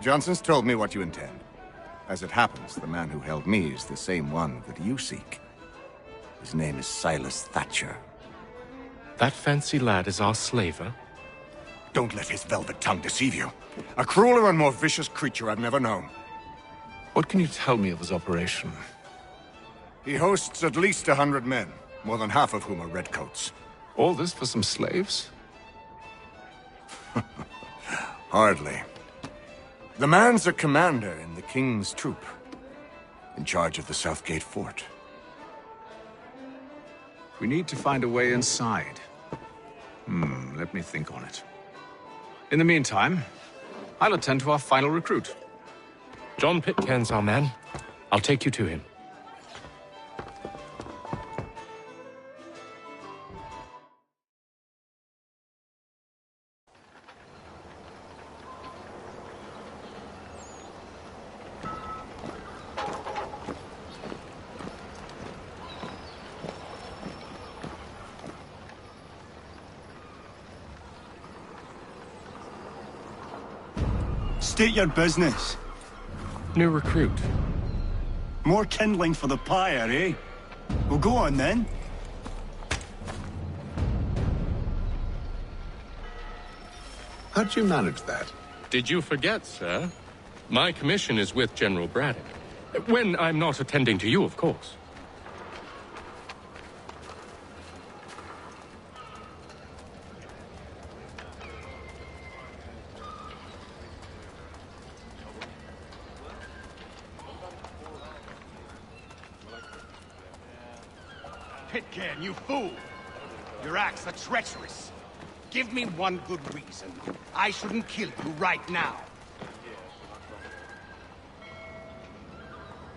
Johnson's told me what you intend. As it happens, the man who held me is the same one that you seek. His name is Silas Thatcher. That fancy lad is our slaver? Don't let his velvet tongue deceive you. A crueler and more vicious creature I've never known. What can you tell me of his operation? He hosts at least 100 men, more than half of whom are redcoats. All this for some slaves? Hardly. The man's a commander in the King's troop, in charge of the Southgate Fort. We need to find a way inside. Let me think on it. In the meantime, I'll attend to our final recruit. John Pitcairn's our man. I'll take you to him. State your business. New recruit. More kindling for the pyre, eh? Well, go on then. How'd you manage that? Did you forget, sir? My commission is with General Braddock. When I'm not attending to you, of course. Pitcairn, you fool! Your acts are treacherous. Give me one good reason. I shouldn't kill you right now.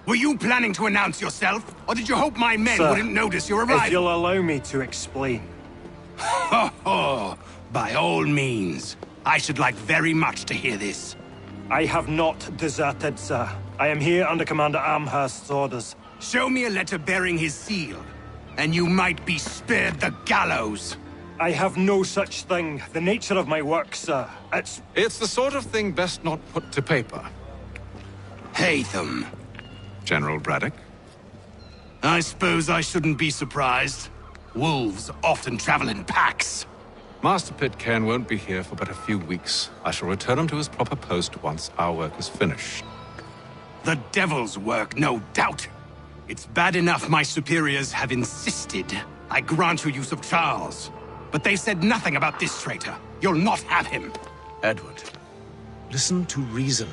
Were you planning to announce yourself? Or did you hope my men wouldn't notice your arrival? If you'll allow me to explain. Ho ho! By all means. I should like very much to hear this. I have not deserted, sir. I am here under Commander Amherst's orders. Show me a letter bearing his seal, and you might be spared the gallows. I have no such thing. The nature of my work, sir, It's the sort of thing best not put to paper. Haytham. General Braddock? I suppose I shouldn't be surprised. Wolves often travel in packs. Master Pitcairn won't be here for but a few weeks. I shall return him to his proper post once our work is finished. The devil's work, no doubt. It's bad enough my superiors have insisted I grant you use of Charles. But they said nothing about this traitor. You'll not have him. Edward, listen to reason.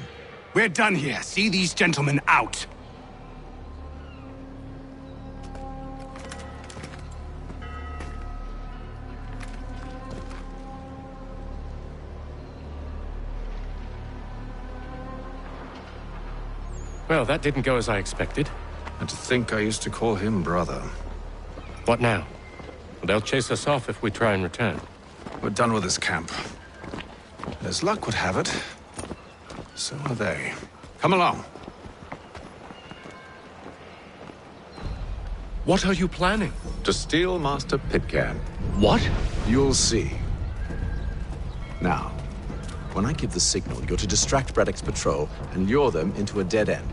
We're done here. See these gentlemen out. Well, that didn't go as I expected. And to think I used to call him brother. What now? They'll chase us off if we try and return. We're done with this camp. As luck would have it, so are they. Come along. What are you planning? To steal Master Pitcairn. What? You'll see. Now, when I give the signal, you're to distract Braddock's patrol and lure them into a dead end.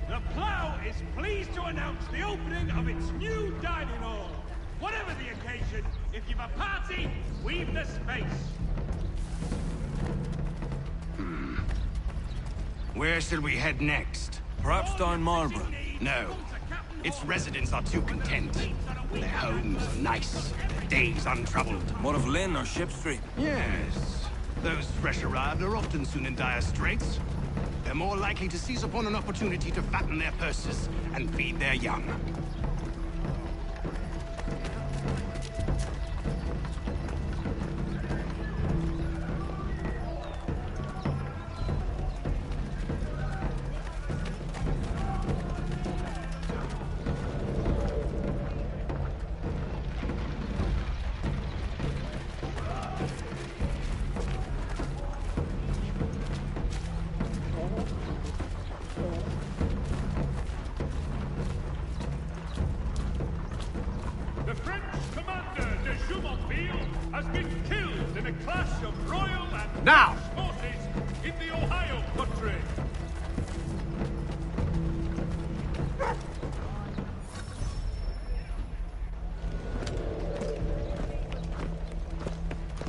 The Plough is pleased to announce the opening of its new dining hall. Whatever the occasion, if you've a party, we've the space. Where shall we head next? Perhaps down Marlborough. No. Its residents are too content. Their homes are nice, their days untroubled. More of Lynn or Ship Street. Yes. Those fresh arrived are often soon in dire straits. They're more likely to seize upon an opportunity to fatten their purses and feed their young. The French commander de Jumonville has been killed in a clash of royal and Now! British forces in the Ohio country.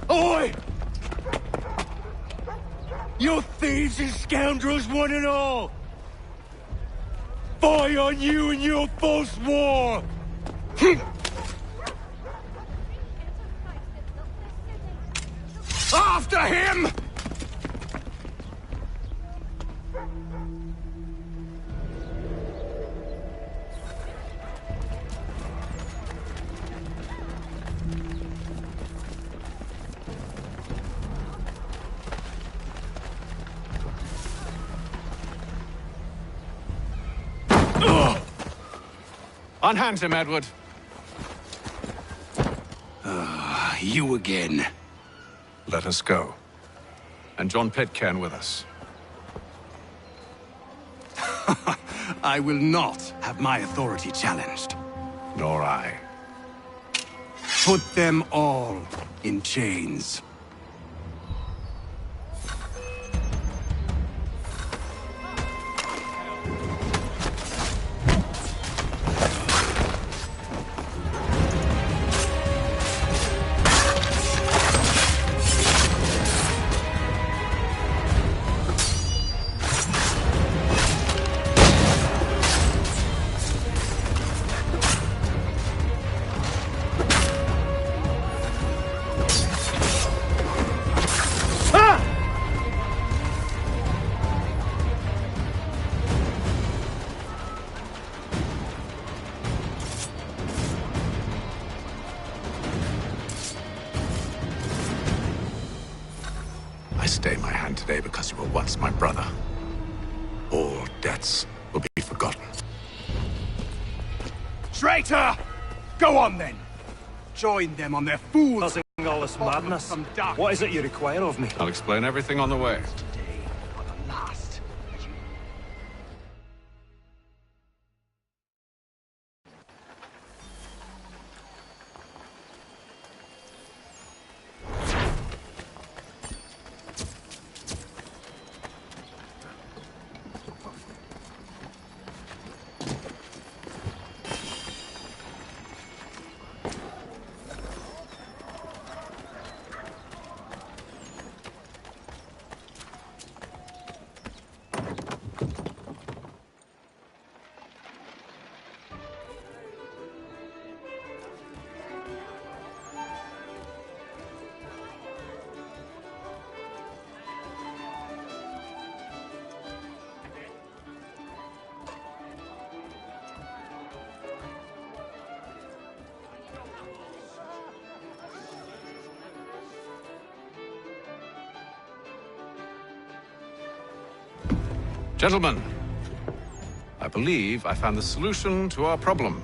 Oi! You thieves and scoundrels, one and all! Fie on you and your false war! After him! Unhand him, Edward. You again. Let us go. And John Pitcairn with us. I will not have my authority challenged. Nor I. Put them all in chains. I stay my hand today because you were once my brother. All debts will be forgotten. Traitor! Go on then. Join them on their fools. Causing all this madness. What is it you require of me? I'll explain everything on the way. Today for the last. Gentlemen, I believe I found the solution to our problem.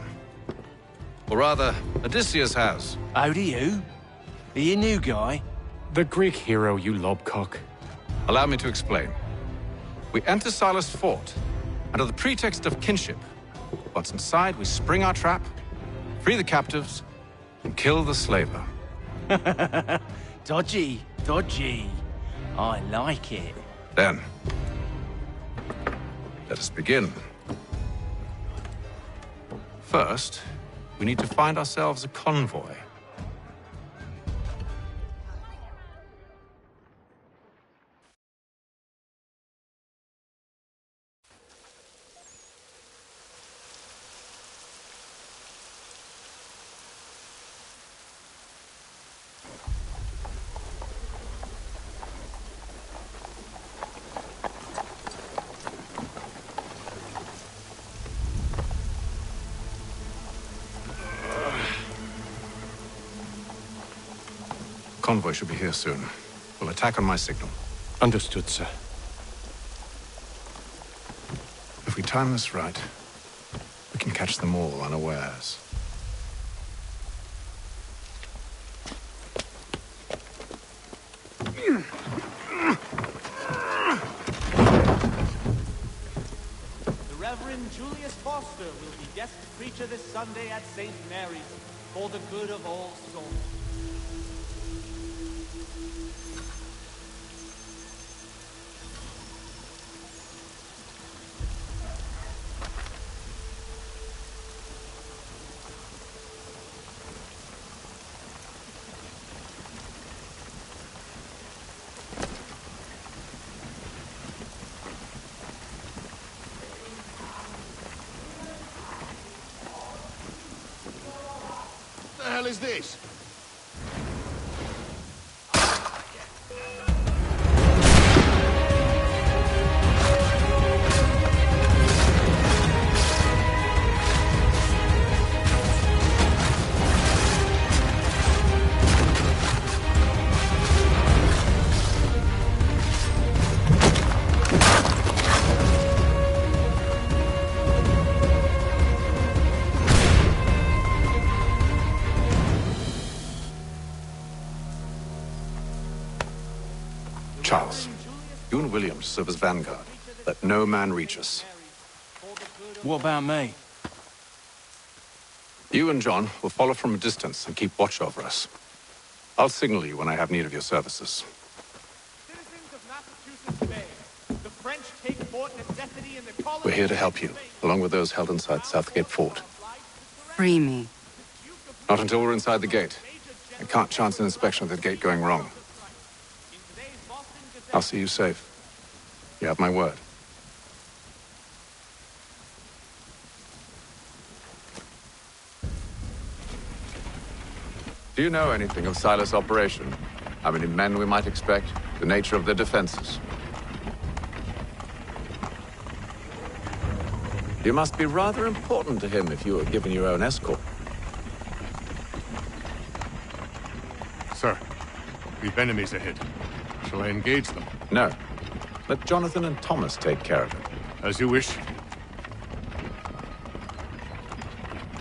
Or rather, Odysseus has. How do you? Are you a new guy? The Greek hero, you lobcock. Allow me to explain. We enter Silas' fort under the pretext of kinship. Once inside, we spring our trap, free the captives, and kill the slaver. Dodgy, dodgy. I like it. Then, let us begin. First, we need to find ourselves a convoy. Convoy should be here soon. We'll attack on my signal. Understood, sir. If we time this right, we can catch them all unawares. The Reverend Julius Foster will be guest preacher this Sunday at St. Mary's. for the good of all souls. What the hell is this? Charles, you and William serve as vanguard. Let no man reach us. What about me? You and John will follow from a distance and keep watch over us. I'll signal you when I have need of your services. Citizens of Massachusetts Bay, the French take Fort Necessity in the colony. We're here to help you, along with those held inside Southgate Fort. Free me. Not until we're inside the gate. I can't chance an inspection of the gate going wrong. I'll see you safe. You have my word. Do you know anything of Silas' operation? How many men we might expect? The nature of their defenses? You must be rather important to him if you were given your own escort. Sir, we've enemies ahead. Shall I engage them? No. Let Jonathan and Thomas take care of it. As you wish.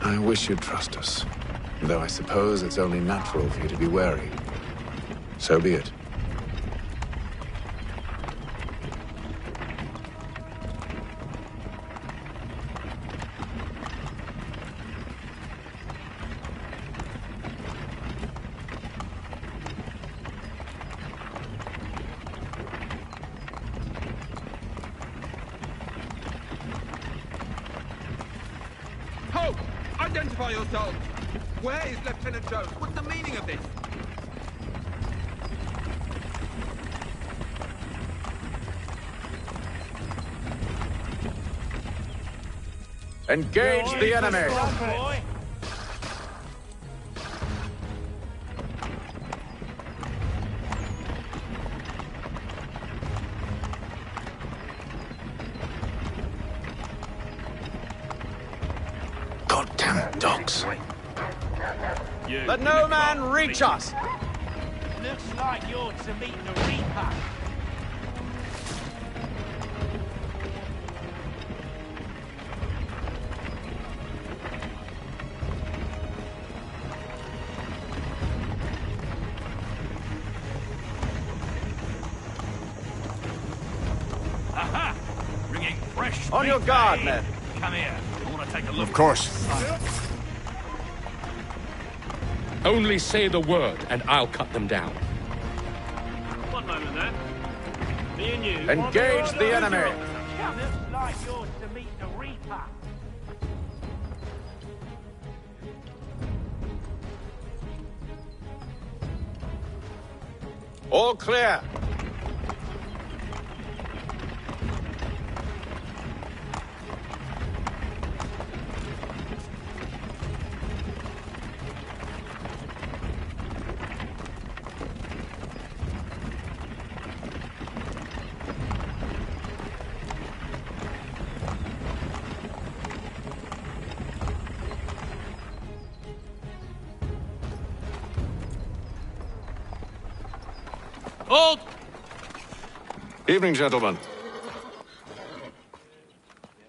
I wish you'd trust us. Though I suppose it's only natural for you to be wary. So be it. Halt! Identify yourselves! Where is Lieutenant Jones? What's the meaning of this? Engage the enemy! Goddamn dogs. Let no man reach us! Looks like you're to meet the Reaper. Aha! Bringing fresh On meat, your guard, eh? men. Come here. You want to take a look? Of course. Only say the word, and I'll cut them down. One moment there. Me and you. Engage the enemy! Looks like you're to meet the Reaper. All clear! Hold! Evening, gentlemen.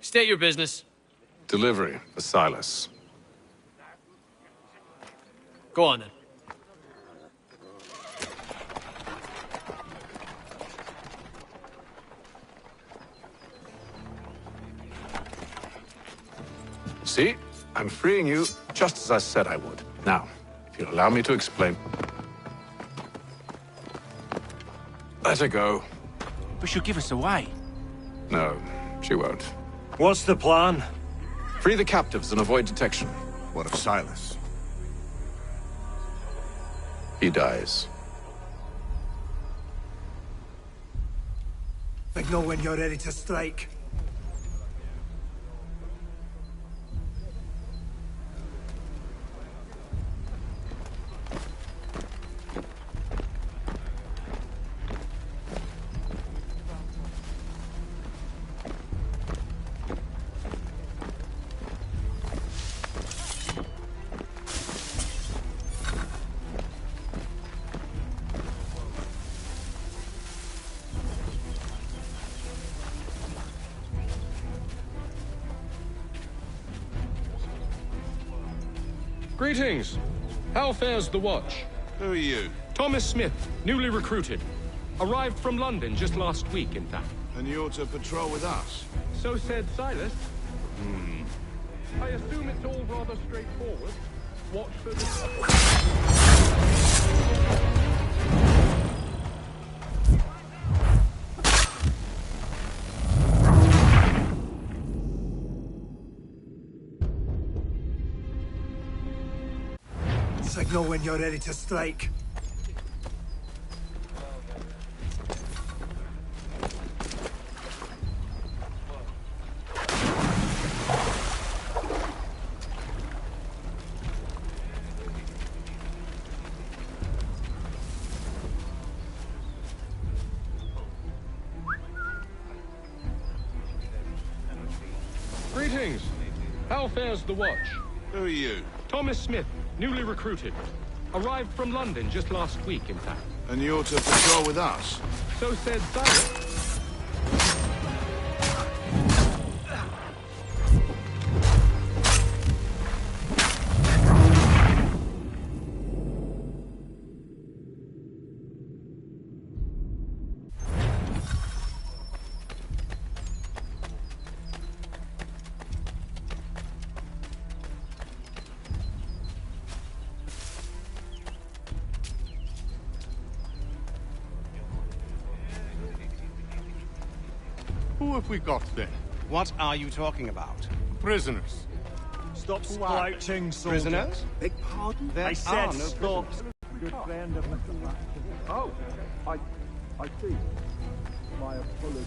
State your business. Delivery for Silas. Go on, then. See? I'm freeing you just as I said I would. Now, if you'll allow me to explain... Let her go. But she'll give us away. No, she won't. What's the plan? Free the captives and avoid detection. What of Silas? He dies. Signal when you're ready to strike. Greetings. How fares the watch? Who are you? Thomas Smith, newly recruited. Arrived from London just last week, in fact. And you're to patrol with us? So said Silas. I assume it's all rather straightforward. Watch for the... Signal when you're ready to strike. Greetings. How fares the watch? Who are you? Thomas Smith, newly recruited. Arrived from London just last week, in fact. And you're to patrol with us? So said Silas. Who have we got then? What are you talking about? Prisoners. Stop slouching, soldier. Prisoners? Beg pardon? I said no stop. prisoners. Good friend of Mr. Latchford. Oh, I see. My apologies.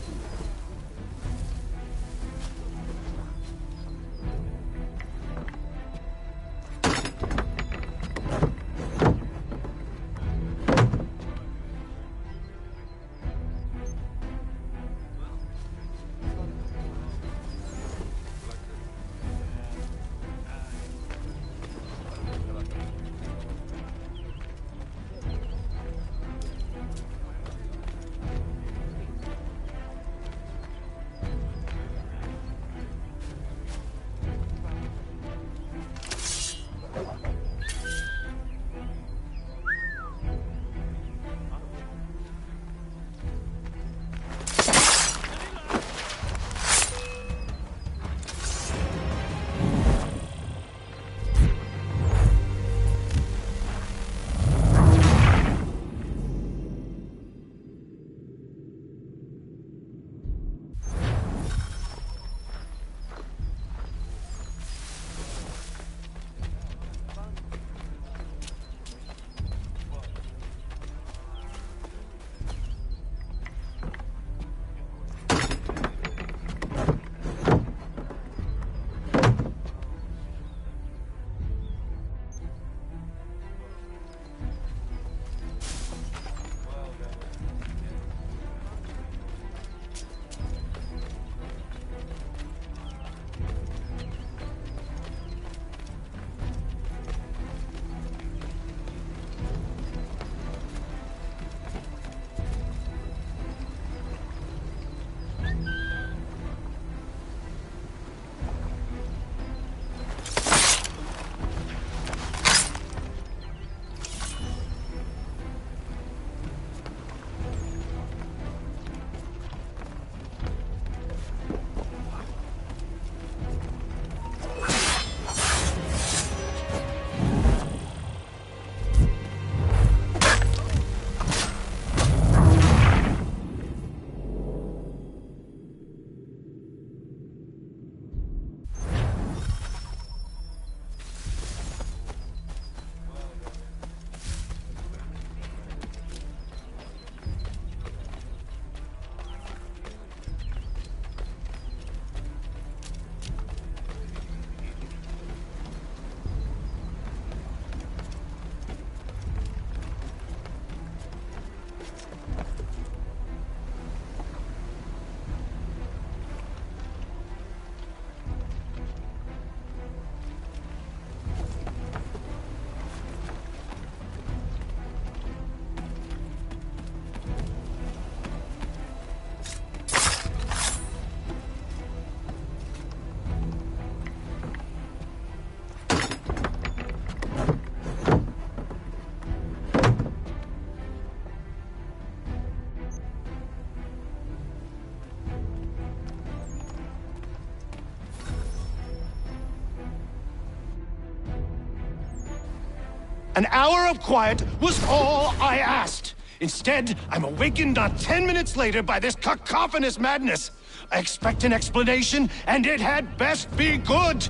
An hour of quiet was all I asked. Instead, I'm awakened not 10 minutes later by this cacophonous madness. I expect an explanation, and it had best be good.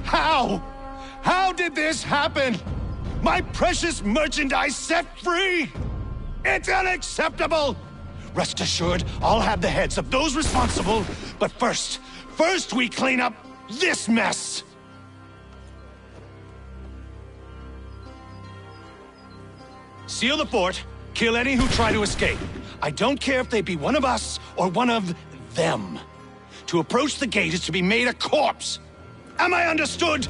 How? How did this happen? My precious merchandise set free! It's unacceptable! Rest assured, I'll have the heads of those responsible, but first we clean up this mess! Seal the fort, kill any who try to escape. I don't care if they be one of us or one of them. To approach the gate is to be made a corpse. Am I understood?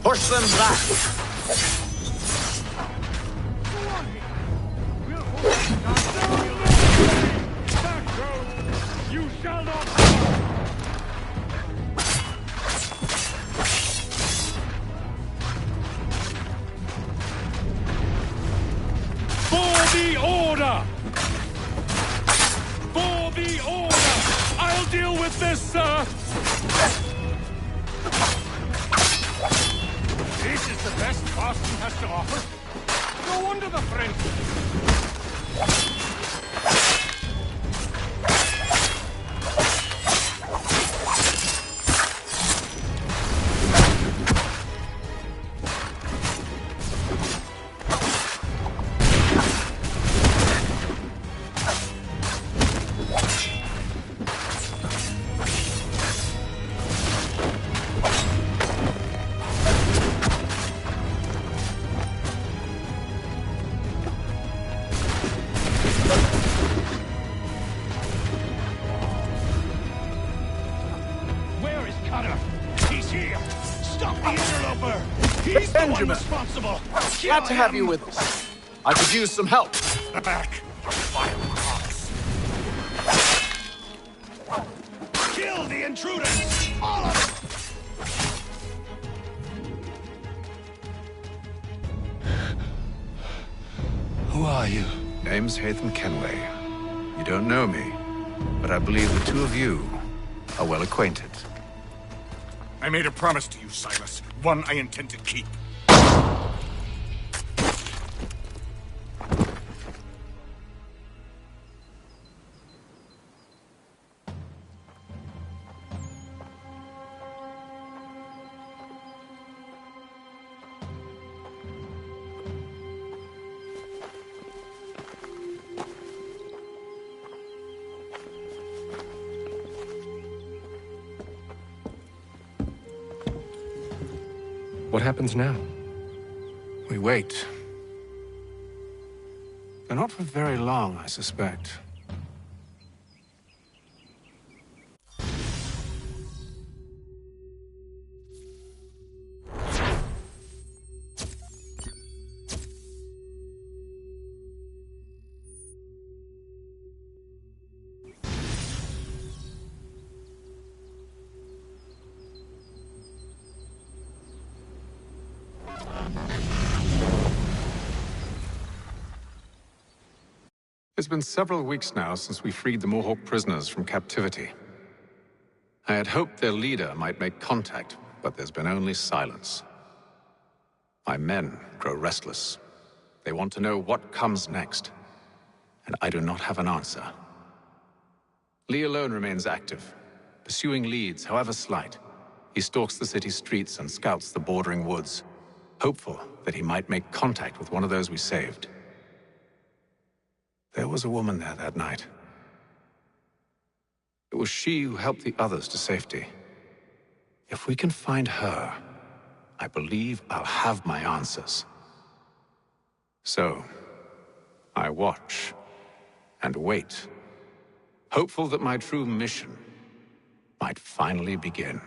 Push them back! You shall not For the order! For the order! I'll deal with this, sir! This is the best Boston has to offer. No wonder the French. Responsible. Glad to have you with us. I could use some help. Back. Kill the intruders! All of them! Who are you? Name's Hatham Kenway. You don't know me, but I believe the two of you are well acquainted. I made a promise to you, Silas. One I intend to keep. What happens now? We wait. But not for very long, I suspect. It's been several weeks now since we freed the Mohawk prisoners from captivity. I had hoped their leader might make contact, but there's been only silence. My men grow restless. They want to know what comes next, and I do not have an answer. Lee alone remains active, pursuing leads, however slight. He stalks the city streets and scouts the bordering woods, hopeful that he might make contact with one of those we saved. There was a woman there that night. It was she who helped the others to safety. If we can find her, I believe I'll have my answers. So, I watch and wait, hopeful that my true mission might finally begin.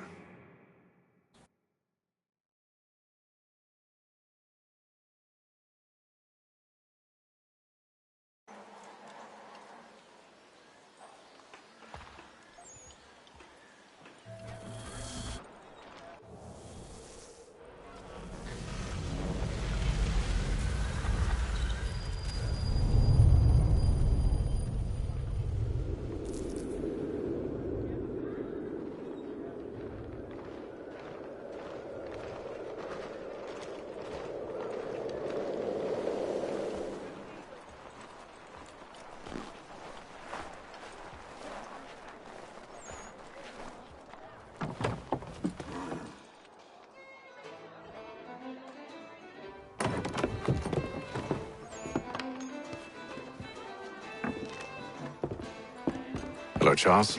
Hello, Charles.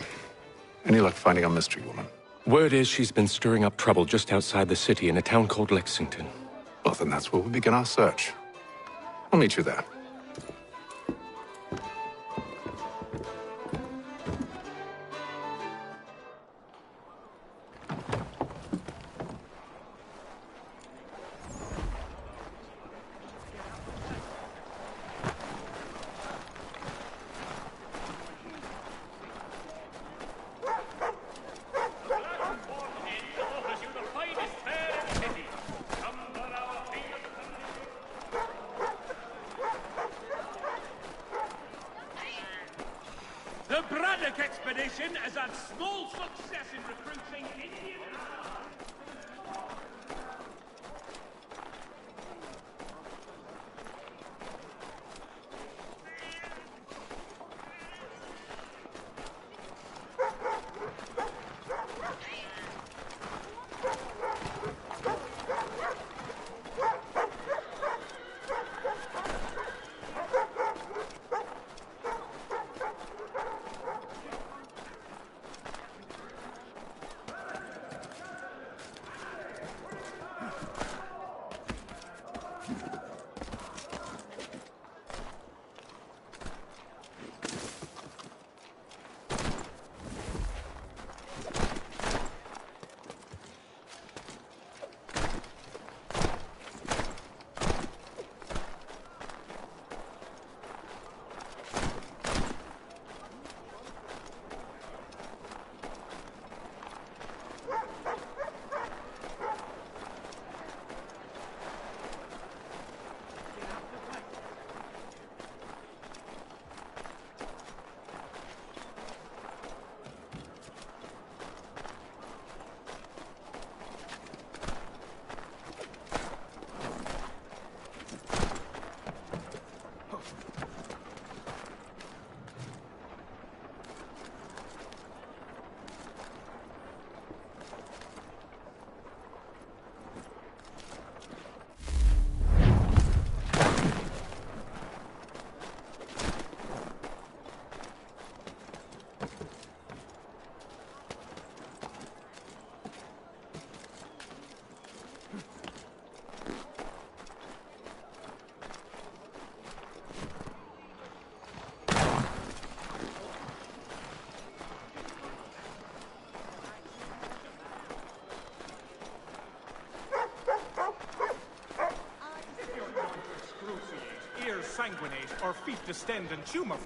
Any luck finding our mystery woman? Word is she's been stirring up trouble just outside the city in a town called Lexington. Well, then that's where we begin our search. I'll meet you there. The Braddock expedition has had small success in recruiting Indian... Sanguinate, or feet distend and tumor.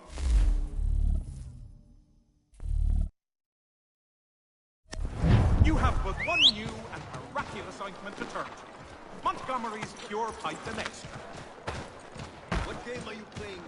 You have but one new and miraculous ointment to turn to. Montgomery's Pure Python Extra. What game are you playing?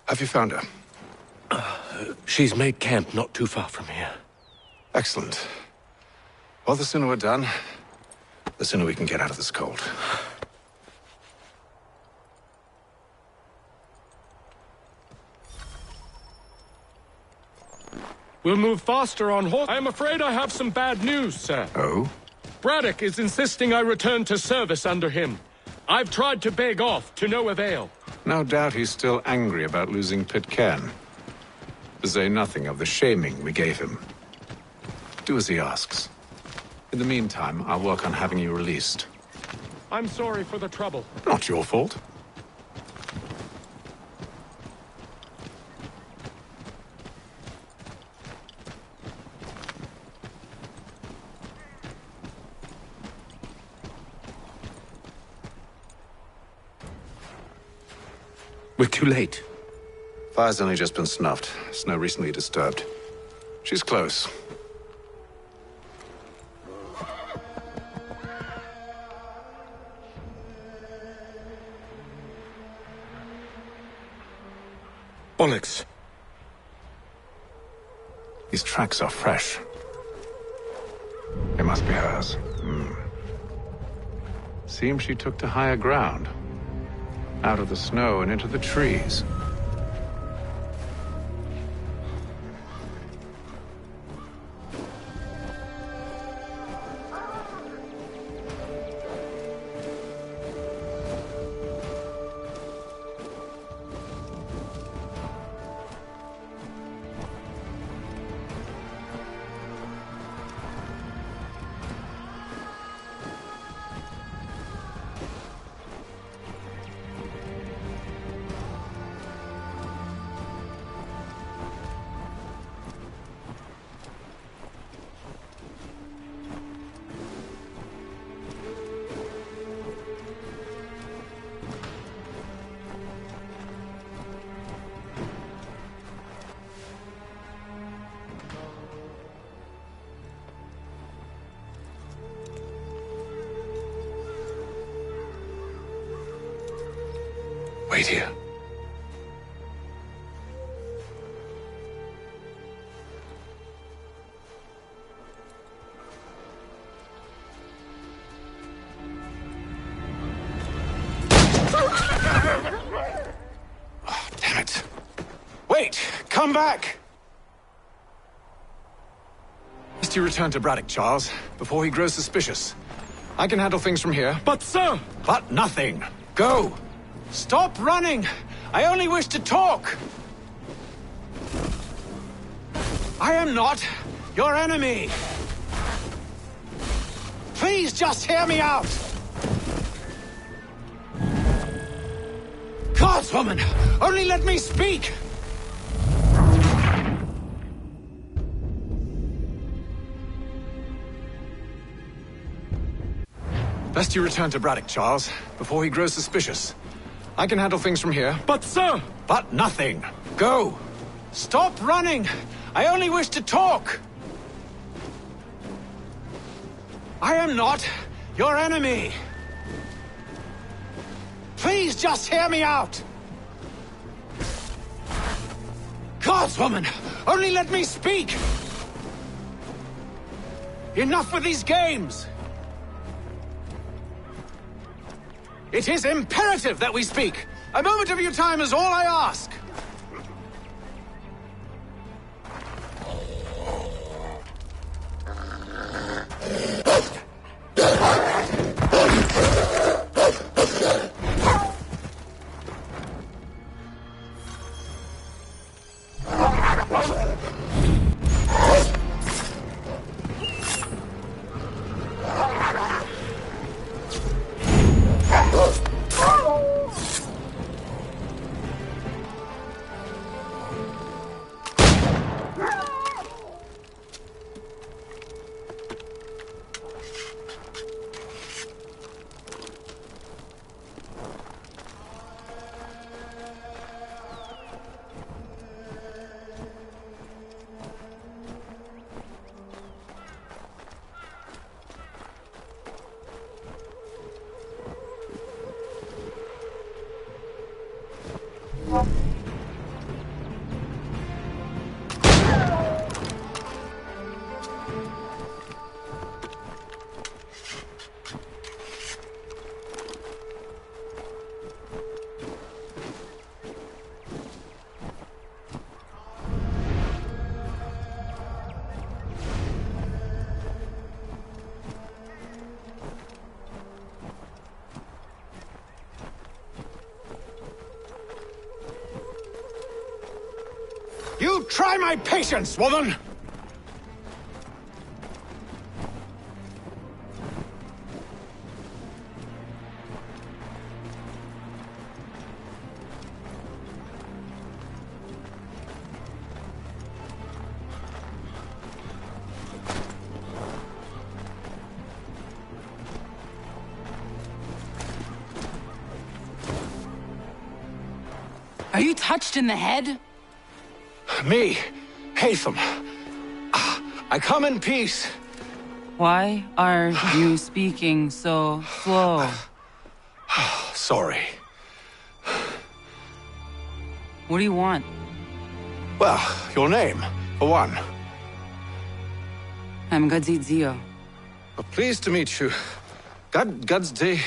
Have you found her? She's made camp not too far from here. Excellent. Well, the sooner we're done, the sooner we can get out of this cold. We'll move faster on horse. I am afraid I have some bad news, sir. Oh? Braddock is insisting I return to service under him. I've tried to beg off, to no avail. No doubt he's still angry about losing Pitcairn. To say nothing of the shaming we gave him. Do as he asks. In the meantime, I'll work on having you released. I'm sorry for the trouble. Not your fault. We're too late. Fire's only just been snuffed. Snow recently disturbed. She's close. Bollocks. These tracks are fresh. They must be hers. Seems she took to higher ground. Out of the snow and into the trees. Wait here. come back! Best you return to Braddock, Charles, before he grows suspicious. I can handle things from here. But, sir! But nothing. Go! Stop running! I only wish to talk! I am not your enemy! Please just hear me out! Guardswoman! Only let me speak! Best you return to Braddock, Charles, before he grows suspicious. I can handle things from here. But, sir! But nothing. Go! Stop running! I only wish to talk! I am not your enemy! Please just hear me out! Guardswoman! Only let me speak! Enough with these games! It is imperative that we speak! A moment of your time is all I ask! You try my patience, woman! Are you touched in the head? Me, Hatham. I come in peace. Why are you speaking so slow? Sorry. What do you want? Well, your name, for one. I'm Gadzit Zio. Well, pleased to meet you. God's day.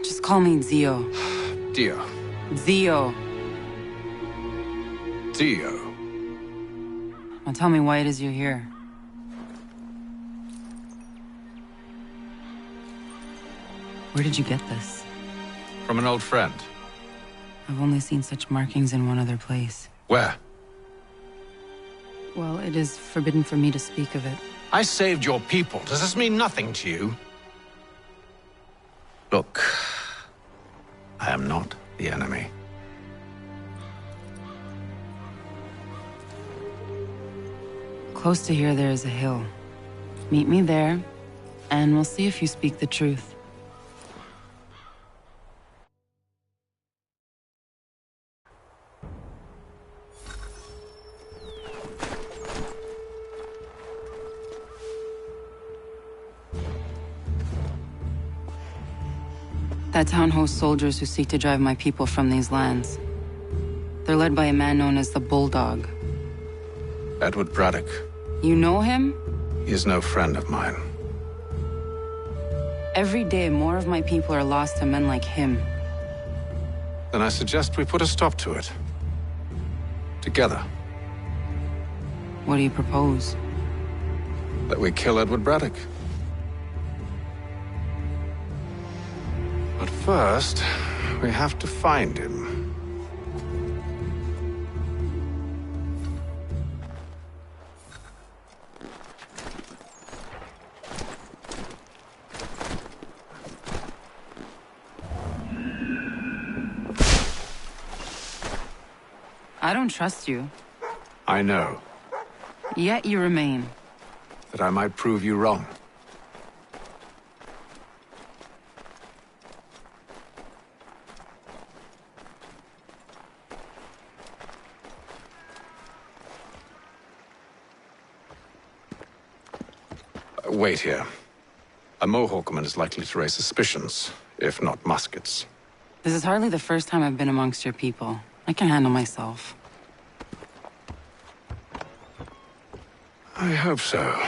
Just call me Zio. Dio. Zio. Dio. Now tell me why it is you're here. Where did you get this? From an old friend. I've only seen such markings in one other place. Where? Well, it is forbidden for me to speak of it. I saved your people. Does this mean nothing to you? Look, I am not the enemy. Close to here, there is a hill. Meet me there, and we'll see if you speak the truth. That town hosts soldiers who seek to drive my people from these lands. They're led by a man known as the Bulldog. Edward Braddock. You know him? He is no friend of mine. Every day, more of my people are lost to men like him. Then I suggest we put a stop to it. Together. What do you propose? That we kill Edward Braddock. But first, we have to find him. I don't trust you. I know. Yet you remain. That I might prove you wrong. Wait here. A Mohawkman is likely to raise suspicions, if not muskets. This is hardly the first time I've been amongst your people. I can handle myself. I hope so.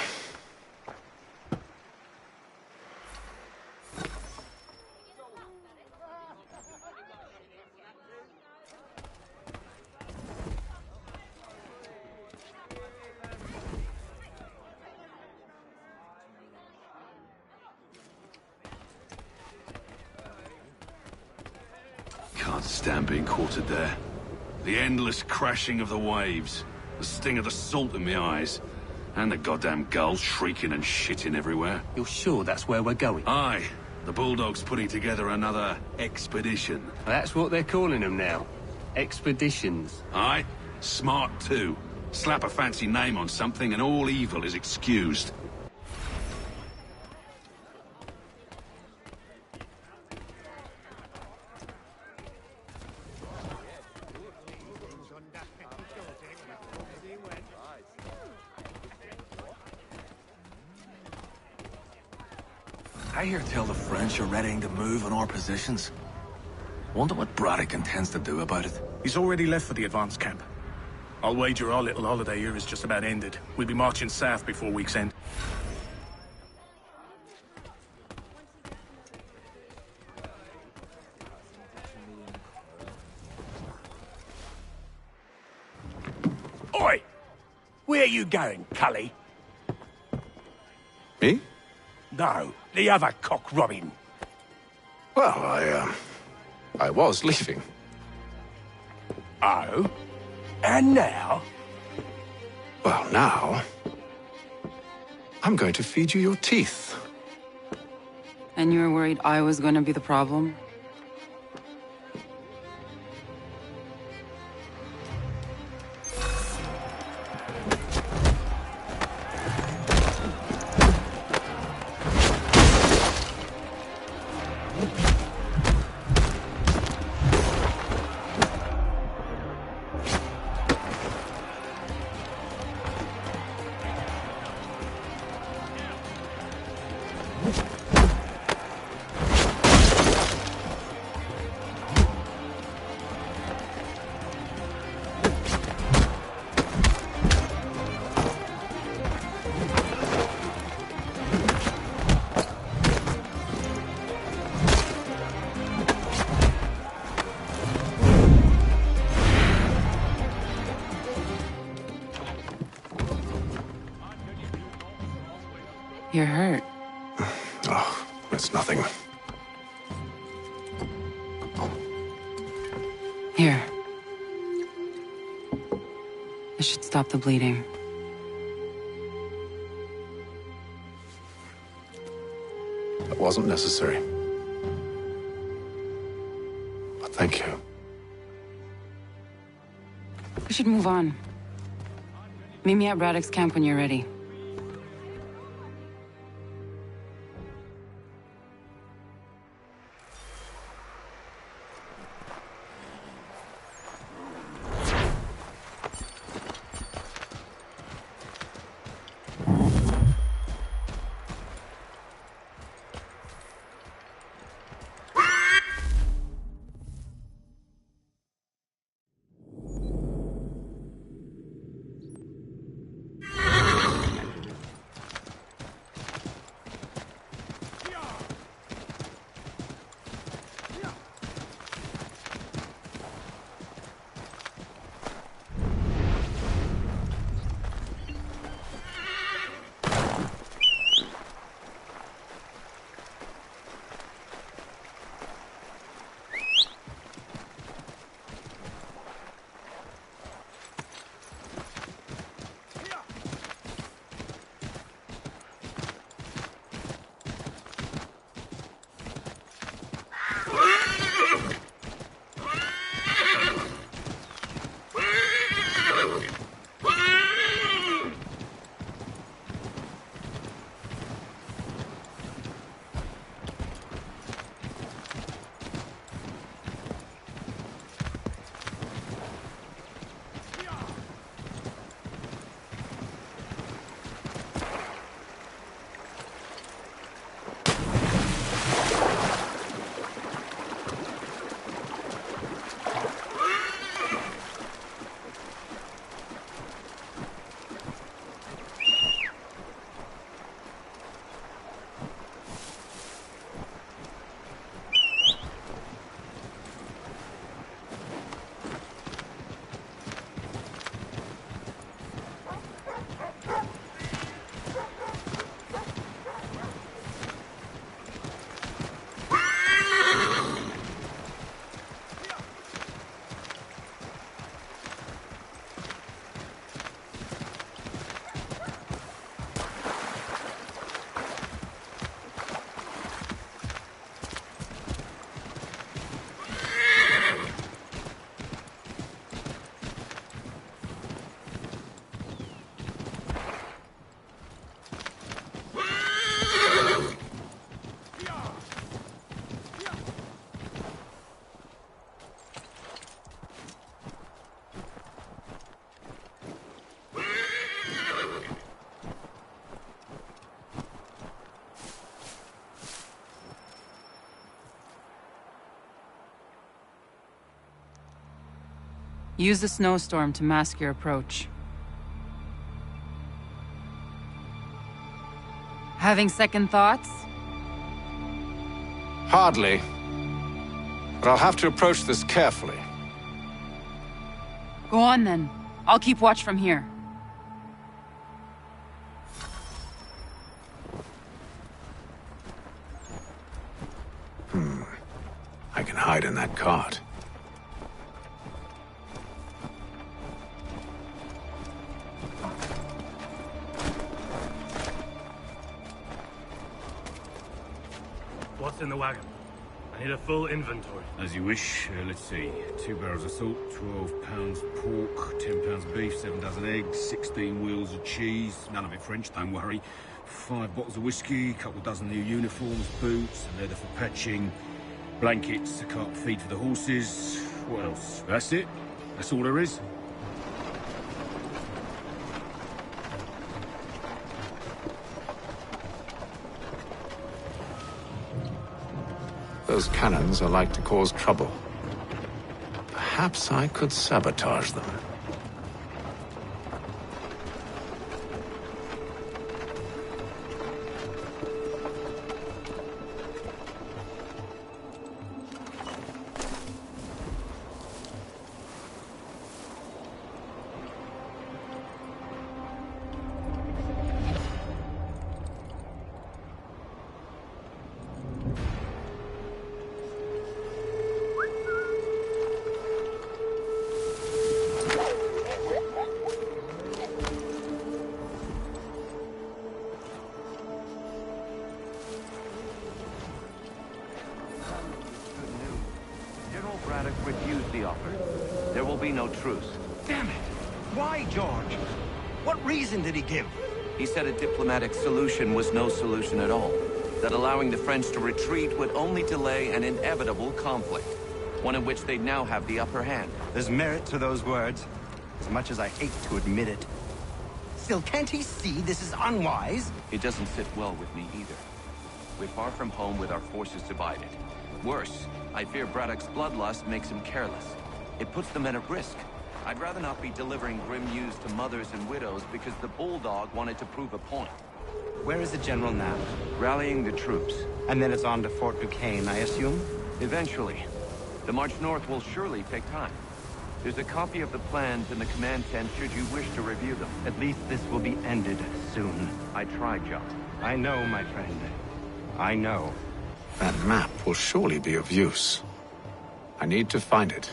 Can't stand being quartered there. The endless crashing of the waves, the sting of the salt in my eyes, and the goddamn gulls shrieking and shitting everywhere. You're sure that's where we're going? Aye. The Bulldog's putting together another expedition. That's what they're calling them now. Expeditions. Aye. Smart too. Slap a fancy name on something and all evil is excused. I hear tell the French are readying to move on our positions. Wonder what Braddock intends to do about it. He's already left for the advance camp. I'll wager our little holiday here is just about ended. We'll be marching south before week's end. Oi! Where you going, Cully? Me? No, the other cock Robin. Well, I was leaving. Oh? And now? Well, now... I'm going to feed you your teeth. And you were worried I was going to be the problem? You're hurt. Oh, it's nothing. Here. This should stop the bleeding. That wasn't necessary. But thank you. We should move on. Meet me at Braddock's camp when you're ready. Use the snowstorm to mask your approach. Having second thoughts? Hardly. But I'll have to approach this carefully. Go on then. I'll keep watch from here. I can hide in that cart. What's in the wagon? I need a full inventory. As you wish. Let's see. 2 barrels of salt, 12 pounds pork, 10 pounds beef, 7 dozen eggs, 16 wheels of cheese. None of it French, don't worry. 5 bottles of whiskey, a couple dozen new uniforms, boots, and leather for patching, blankets, a cart feed for the horses. What else? That's it. That's all there is. Those cannons are like to cause trouble. Perhaps I could sabotage them. Refused the offer. There will be no truce. Damn it! Why, George? What reason did he give? He said a diplomatic solution was no solution at all. That allowing the French to retreat would only delay an inevitable conflict. One in which they'd now have the upper hand. There's merit to those words, as much as I hate to admit it. Still, can't he see this is unwise? It doesn't sit well with me either. We're far from home with our forces divided. Worse, I fear Braddock's bloodlust makes him careless. It puts the men at risk. I'd rather not be delivering grim news to mothers and widows because the Bulldog wanted to prove a point. Where is the General now? Rallying the troops. And then it's on to Fort Duquesne, I assume? Eventually. The march north will surely take time. There's a copy of the plans in the command tent should you wish to review them. At least this will be ended soon. I tried, John. I know, my friend. I know. That map will surely be of use. I need to find it.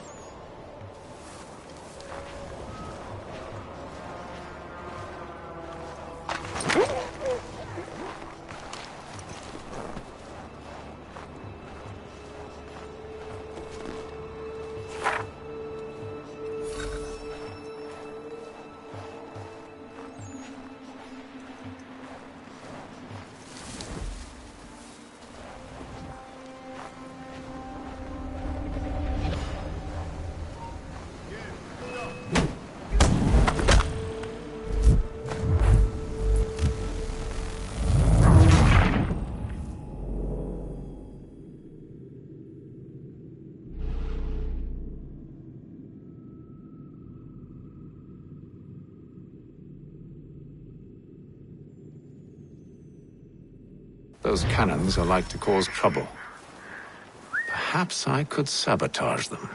Those cannons are like to cause trouble. Perhaps I could sabotage them.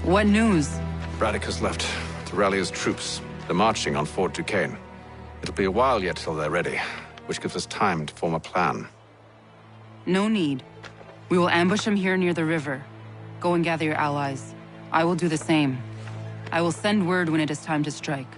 What news? Braddock has left to rally his troops. They're marching on Fort Duquesne. It'll be a while yet till they're ready, which gives us time to form a plan. No need. We will ambush him here near the river. Go and gather your allies. I will do the same. I will send word when it is time to strike.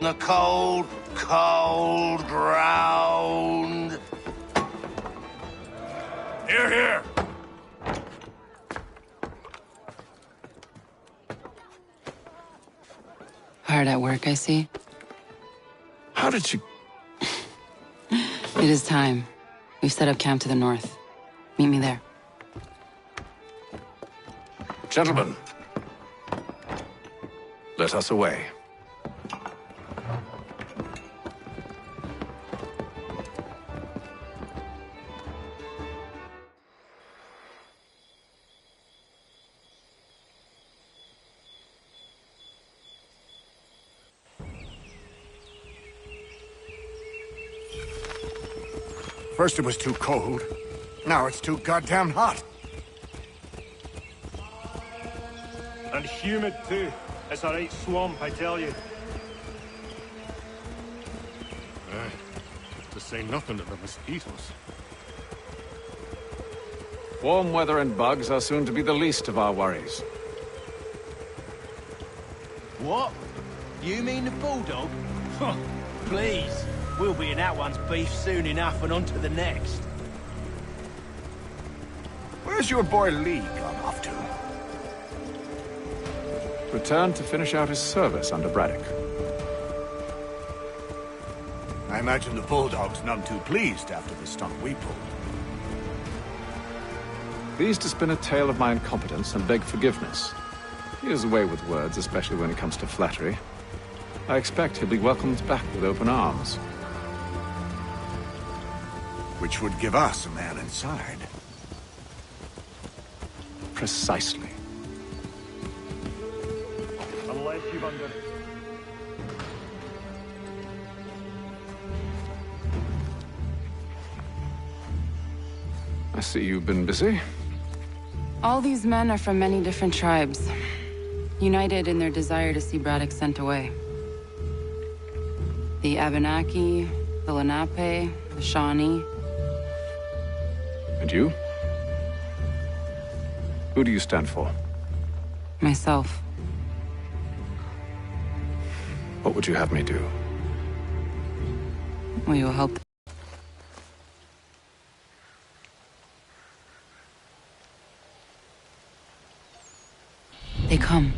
The cold, cold ground. Here, here. Hard at work, I see. How did you... It is time. We've set up camp to the north. Meet me there. Gentlemen, let us away. First it was too cold. Now it's too goddamn hot. And humid too. It's a right swamp, I tell you. Aye. To say nothing of the mosquitoes. Warm weather and bugs are soon to be the least of our worries. What? You mean the bulldog? Please. We'll be in that one's beef soon enough and on to the next. Where's your boy Lee gone off to? Returned to finish out his service under Braddock. I imagine the bulldog's none too pleased after the stunt we pulled. Pleased to spin a tale of my incompetence and beg forgiveness. He has a way with words, especially when it comes to flattery. I expect he'll be welcomed back with open arms. Which would give us a man inside. Precisely. Unless you've under it. I see you've been busy. All these men are from many different tribes, united in their desire to see Braddock sent away. The Abenaki, the Lenape, the Shawnee. And you? Who do you stand for? Myself. What would you have me do? Will you help? They come.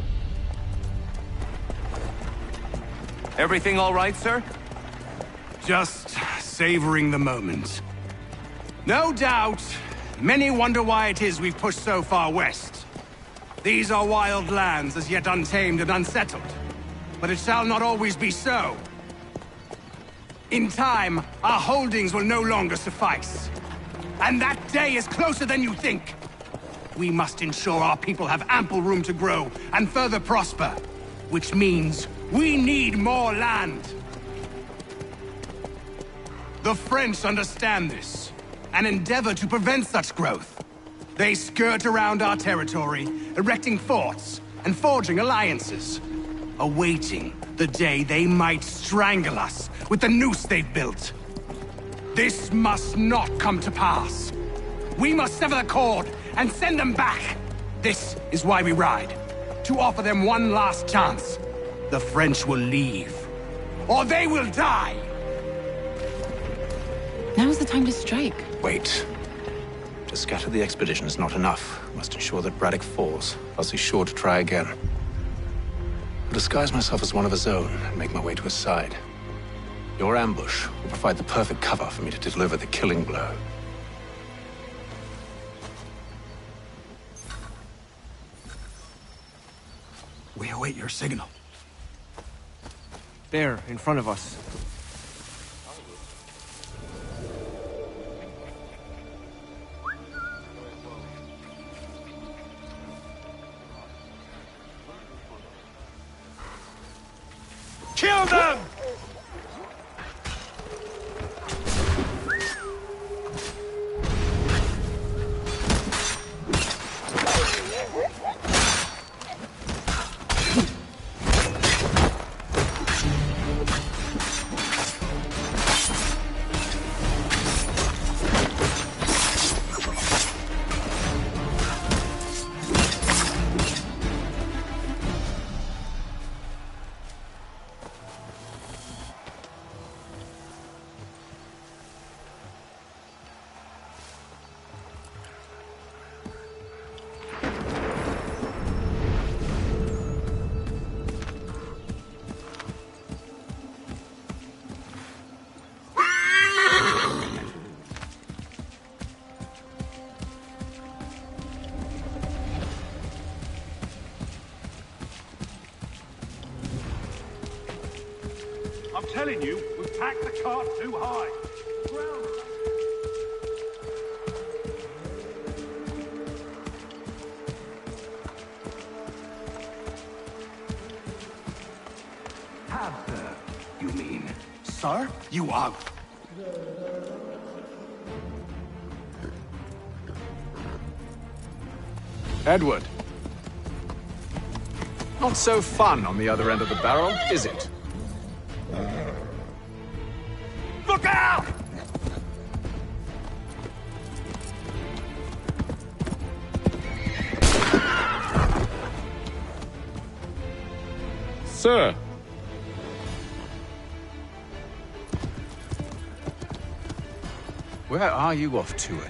Everything all right, sir? Just savoring the moment. No doubt, many wonder why it is we've pushed so far west. These are wild lands, as yet untamed and unsettled. But it shall not always be so. In time, our holdings will no longer suffice. And that day is closer than you think. We must ensure our people have ample room to grow and further prosper. Which means we need more land. The French understand this, and endeavor to prevent such growth. They skirt around our territory, erecting forts and forging alliances, awaiting the day they might strangle us with the noose they've built. This must not come to pass. We must sever the cord and send them back. This is why we ride, to offer them one last chance. The French will leave, or they will die. Now is the time to strike. Wait. To scatter the expedition is not enough. We must ensure that Braddock falls, else he's sure to try again. I'll disguise myself as one of his own and make my way to his side. Your ambush will provide the perfect cover for me to deliver the killing blow. We await your signal. There, in front of us. Kill them! I'm telling you, we've packed the cart too high. Have, sir, you mean? Sir? You are... Edward. Not so fun on the other end of the barrel, is it? Look out! Sir! Where are you off to, Edward?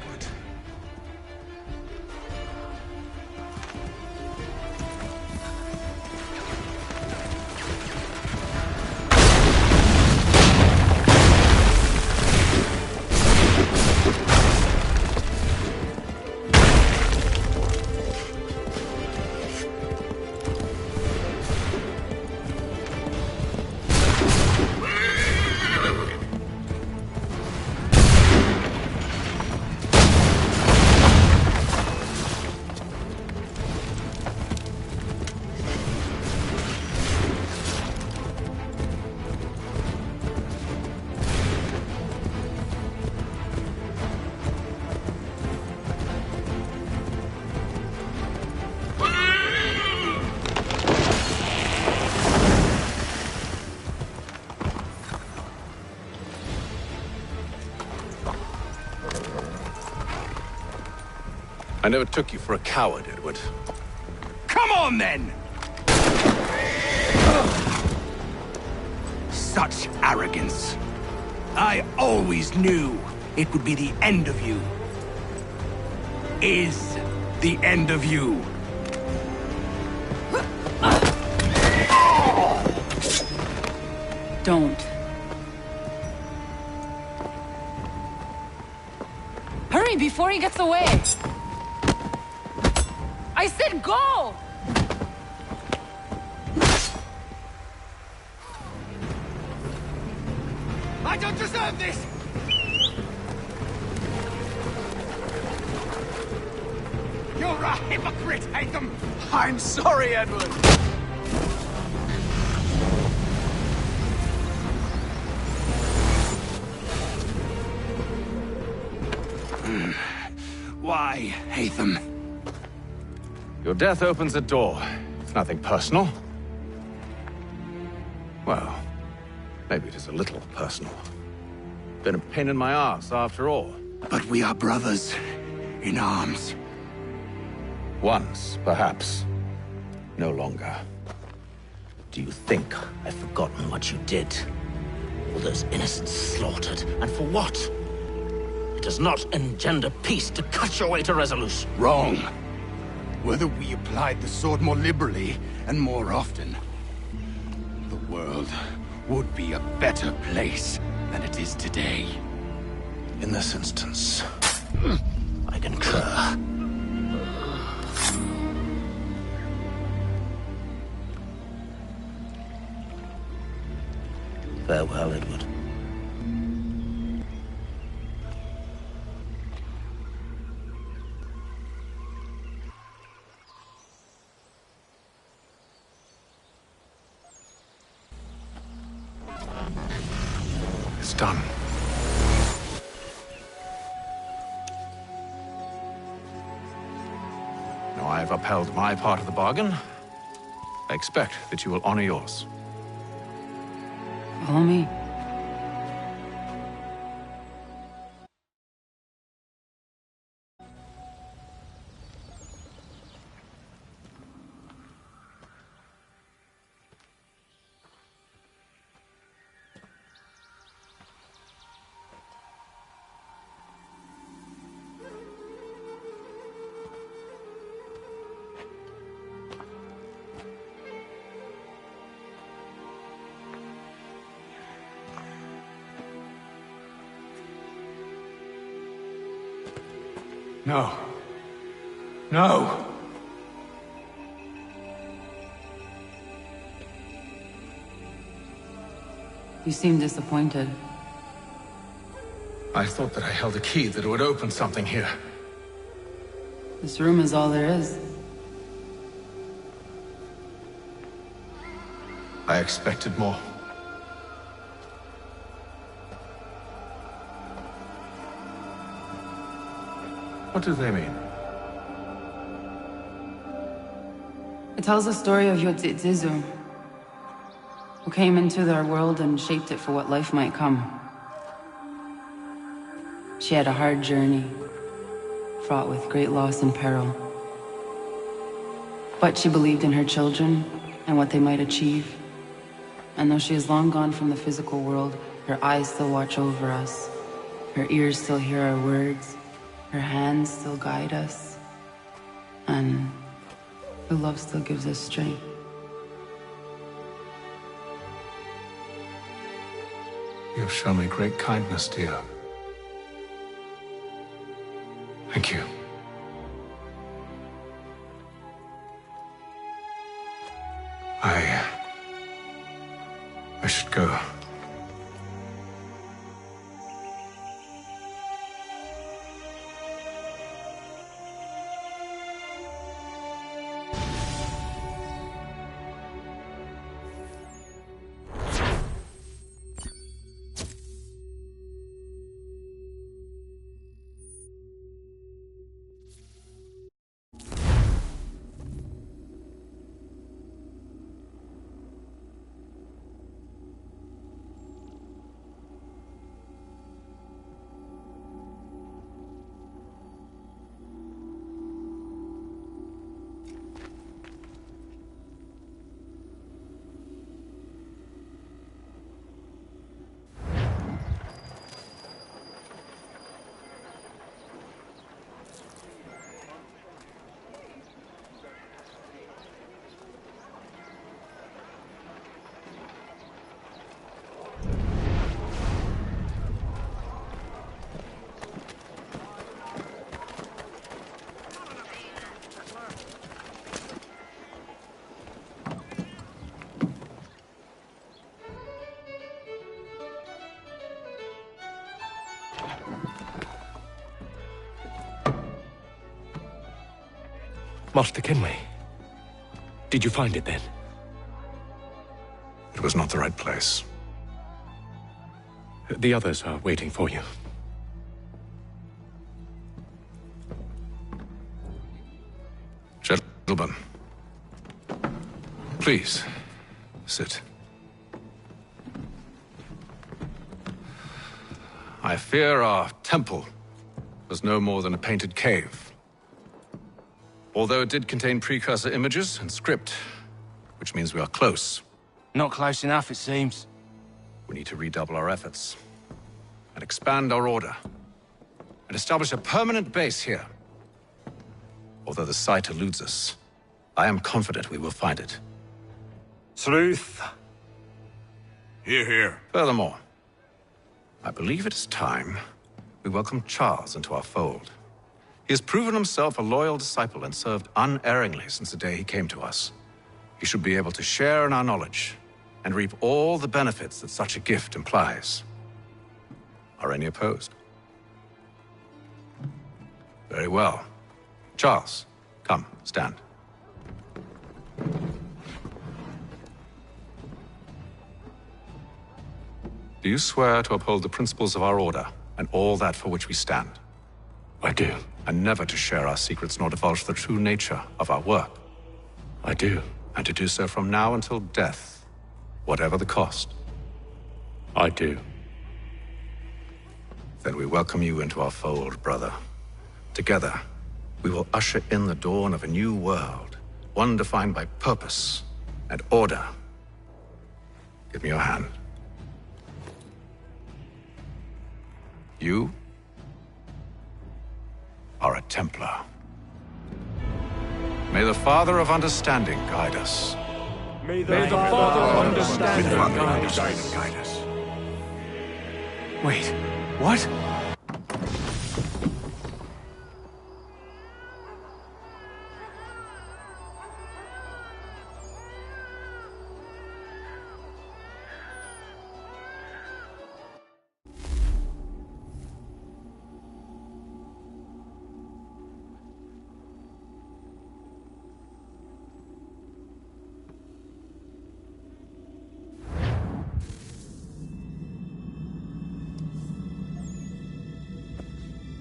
I never took you for a coward, Edward. Come on, then! Such arrogance. I always knew it would be the end of you. Is the end of you. Don't. Hurry before he gets away! I said go! I don't deserve this! You're a hypocrite, Hatham! I'm sorry, Edward! Why, Hatham? Your death opens a door. It's nothing personal. Well, maybe it is a little personal. Been a pain in my ass, after all. But we are brothers in arms. Once, perhaps. No longer. Do you think I've forgotten what you did? All those innocents slaughtered, and for what? It does not engender peace to cut your way to resolution. Wrong. Whether we applied the sword more liberally and more often, the world would be a better place than it is today. In this instance, I concur. Farewell, Edward. It's done. Now I have upheld my part of the bargain. I expect that you will honor yours. Follow me. No. No! You seem disappointed. I thought that I held a key that would open something here. This room is all there is. I expected more. What do they mean? It tells the story of Yotzitzizu, who came into their world and shaped it for what life might come. She had a hard journey, fraught with great loss and peril. But she believed in her children and what they might achieve. And though she is long gone from the physical world, her eyes still watch over us. Her ears still hear our words. Her hands still guide us. And her love still gives us strength. You have shown me great kindness, dear. Thank you. I should go. Master Kenway. Did you find it then? It was not the right place. The others are waiting for you. Gentlemen, please, sit. I fear our temple was no more than a painted cave. Although it did contain precursor images and script, which means we are close. Not close enough, it seems. We need to redouble our efforts and expand our order and establish a permanent base here. Although the site eludes us, I am confident we will find it. Truth. Hear, hear. Furthermore, I believe it is time we welcome Charles into our fold. He has proven himself a loyal disciple and served unerringly since the day he came to us. He should be able to share in our knowledge and reap all the benefits that such a gift implies. Are any opposed? Very well. Charles, come, stand. Do you swear to uphold the principles of our order and all that for which we stand? I do. And never to share our secrets nor divulge the true nature of our work? I do. And to do so from now until death, whatever the cost? I do. Then we welcome you into our fold, brother. Together, we will usher in the dawn of a new world, one defined by purpose and order. Give me your hand. You are a Templar. May the Father of Understanding guide us. May the Father of Understanding guide us. Wait, what?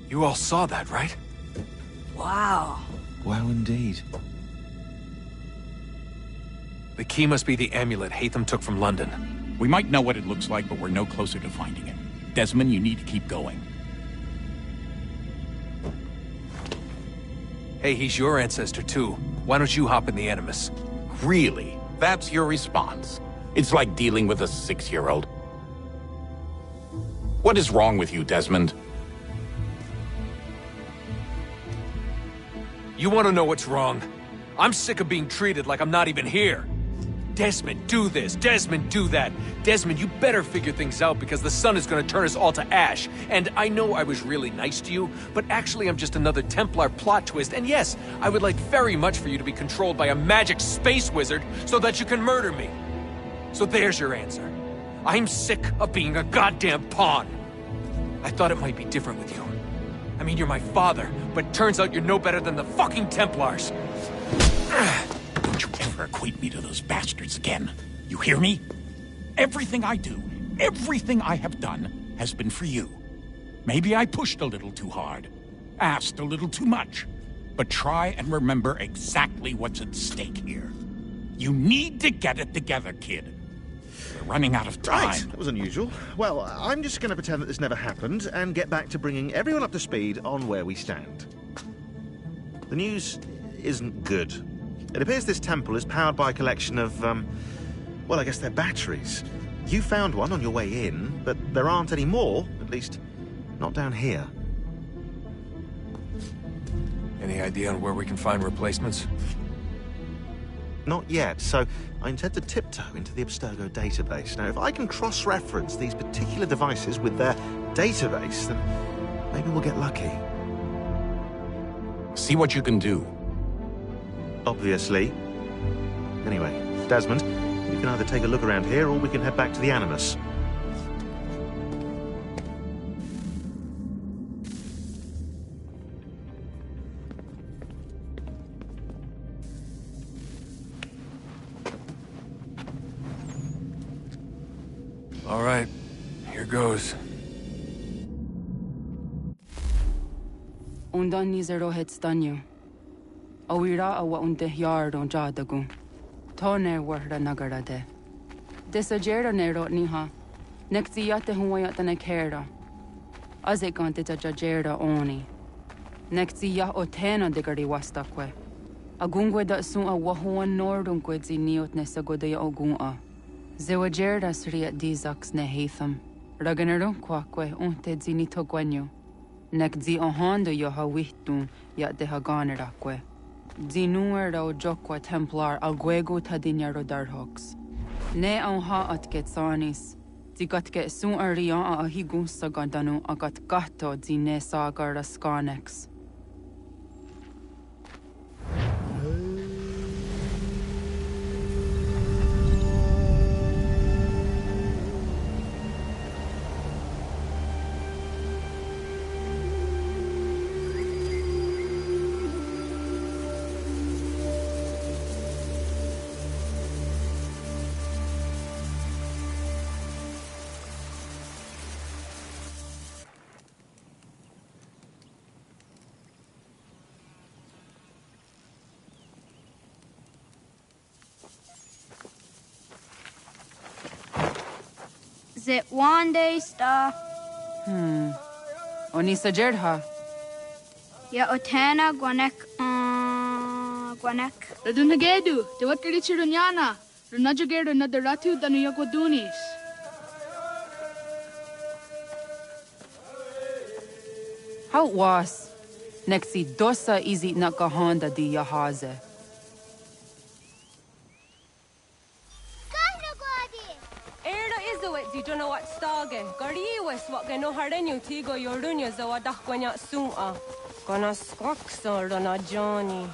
You all saw that, right? Wow. Wow, indeed. The key must be the amulet Hatham took from London. We might know what it looks like, but we're no closer to finding it. Desmond, you need to keep going. Hey, he's your ancestor too. Why don't you hop in the Animus? Really? That's your response? It's like dealing with a 6-year-old. What is wrong with you, Desmond? You want to know what's wrong? I'm sick of being treated like I'm not even here. Desmond, do this. Desmond, do that. Desmond, you better figure things out because the sun is going to turn us all to ash. And I know I was really nice to you, but actually I'm just another Templar plot twist. And yes, I would like very much for you to be controlled by a magic space wizard so that you can murder me. So there's your answer. I'm sick of being a goddamn pawn. I thought it might be different with you. I mean, you're my father, but turns out you're no better than the fucking Templars. Don't you ever equate me to those bastards again. You hear me? Everything I do, everything I have done, has been for you. Maybe I pushed a little too hard, asked a little too much, but try and remember exactly what's at stake here. You need to get it together, kid. We're running out of time. Right, that was unusual. Well, I'm just going to pretend that this never happened and get back to bringing everyone up to speed on where we stand. The news isn't good. It appears this temple is powered by a collection of, well, I guess they're batteries. You found one on your way in, but there aren't any more, at least not down here. Any idea on where we can find replacements? Not yet, so I intend to tiptoe into the Abstergo database. Now, if I can cross-reference these particular devices with their database, then maybe we'll get lucky. See what you can do. Obviously. Anyway, Desmond, you can either take a look around here or we can head back to the Animus. All right, here goes. Undan nizero het stanyu. Awira awa unte yard on jadagu. Toner warda nagara de. Desajera nero niha. Nekti yate huwayata nekera. Azekante jajera oni. Nekti ya otena degari wastakwe. Agungwe da sun a wahuan nordun kwedzi niot nesagodaya ogun. Zewajerda sriat dizaks ne heatham. Raganero kwakwe unte zini togwenyo. Nek zi ohando yo ha wihtun ya de ha ganerakwe. Zinuer da ojokwa templar alguego tadinya rodarhox. Ne on ha atket sanis. Zi gatke sun arian a higun sagandanu agat gato zi ne sagar raskanex. Is it one day star? Onisa Jerdha. Ya otena gwanek gwanek. Radunagedu, de what Richirunyana, Runajagedu Nadaratu than Yokodunis. How was? Nexi dosa izi nakahanda di yahaze. Di don't know what stage. Gari was what gano hardenyu tigo yorunya zawadah gwanya suma. Gonna squaxor on a Johnny.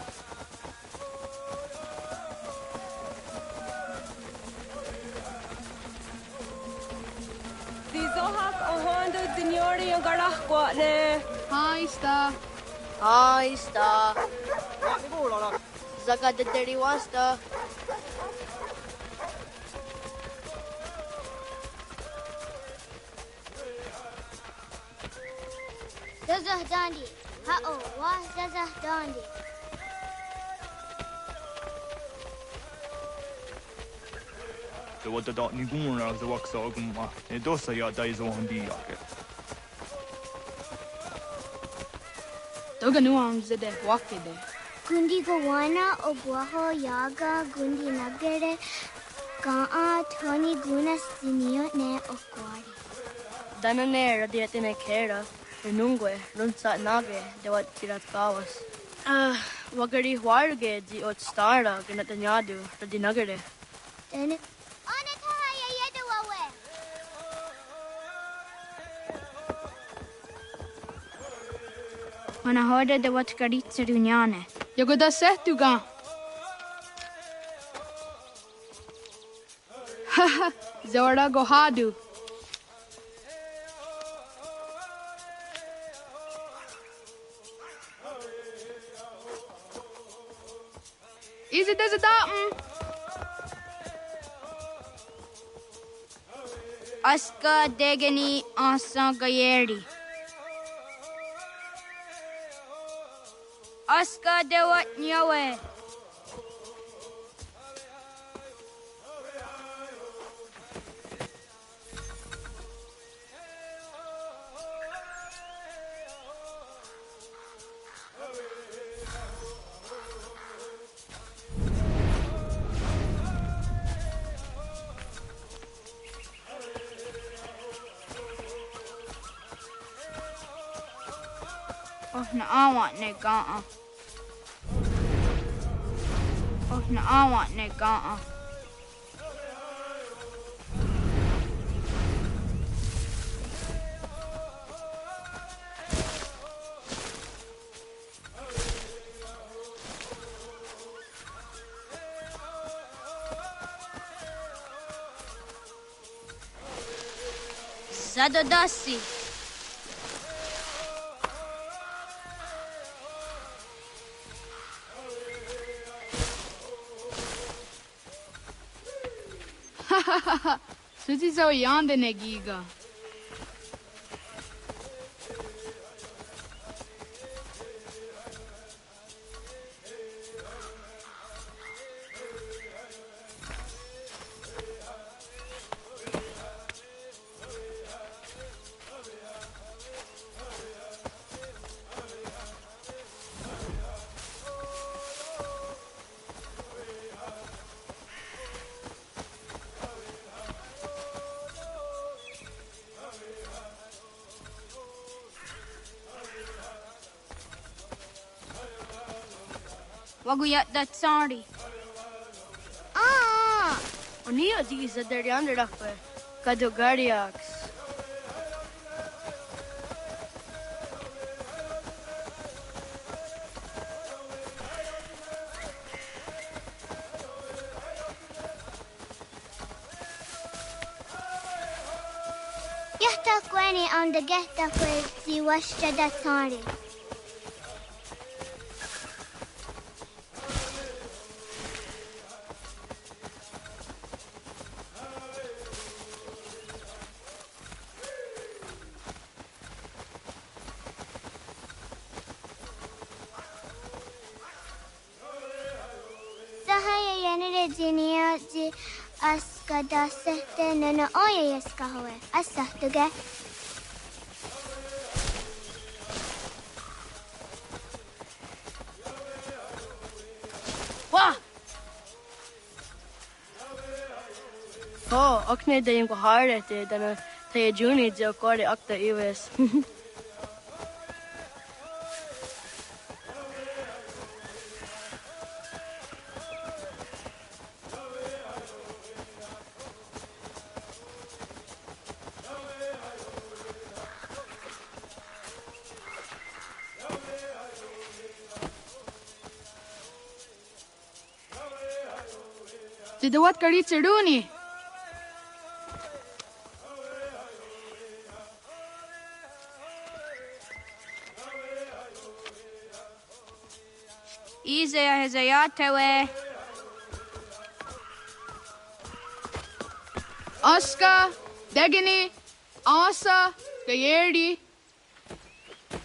Zizohak ohando dinyori yung garahkwa ne. Hi, Star. Hi, Star. Zaga de Deriwasta. Zazah Dandi. Ha-oh, wah Zazah Dandi. The what the dot niguna the waxoguma. E dosa ya daizo hondi yake. Doga nuam zede wakede. Gundi Gawana Oguaho Yaga Gundi Nagere Gaa Tony Gunas Dinio Ne Okwari. Danane radiate ne kera. Nungwe, Runsat Nage, de what Tirat Kawas. Wagari Warge, the Ot Stara, Ganatanyadu, the Nagare. Then it. When I heard the what Garitza Dunyane. Yogoda Setuga. Haha, Zora Gohadu. Is it as a datum? Aska Degani Asa Gayeri. Aska Dewat Nyawe. Oh, no, I want ne gata. Oh, no, I want ne gata. Zadodasi. Suzi zo yande negiga. Waguya that sorry. Ah! Onia these at the under of Kadogariax. Yahta Quani on the get up with the Washta that sorry. Aska da sette nana oya yeska hoe. Asa tuge. Wah! Oh, akne de yung harde te dana tayo juni jo kore akta iwes. Did what kari cheduni? Isaiah has a yatawe. Aska, Degini, Asa, Gayerdi,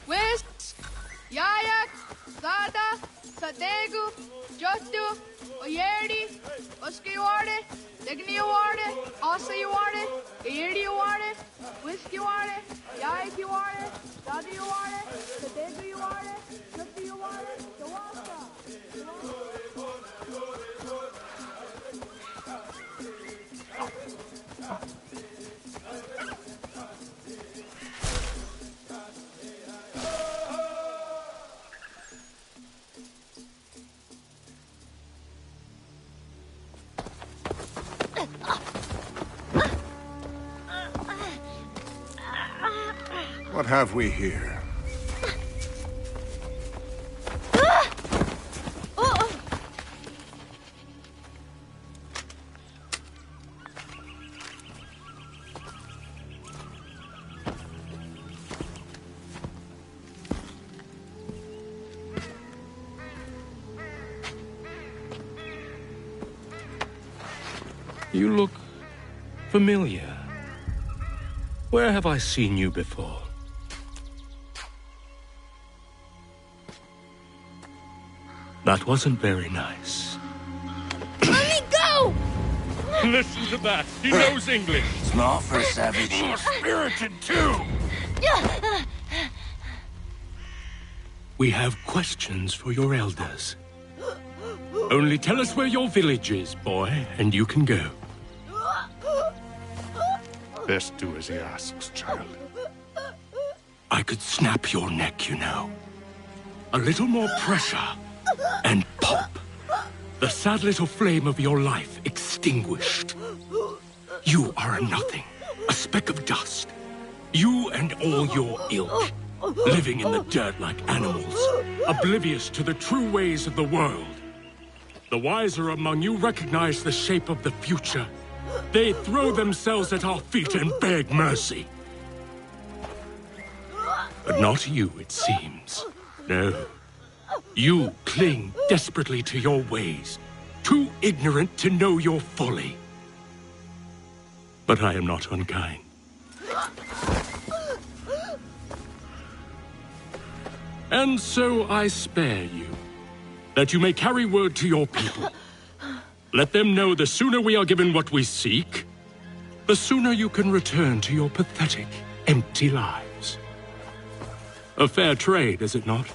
West, Yayak, Zada, Sadegu, Jotu, Oyerdi, Oska you are it, Degini you are it, Asa you are it, Gayerdi you are it, West you are it, Yayak you are it, Zada you are it, Sadegu you are it, Jotu you are it, Tawasa. What have we here? You look familiar. Where have I seen you before? That wasn't very nice. Let me go! Listen to that. He knows English. Smart for a savage. More spirited, too. We have questions for your elders. Only tell us where your village is, boy, and you can go. Best do as he asks, child. I could snap your neck, you know. A little more pressure, and pop. The sad little flame of your life extinguished. You are a nothing, a speck of dust. You and all your ilk, living in the dirt like animals, oblivious to the true ways of the world. The wiser among you recognize the shape of the future. They throw themselves at our feet and beg mercy. But not you, it seems. No. You cling desperately to your ways, too ignorant to know your folly. But I am not unkind. And so I spare you, that you may carry word to your people. Let them know the sooner we are given what we seek, the sooner you can return to your pathetic, empty lives. A fair trade, is it not?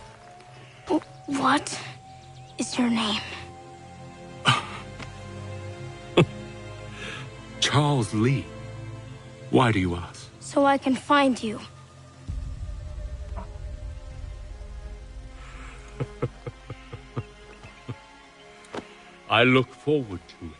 What is your name? Charles Lee. Why do you ask? So I can find you. I look forward to it.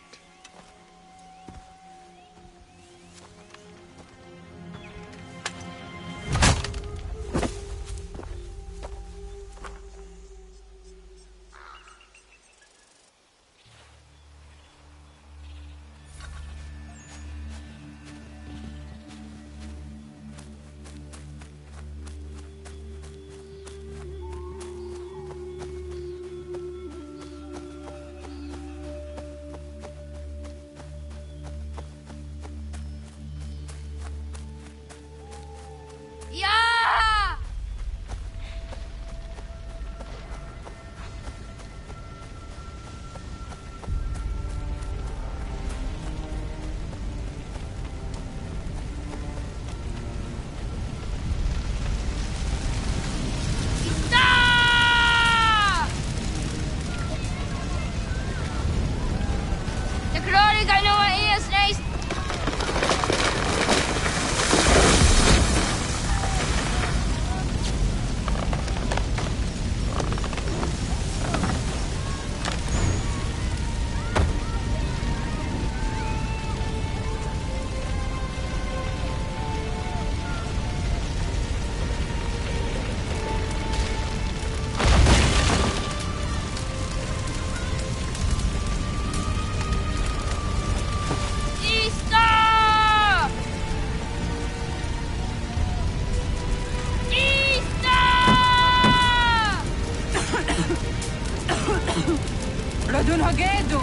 Radun Hagedu!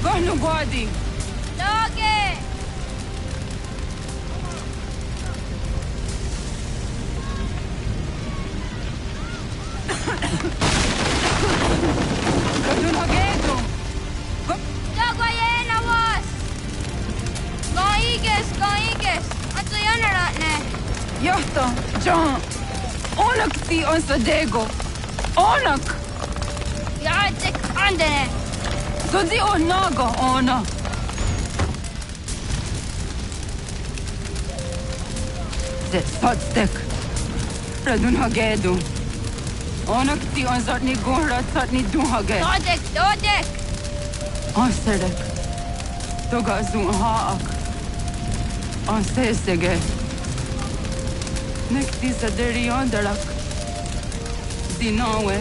Gornu Guadi! Loge! Radun Hagedu! Logoyena was! Goiges! Anto yanaratne! Yahta, John! Onak ti on Sadego! Onak! Yaadik andene! Zodi onaga ona! Zet Potstek! Radun Hagedu! Onak ti on Zatni Gunra Zatni Dunhage! Dodek! On Sedek! Toga Zun Haak! On Sesege! Nekti Saderi Ondarak! Dinawe!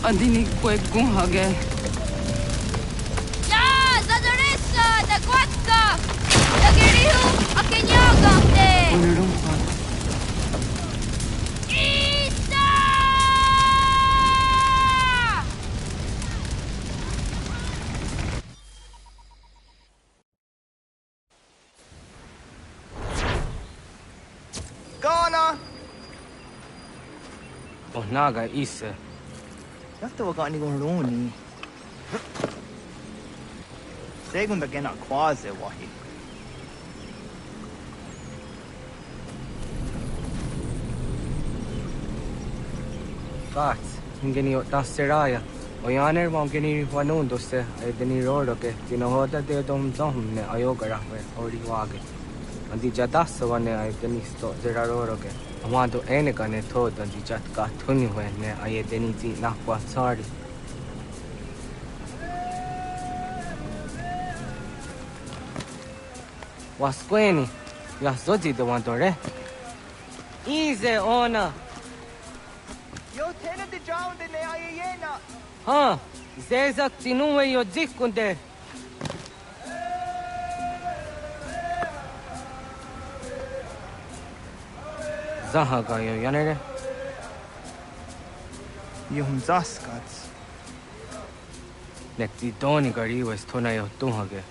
Adini Kwek Gunhage! Ya! Zadorissa! Da Kwatka! Da Girihu! Akenyagante! Unarumpa! Isa! Ghana! Oh, Naga, Isa. Yakta wakani goroni. Segunda gena quase wahi. Gats, ingeni otaseraya. Oyaner mongeni wanundo se edeni roro ke tinohoda de dom ne ayogara we ori wage. Andi jadasa wane edeni sto zeraroro ke. Amado enega ne tod andi jatka thuni we ne ayedeni ti nakwa sorry. Wasqueni, yasoji de wandore. Easy ona. Yo tena de drowned in the ayena. Ha, zezak tinuwe yo dikunde. Zahaga yo yanere. Yum zaskats. Nekti doni gari was tona yo tunhage.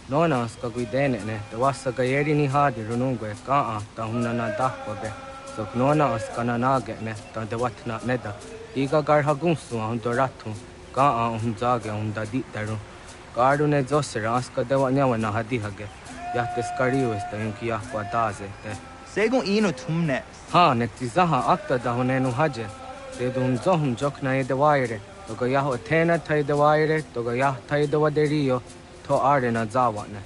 Nona ska guidene ne, the wasa gayeri ni hadi runungwe, kaa, ta hunana dahwabe. So nona ska nanage ne, ta de watna neda. Iga gar hagunsu on doratu, kaa on zage on da ditaru. Garu ne zosera ska de wanyawa na hadihage. Yahte skariu esta yunki yahwa daze te. Segun ino tumne. Ha, ne tizaha akta da honenu haje. De dun zohum jokna e de waire. Toga yaho tena tai de waire, toga yah tai de waderio. To arena zawane.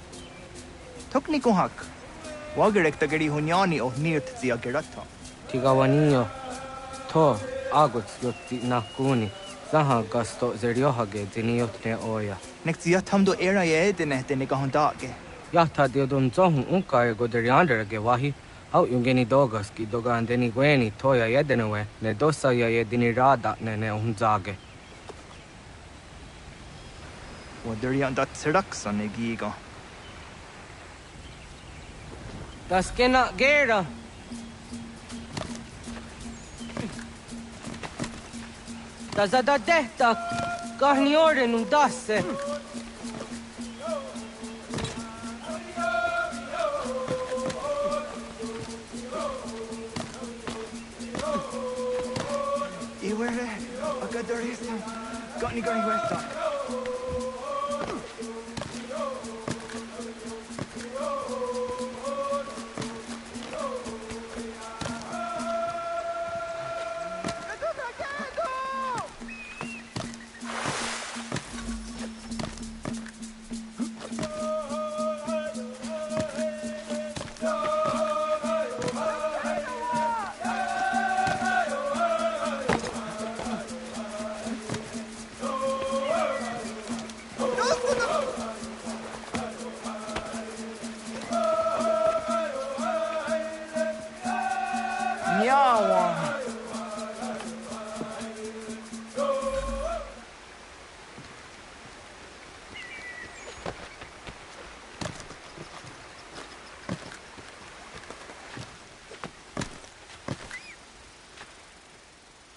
Tokniku hak. Wagerek tagari hunyani o nirt zia gerata. Tigawanio. To aguts yotti nakuni. Zaha gasto zeriohage ziniotne oya. Nek zia tamdo era ye dene dene gahondage. Yahta diodun zohum unka e goderianderage wahi. Au yungeni dogas ki doga andeni gweni toya yedenewe. Ne dosa ya yedini rada ne unzage. Waderian dat seraksa ne giga. Das kena gera. Das da dehta kahni ore nun dasse. Iwere, agadarista, gani gani westa.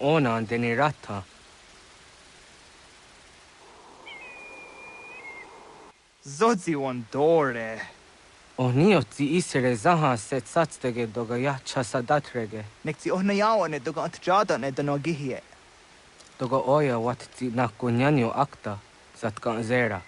Ona andeni rata. Zodzi wan dore. Onioti isere zaha set satstege doga ya chasadatrege. Nekti ohna yawane doga antjada ne dano gihie. Doga oya watti nakunyanyo akta zatkan zera.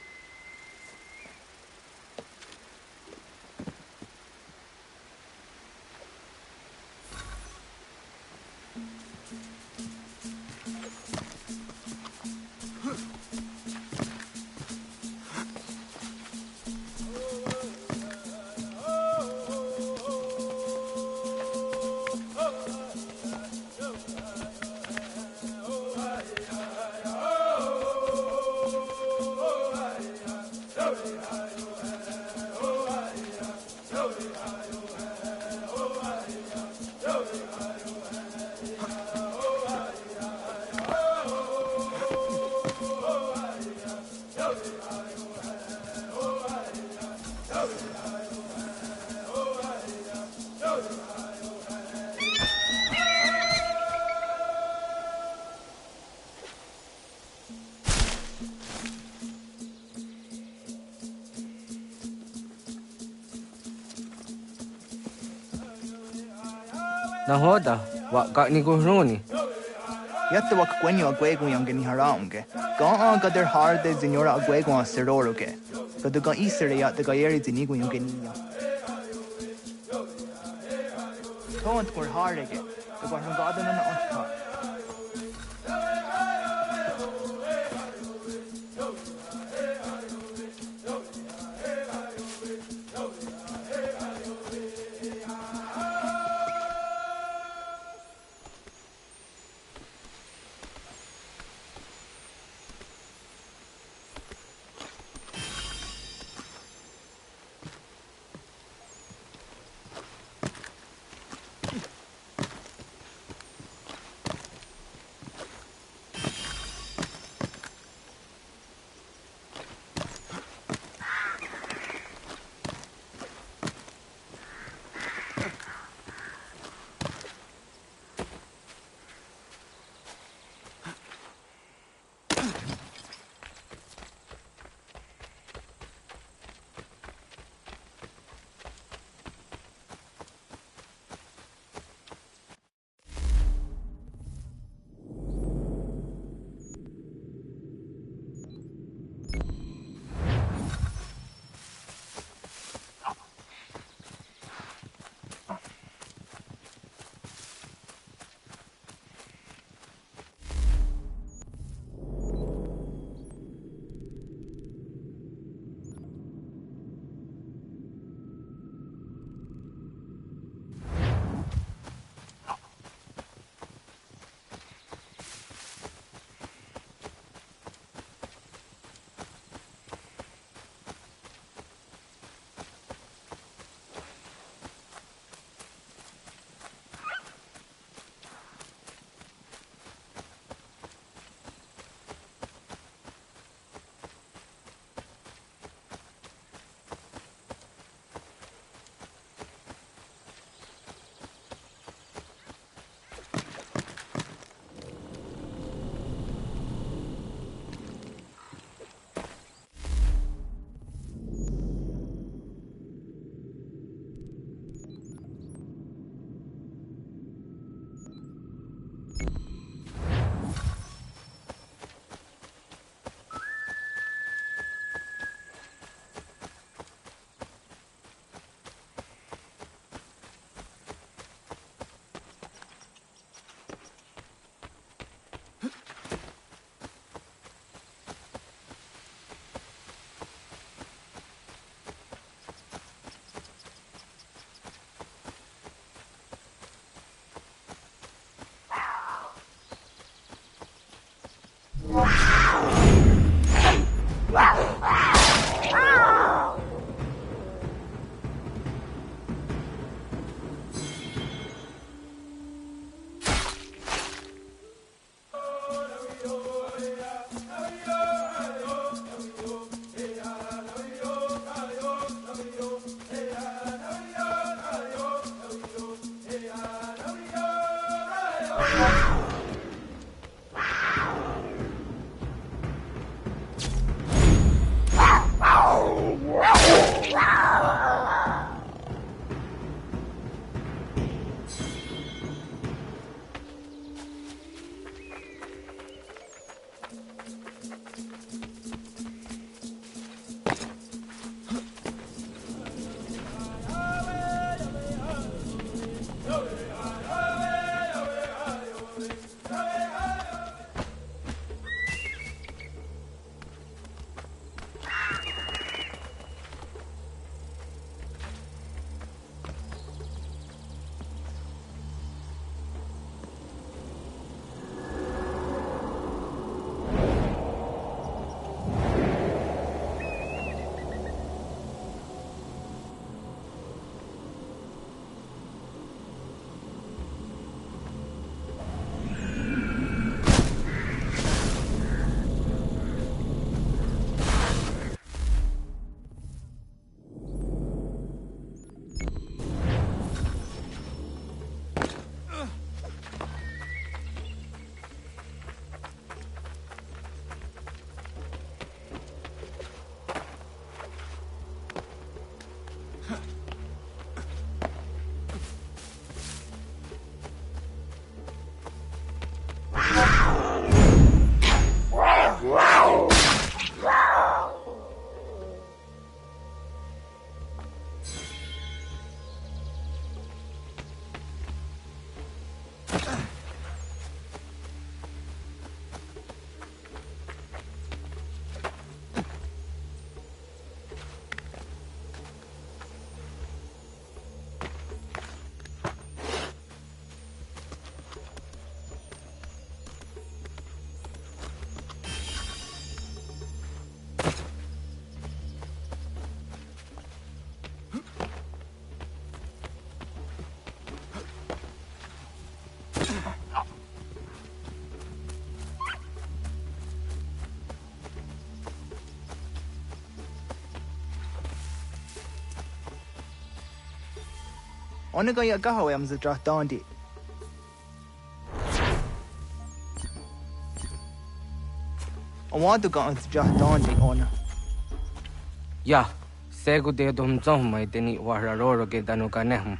Nahoda, wa gani guruni. Yatte wak kwenyo agwego yangeni haraunge. Ga gader harde zinora agwego a seroroge. Gaduga isere ya daga yeri zinigo yangeni. Tont kur harege. Daga hangadan na onta. Ona ga ya gahawe am zdrah dandi. I want to go on zdrah dandi ona. Ya, segu de dom zom mai deni wararoro ge danu ganehm.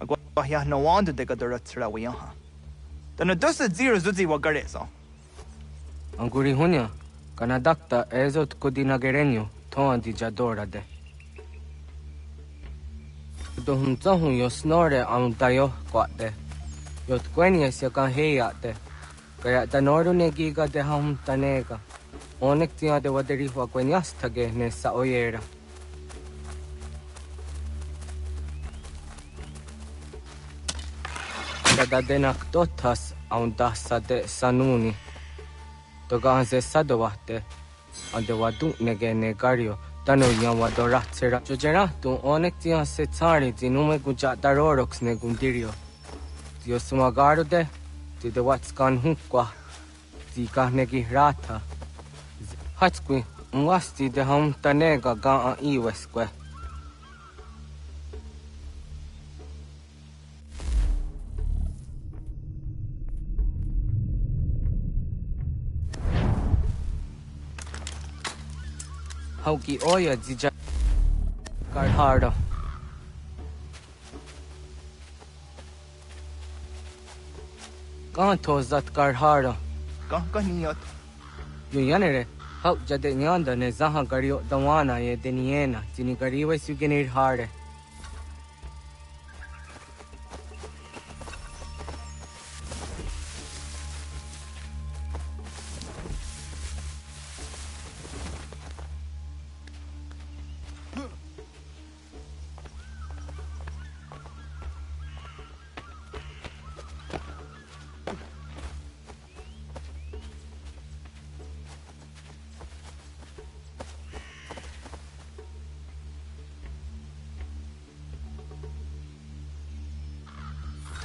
Agwa ya no want de gadura tsra wi ha. Danu dus zero zuzi wa gare so. Anguri hunya, kana dakta ezot kodina gerenyo, ton di jadora de. Dohum zahun yo snore am dayo kwate. Yot kwenya se kan heya te. Kaya tanoru ne giga de ham tanega. Onek tia de waderi wa kwenyas tage ne sa oyera. Kada denak dotas am dasa de sanuni. Toga se sadowate. Ande wadu nege negario. Tano yawa doratsera. Jojera tu onek tia se tsari zinume guja darorox ne gundirio. Dio sumagaro de. Ti de watskan hukwa. Ti kahnegi rata. Hatskwi mwasti de ham tanega ga a iweskwe. Hauki oya zija Garhardo. Kanto zat Garhardo. Kaniyot. Yuyanere, hau jade nyanda ne zaha gario dawana ye deniena, jini gariwe sugenir harde.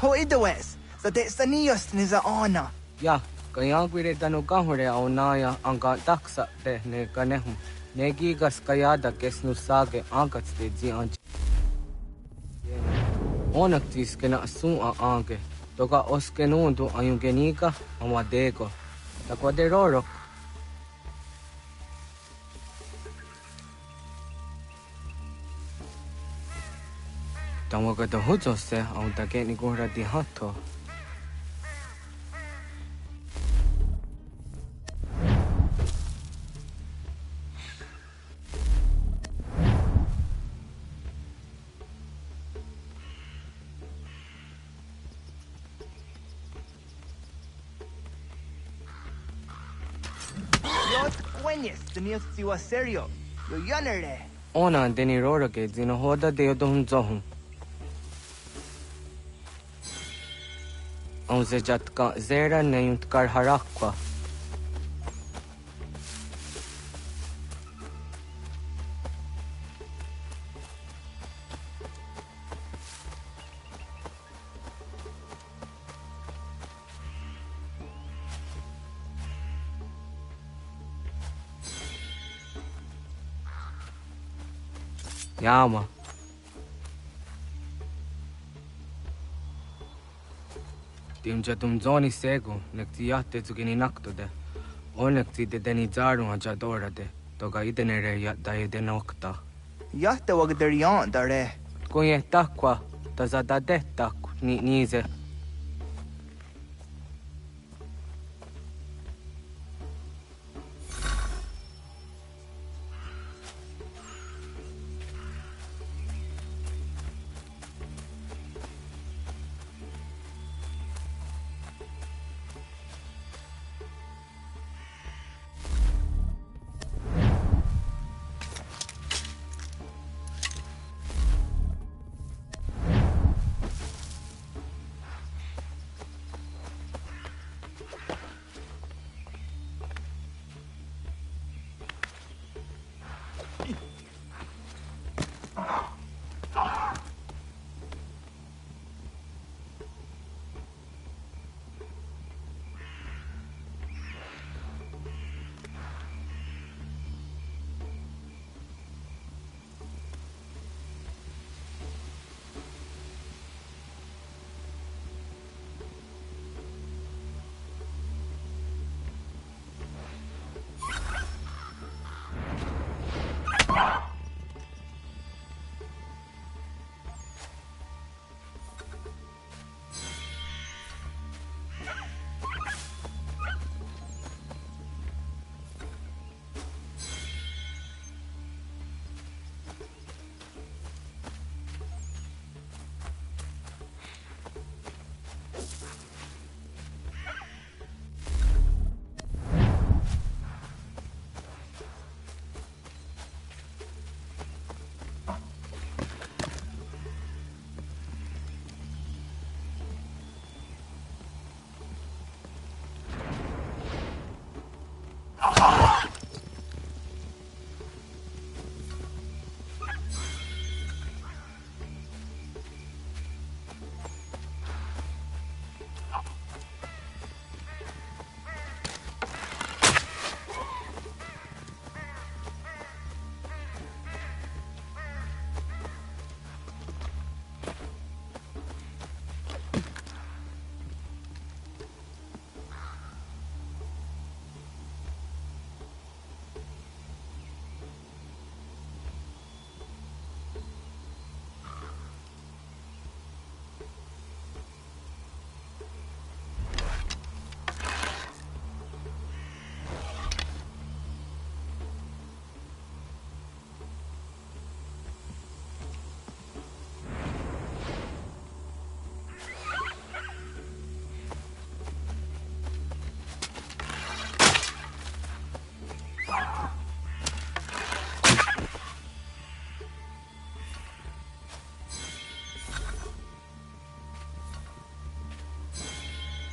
Ho idawes, sa de saniyos ni za ona. Ya, kaya gwire danu gahure au naya anga daksa de ne ganehu. Negi gas kayada kesnu sage angats de ji anch. Onak tis kena su a ange. Toga oskenundu ayungeniga amadego. Takwa de roro. Tawaga da hujo se au da ke ni gora di hatto. Yot kwenyes, tenios siwa serio. Yo yanere. Ona deni roro ke zino hoda de yodon zohun. On se jatka zera neyunt kar harakwa. Yama. Timja tumzoni sego, nekti yatte zugini nakto de. O nekti de deni zaru aja dora de. Toga idenere ya daye de nokta. Yahta wagdarian dare. Kuye takwa, tazadade tak nize.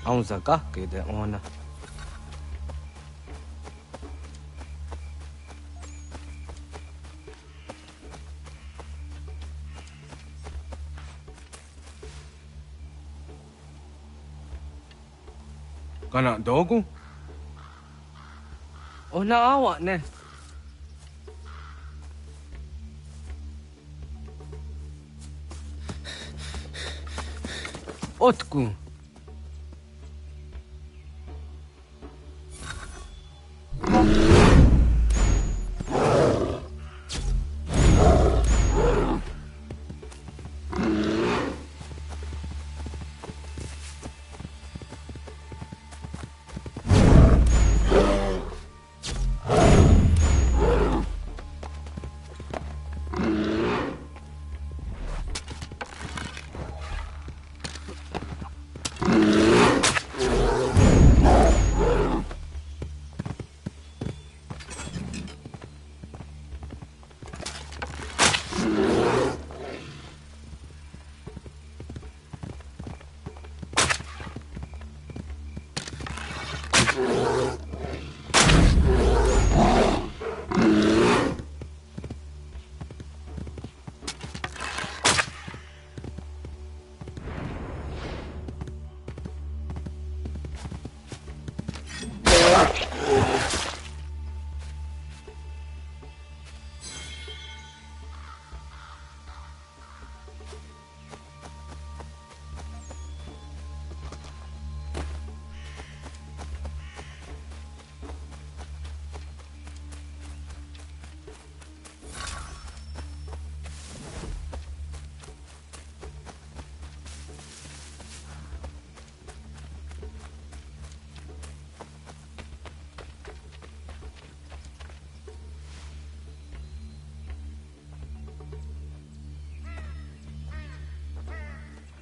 Aunzaka kede ona. Kana dogu? Ona awa ne. Otku.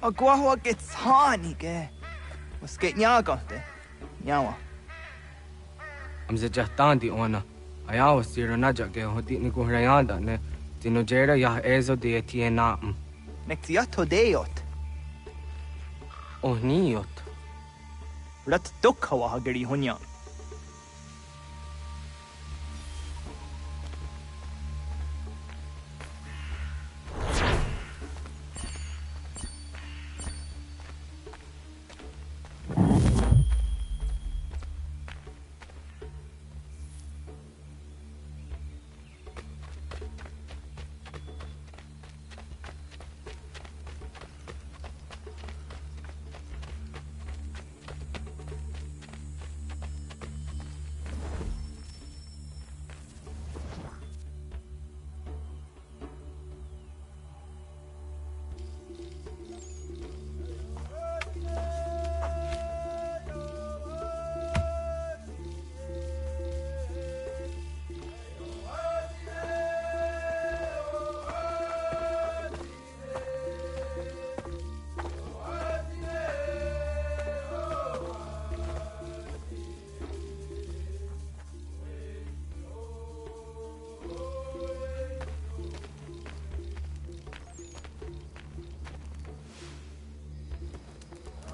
Agua gets honey, ge. Was get nyagate. Nyawa. I'm the Jahtandi ona. I always see Renaja ge hodi ni Gurayanda ne. Dino Jera ya ezo de Tiena. Nexiato deot. Oh, niot. Rat dukhawa hageri hunya.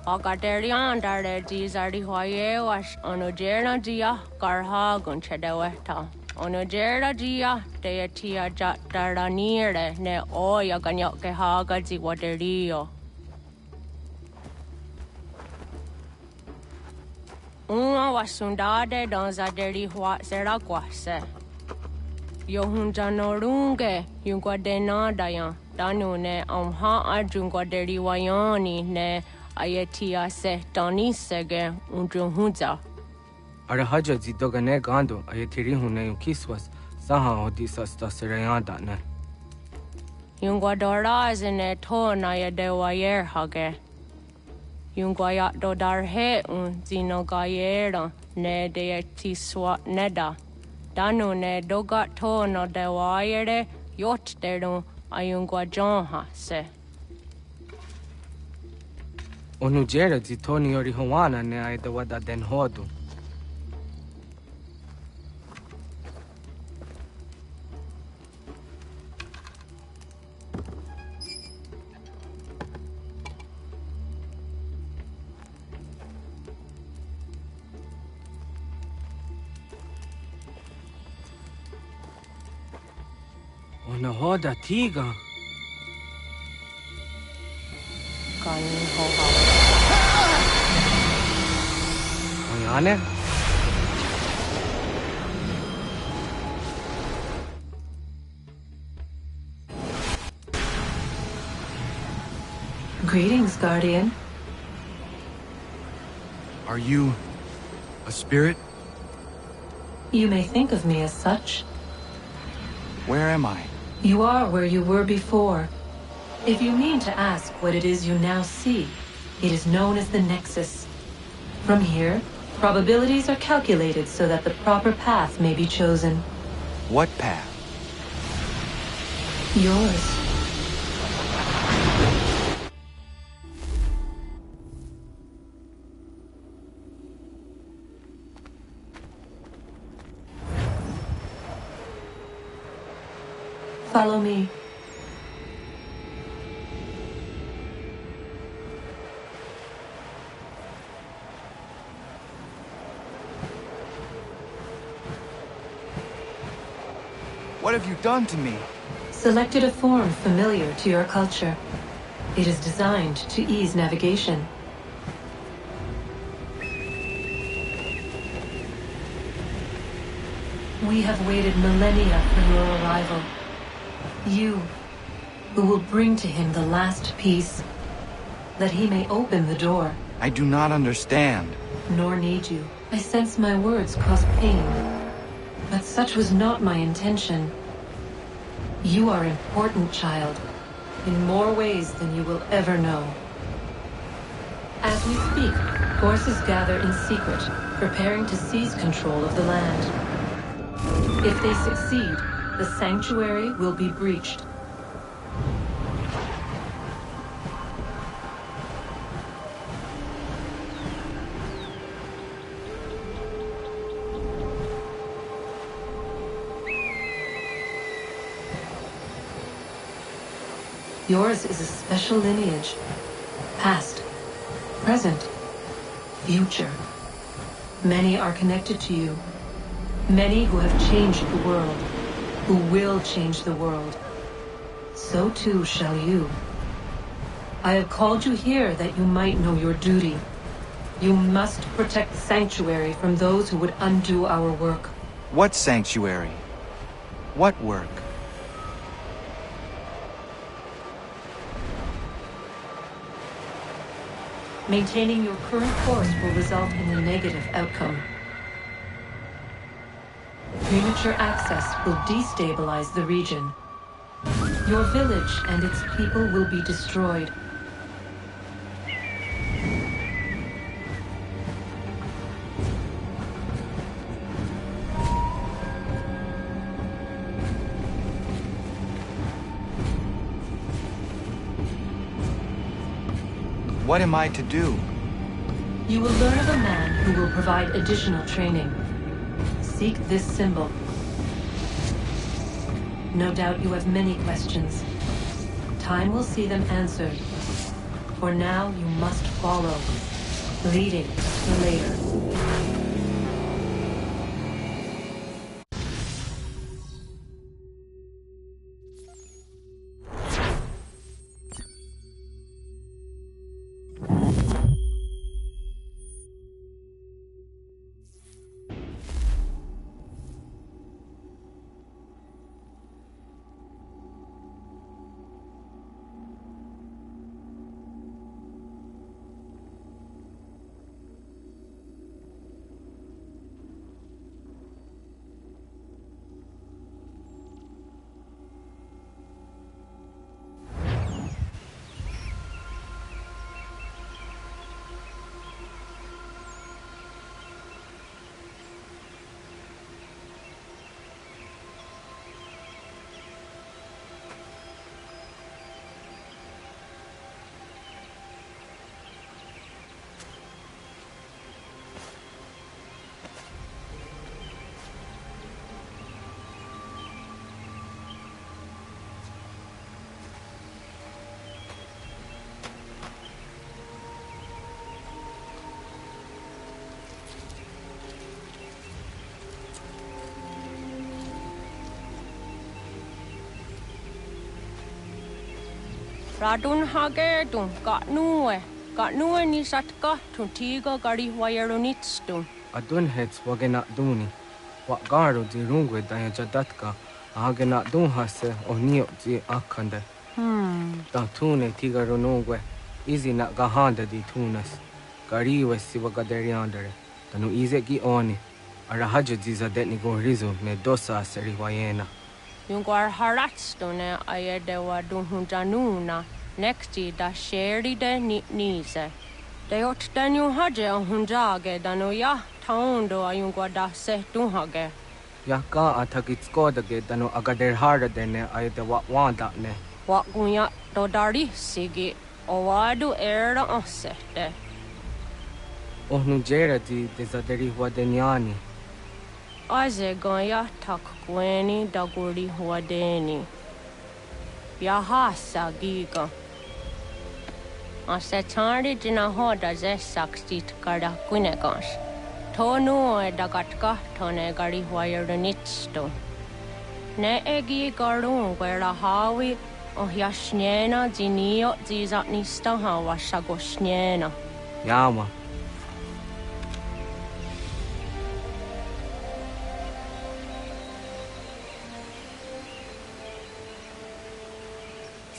Agaderian darde Gizardi Hoye was Onojera Gia Garha Gunchedeweta. Onojera Gia Deatia Dardanire ne Oya Ganyoke Haga Ziwaderio. Una was Sundade Donzaderi Hua Seraquase. Yohunjanorunge, Yunguadena Dayan, Danune, Amha Junguaderi Wayani ne. Ayatia se Dani Sege Unjunza. Arahaja Zidogane Gando, Ayatiri Hune Kiswas, Saha Odisas Tasirayanda ne. Yunguadora is in a ton I de wayer hage. Yunguayat do darhe zino gayera ne de tiswa neda. Danu ne dogat tono de wayere yot deru ayunguajonha se. Onujera Zitoni or Hawana ne I the wada den hodu. Ona hoda tiga. Oyane? Greetings, Guardian. Are you a spirit? You may think of me as such. Where am I? You are where you were before. If you mean to ask what it is you now see, it is known as the Nexus. From here, probabilities are calculated so that the proper path may be chosen. What path? Yours. Follow me. What have you done to me? Selected a form familiar to your culture. It is designed to ease navigation. We have waited millennia for your arrival. You, who will bring to him the last piece, that he may open the door. I do not understand. Nor need you. I sense my words cause pain. But such was not my intention. You are important, child, in more ways than you will ever know. As we speak, forces gather in secret, preparing to seize control of the land. If they succeed, the sanctuary will be breached. Yours is a special lineage. Past, present, future. Many are connected to you. Many who have changed the world, who will change the world. So too shall you. I have called you here that you might know your duty. You must protect Sanctuary from those who would undo our work. What sanctuary? What work? Maintaining your current course will result in a negative outcome. Premature access will destabilize the region. Your village and its people will be destroyed. What am I to do? You will learn of a man who will provide additional training. Seek this symbol. No doubt you have many questions. Time will see them answered. For now, you must follow, leading to later. Radun hagerdun, got nue ni satka, tuntigo gari wayarunitstun. Adun hets wagena duni. Wat garu di rungwe daya jadatka. Agena dun hase o nio di akande. Da tune tigaro nungwe. Izi na gahanda di tunas. Gariwe si wagaderiandere. Tanu ize gi oni. Arahaja di zadetni go rizu ne dosa seri wayena. Yungwar haratstune ayede wadun hunjanuna. Nekti da sheri de nitnize. De ot danu haje on hunjage danu ya taundo ayungwa da se dunhage. Ya ka atakitskoda danu agader harda dene ayede wanda ne. Wat gunya do dari sigi owadu era osete. Ohnu jera di desaderi wadenyani. Aze goya tak gweni daguri huadeni. Yahasa giga. Ase tari dina hoda ze sakstit kada kunegas. Tonu e dagatka tone gari huayernitsto. Ne egi garun gwera hawi o yashnena zinio zizatnista hawa shagoshnena. Yama.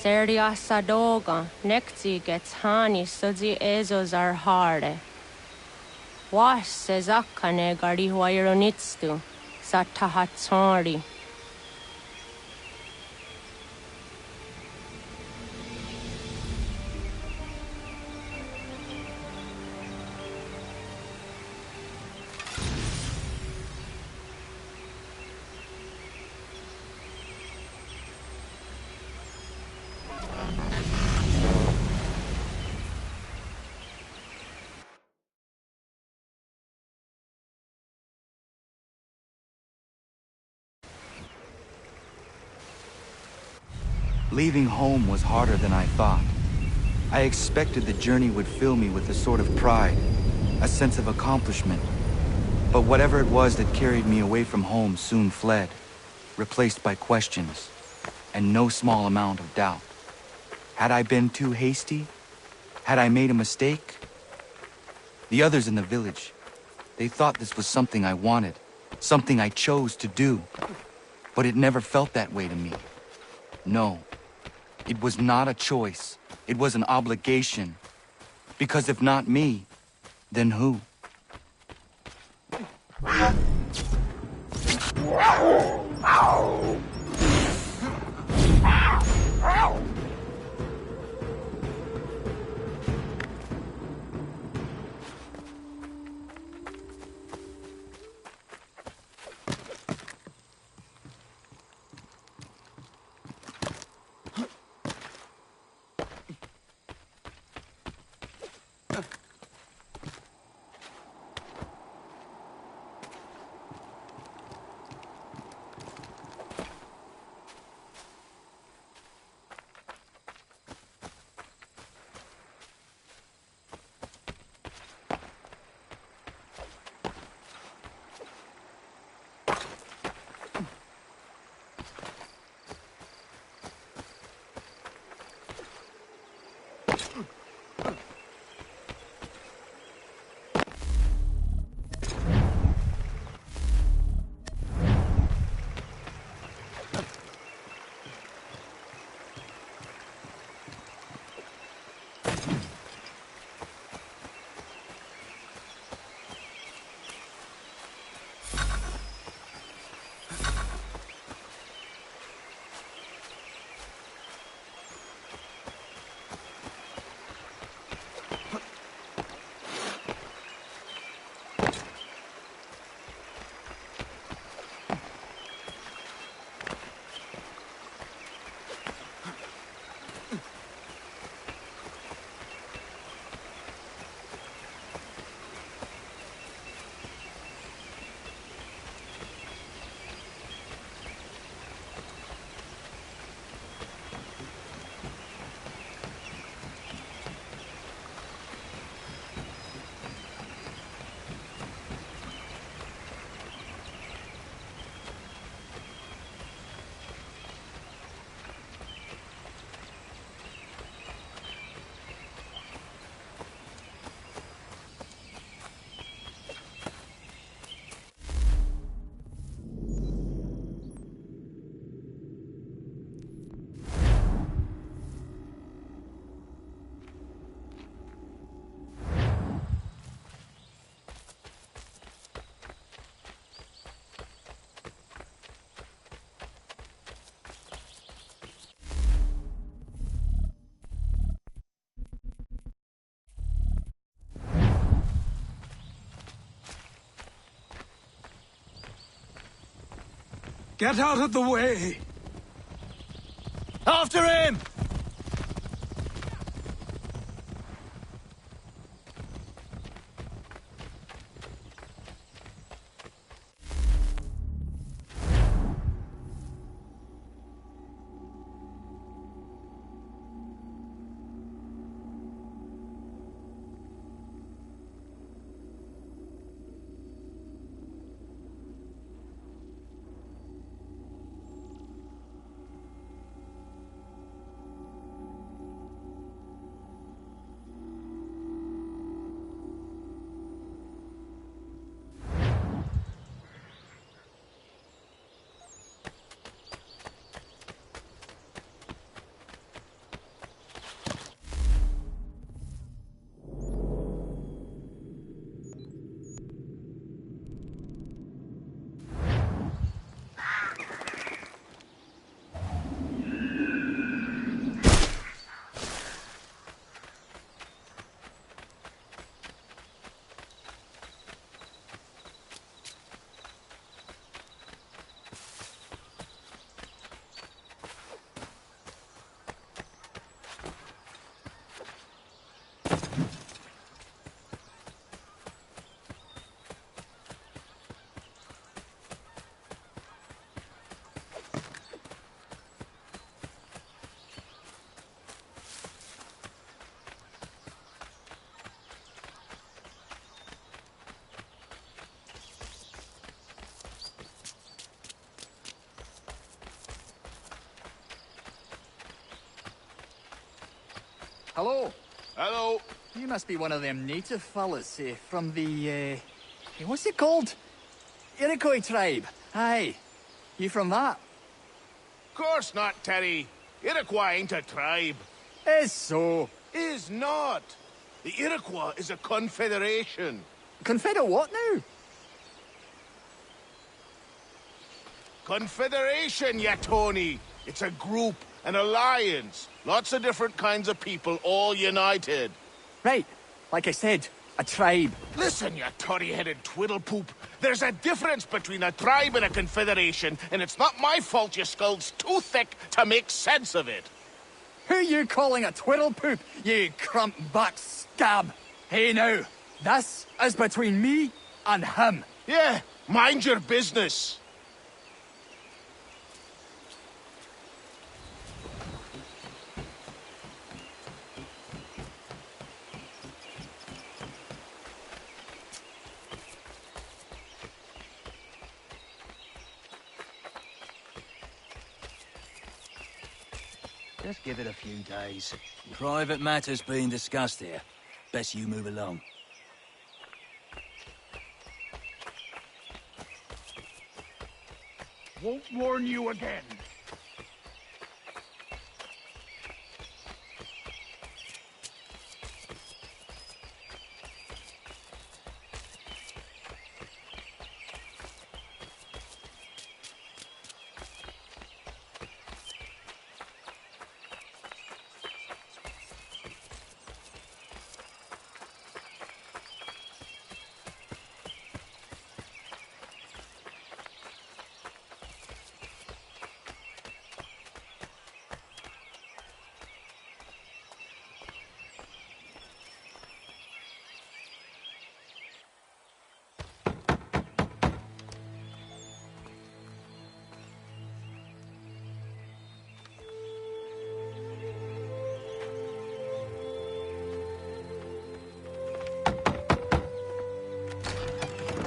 Seria sadoga, nekti gets hani suzi ezos are harde. Was sezakane gari huayronitstu, satahatsori. Leaving home was harder than I thought. I expected the journey would fill me with a sort of pride, a sense of accomplishment. But whatever it was that carried me away from home soon fled, replaced by questions, and no small amount of doubt. Had I been too hasty? Had I made a mistake? The others in the village, they thought this was something I wanted, something I chose to do. But it never felt that way to me. No, it was not a choice. It was an obligation. Because if not me, then who? Get out of the way! After him! Hello. Hello. You must be one of them native fellas, from the, what's it called? Iroquois tribe. Aye. You from that? Course not, Terry. Iroquois ain't a tribe. Is so. Is not. The Iroquois is a confederation. Confederate what now? Confederation, ya Tony. It's a group, an alliance. Lots of different kinds of people, all united. Right. Like I said, a tribe. Listen, you toddy-headed twiddlepoop. There's a difference between a tribe and a confederation, and it's not my fault your skull's too thick to make sense of it. Who you calling a twiddlepoop, you crump-back scab? Hey now, this is between me and him. Yeah, mind your business. Just give it a few days. Private matters being discussed here. Best you move along. Won't warn you again.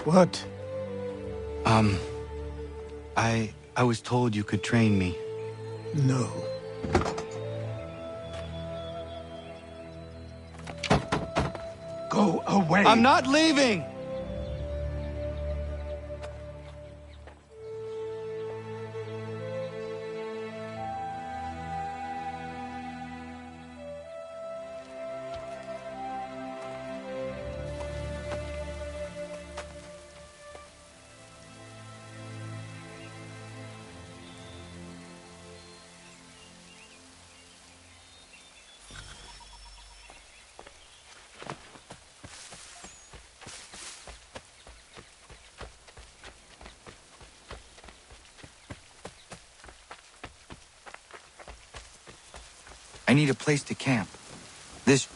What? I was told you could train me. No. Go away. I'm not leaving! I need a place to camp. This...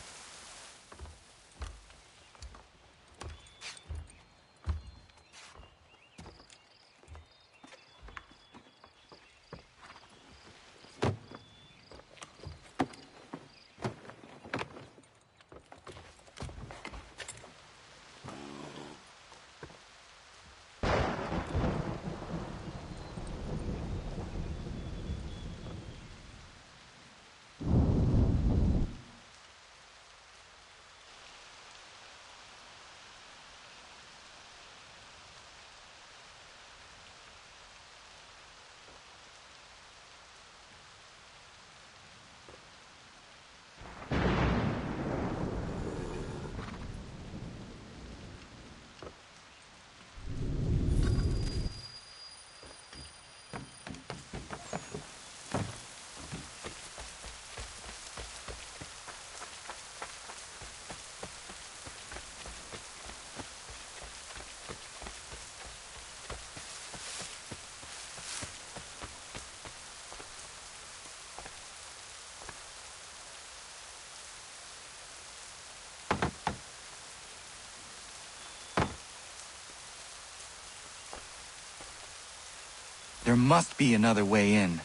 There must be another way in.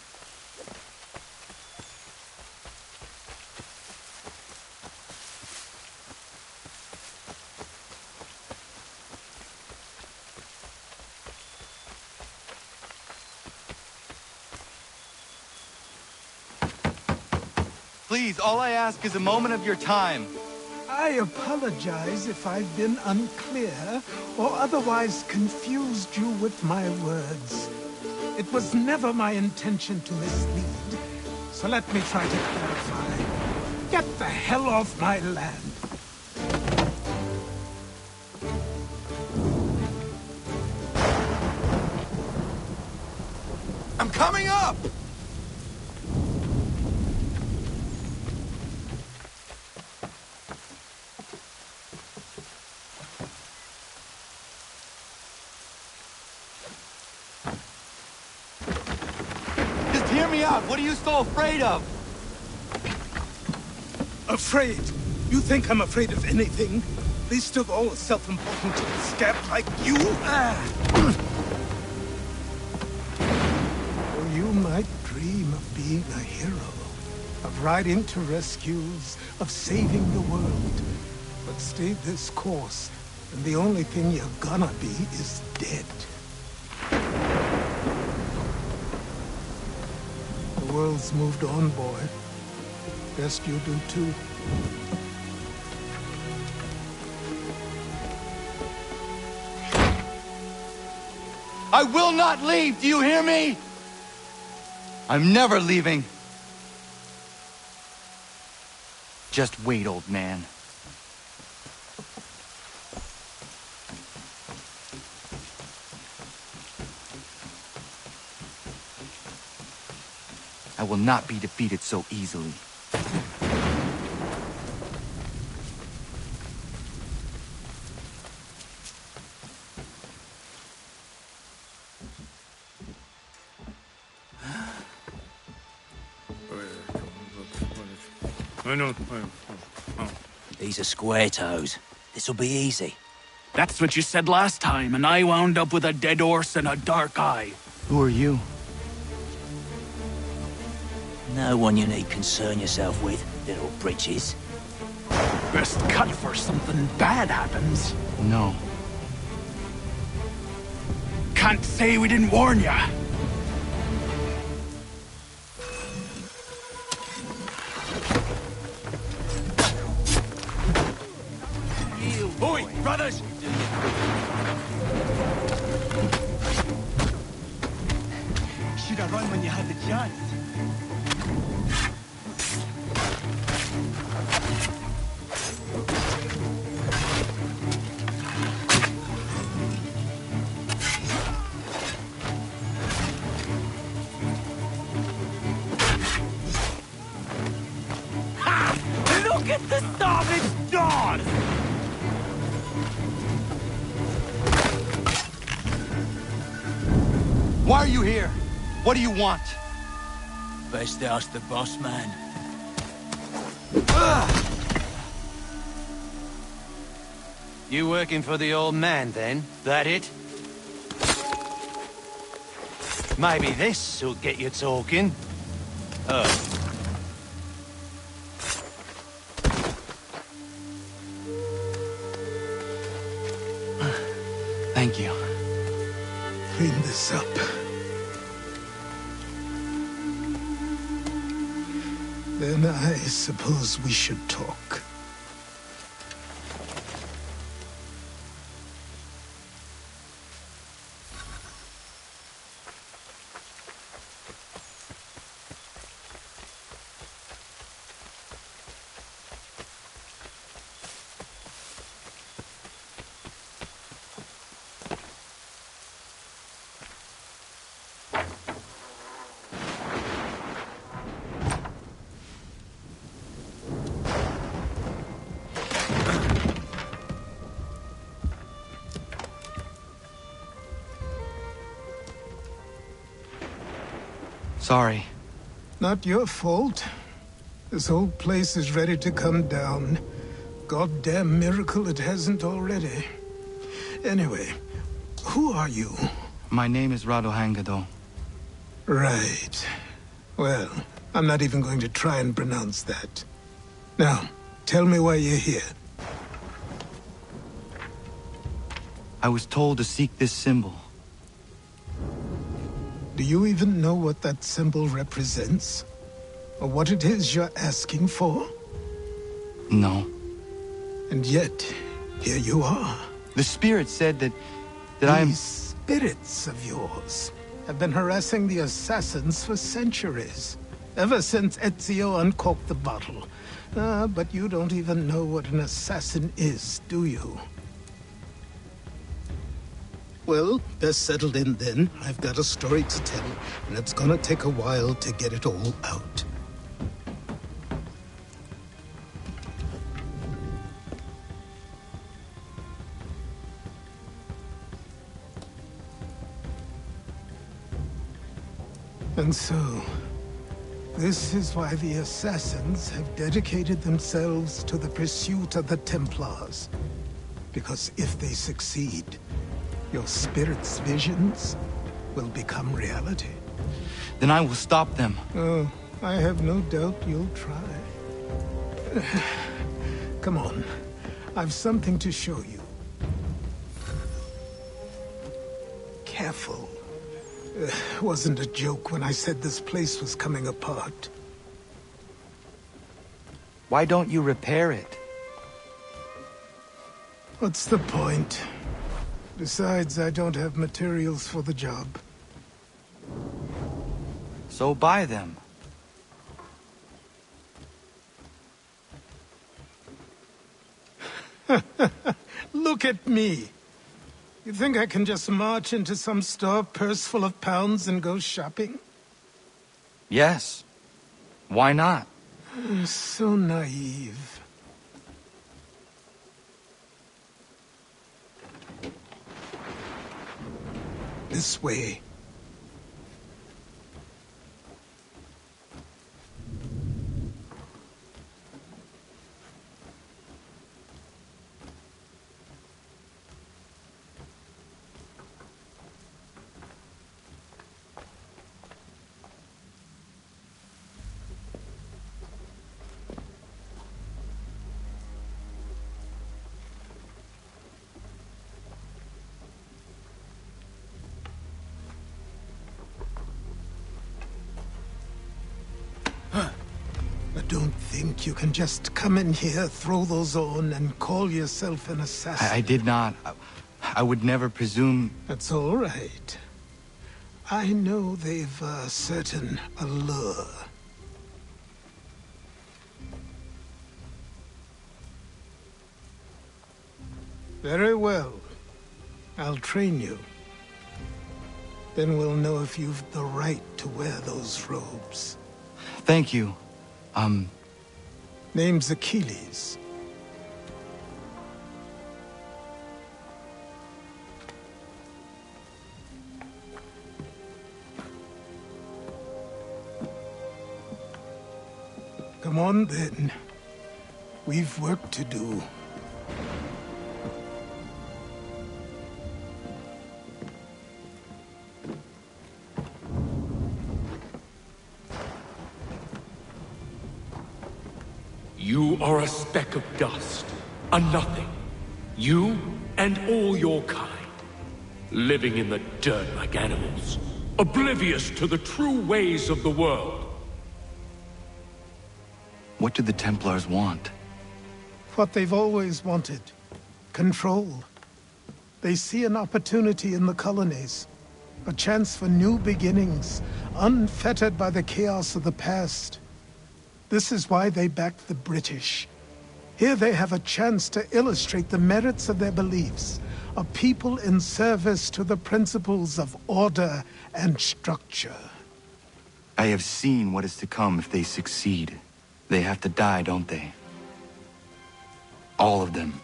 please, all I ask is a moment of your time. I apologize if I've been unclear or otherwise confused you with my words. It was never my intention to mislead, so let me try to clarify. Get the hell off my land. I'm coming up! Just hear me out. What are you so afraid of? Afraid? You think I'm afraid of anything? Least of all a self-important scab like you? Or you might dream of being a hero, of riding to rescues, of saving the world. But stay this course, and the only thing you're gonna be is dead. The world's moved on, boy. Best you do too. I will not leave, do you hear me? I'm never leaving. Just wait, old man. I will not be defeated so easily. These are square toes. This'll be easy. That's what you said last time, and I wound up with a dead horse and a dark eye. Who are you? No one you need concern yourself with, little britches. Best cut for something bad happens. No. Can't say we didn't warn ya. Oi, brothers! Should have run when you had the chance. Look at the starving dawn! Why are you here? What do you want? Best ask the boss man. You working for the old man, then? That it? Maybe this'll get you talking. Oh. Thank you. Clean this up. Then I suppose we should talk. Sorry. Not your fault. This whole place is ready to come down. Goddamn miracle it hasn't already. Anyway, who are you? My name is Radohangado. Right. Well, I'm not even going to try and pronounce that. Now, tell me why you're here. I was told to seek this symbol. Do you even know what that symbol represents? or what it is you're asking for? No. And yet, here you are. The spirit said that These spirits of yours have been harassing the assassins for centuries. Ever since Ezio uncorked the bottle. But you don't even know what an assassin is, do you? Well, best settled in then. I've got a story to tell, and it's gonna take a while to get it all out. And so, this is why the Assassins have dedicated themselves to the pursuit of the Templars. Because if they succeed, your spirit's visions will become reality. Then I will stop them. Oh, I have no doubt you'll try. Come on, I've something to show you. Careful. Wasn't a joke when I said this place was coming apart. Why don't you repair it? What's the point? Besides, I don't have materials for the job. So buy them. Look at me. You think I can just march into some store, purse full of pounds, and go shopping? Yes. Why not? So naive. This way. Don't think you can just come in here, throw those on, and call yourself an assassin. I did not. I would never presume... That's all right. I know they've a certain allure. Very well. I'll train you. Then we'll know if you've the right to wear those robes. Thank you. Name's Achilles. Come on, then. We've work to do. You are a speck of dust, a nothing. You and all your kind. Living in the dirt like animals, oblivious to the true ways of the world. What do the Templars want? What they've always wanted. Control. They see an opportunity in the colonies. A chance for new beginnings, unfettered by the chaos of the past. This is why they backed the British. Here they have a chance to illustrate the merits of their beliefs. A people in service to the principles of order and structure. I have seen what is to come if they succeed. They have to die, don't they? All of them.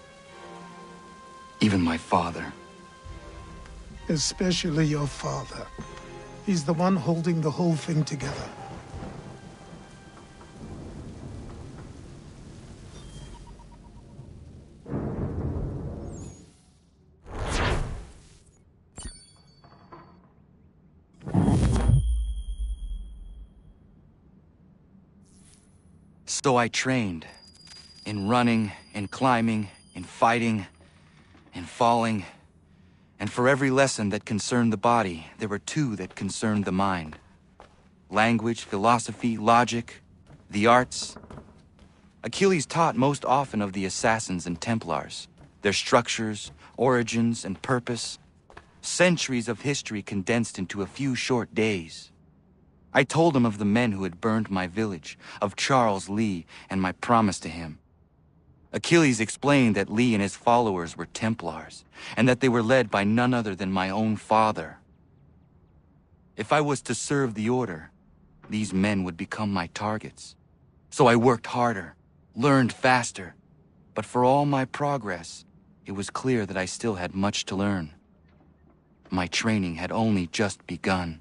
Even my father. Especially your father. He's the one holding the whole thing together. So I trained. In running, in climbing, in fighting, in falling. And for every lesson that concerned the body, there were two that concerned the mind. Language, philosophy, logic, the arts. Achilles taught most often of the assassins and Templars, their structures, origins, and purpose. Centuries of history condensed into a few short days. I told him of the men who had burned my village, of Charles Lee, and my promise to him. Achilles explained that Lee and his followers were Templars, and that they were led by none other than my own father. If I was to serve the Order, these men would become my targets. So I worked harder, learned faster, but for all my progress, it was clear that I still had much to learn. My training had only just begun.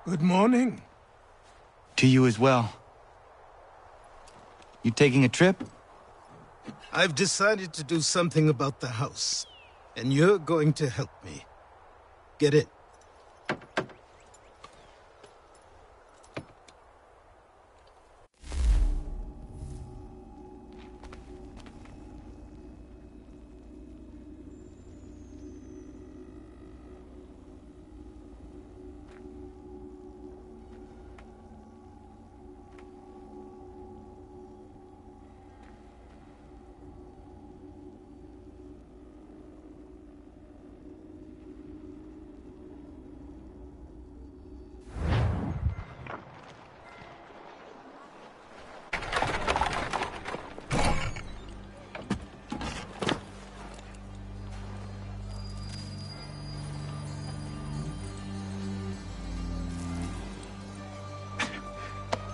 Good morning. To you as well. You taking a trip? I've decided to do something about the house, and you're going to help me. Get in.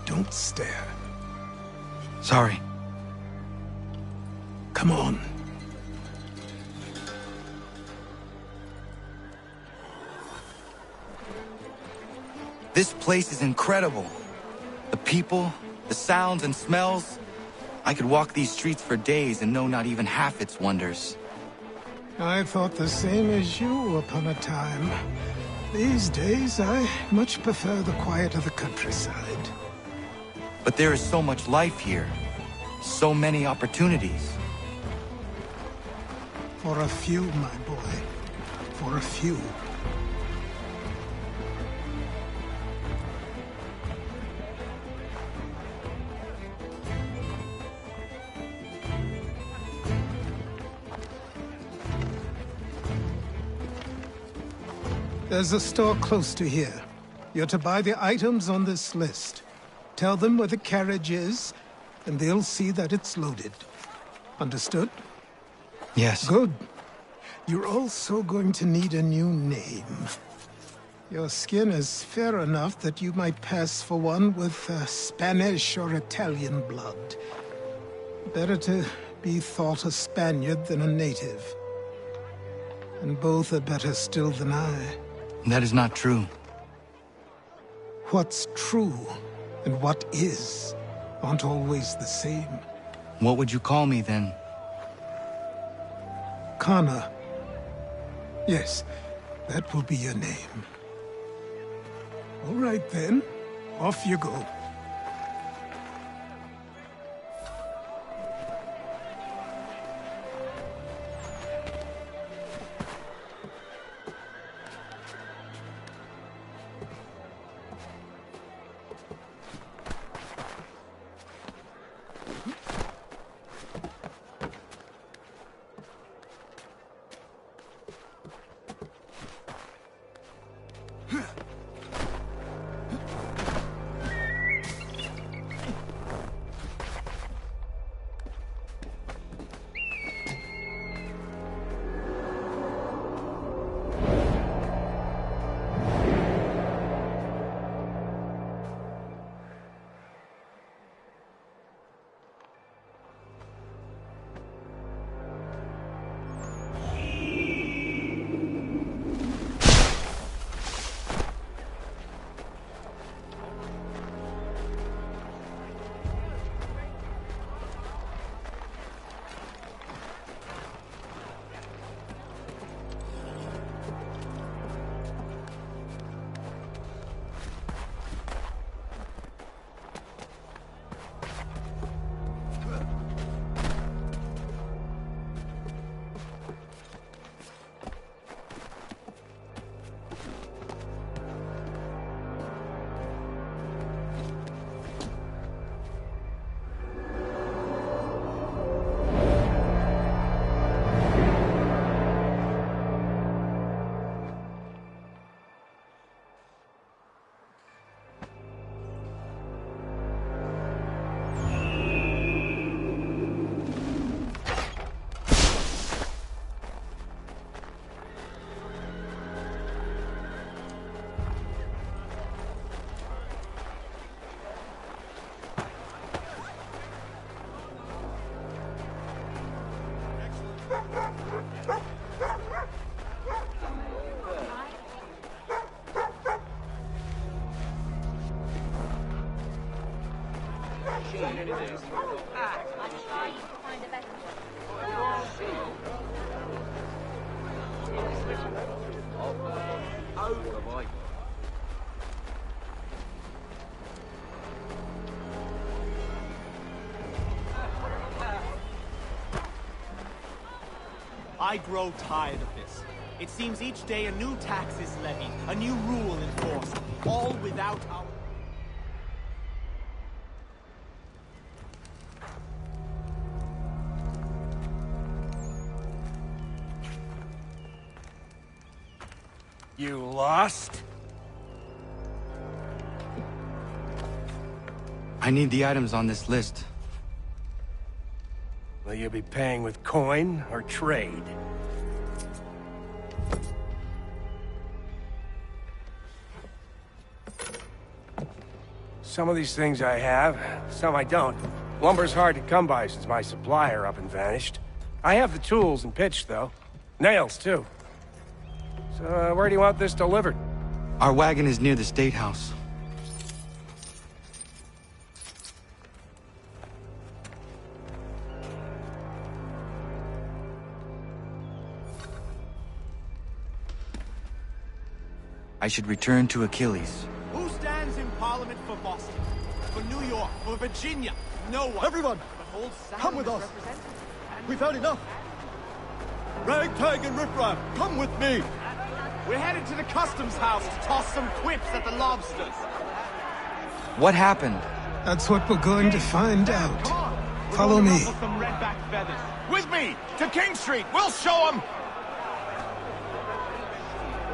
Don't stare. Sorry. Come on. This place is incredible. The people, the sounds and smells. I could walk these streets for days and know not even half its wonders. I thought the same as you upon a time. These days, I much prefer the quiet of the countryside. But there is so much life here. So many opportunities. For a few, my boy. For a few. There's a store close to here. You're to buy the items on this list. Tell them where the carriage is, and they'll see that it's loaded. Understood? Yes. Good. You're also going to need a new name. Your skin is fair enough that you might pass for one with Spanish or Italian blood. Better to be thought a Spaniard than a native. and both are better still than I. That is not true. What's true and what is aren't always the same. What would you call me then? Kana. Yes, that will be your name. All right then, off you go. I grow tired of this. It seems each day a new tax is levied, a new rule enforced, all without our... You lost? I need the items on this list. Will you be paying with coin or trade? Some of these things I have, some I don't. Lumber's hard to come by since my supplier up and vanished. I have the tools and pitch, though. Nails, too. So, where do you want this delivered? Our wagon is near the State House. I should return to Achilles. Who stands in Parliament for Boston? For New York? For Virginia? No one. Everyone, come with us. We've had enough. Ragtag and riffraff, come with me. We're headed to the customs house to toss some quips at the lobsters. What happened? That's what we're going to find out. Follow me. Some redback feathers. With me! To King Street! We'll show them!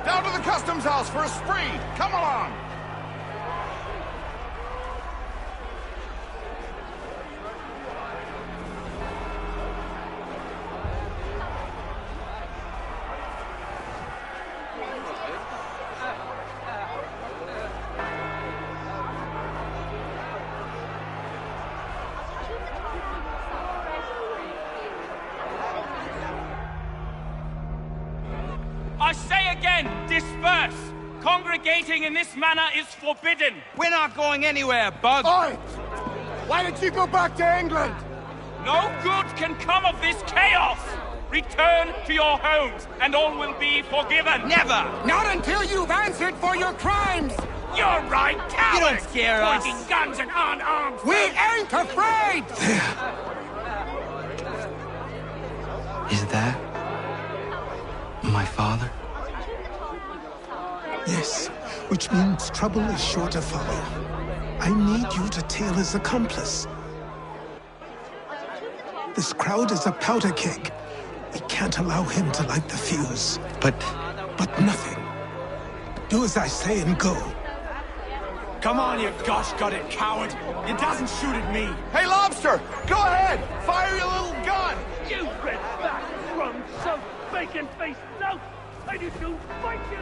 Down to the customs house for a spree! Come along! Men, disperse! Congregating in this manner is forbidden! We're not going anywhere, Bug! Oi! Why did you go back to England? No good can come of this chaos! Return to your homes, and all will be forgiven! Never! Not until you've answered for your crimes! You're right, cowards! You don't scare us! Pointing guns at unarmed We ain't afraid! Is that my father? Yes, which means trouble is sure to follow. I need you to tail his accomplice. This crowd is a powder keg. We can't allow him to light the fuse. But nothing. Do as I say and go. Come on, you gosh-gutted coward! It doesn't shoot at me! Hey, Lobster! Go ahead! Fire your little gun! You red back from so bacon-faced lout! I did you fight you!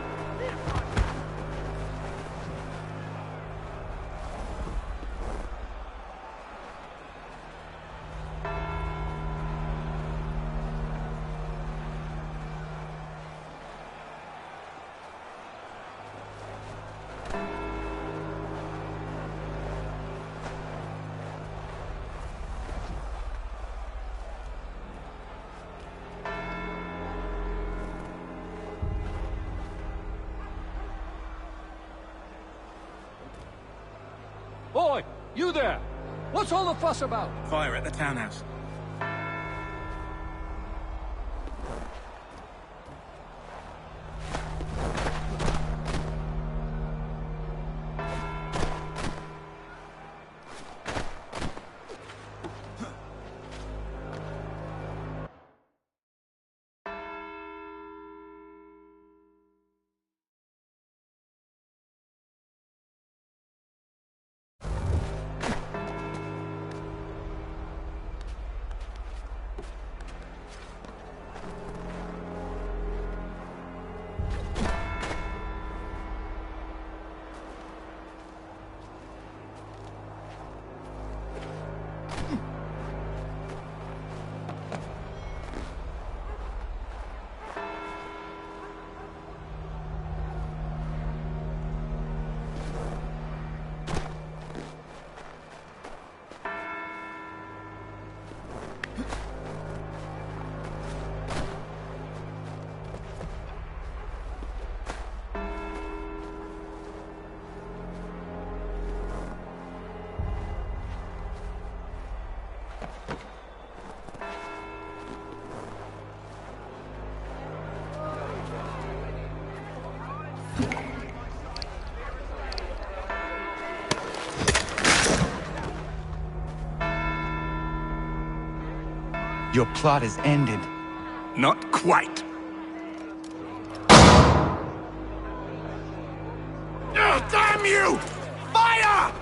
Boy, you there! What's all the fuss about? Fire at the townhouse. Your plot is ended. Not quite. Oh, damn you! Fire!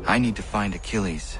I need to find Achilles.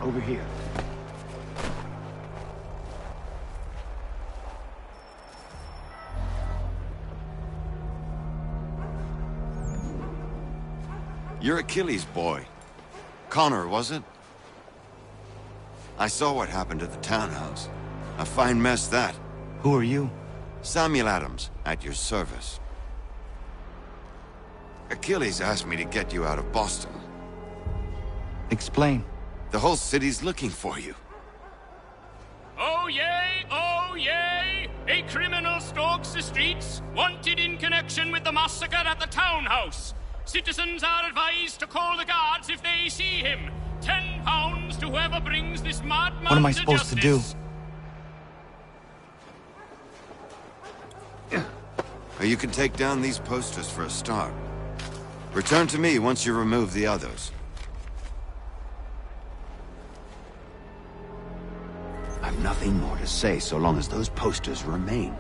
Over here. You're Achilles' boy. Connor, was it? I saw what happened at the townhouse. A fine mess, that. Who are you? Samuel Adams, at your service. Achilles asked me to get you out of Boston. Explain. The whole city's looking for you. Oh yay, oh yay! A criminal stalks the streets, wanted in connection with the massacre at the townhouse. Citizens are advised to call the guards if they see him. £10 to whoever brings this madman to justice. What am I supposed to do? You can take down these posters for a start. Return to me once you remove the others. I've nothing more to say so long as those posters remain.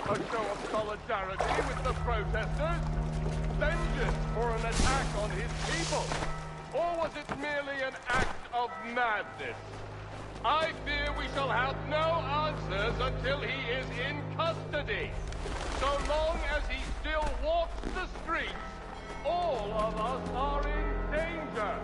A show of solidarity with the protesters? Vengeance for an attack on his people? Or was it merely an act of madness? I fear we shall have no answers until he is in custody. So long as he still walks the streets, all of us are in danger.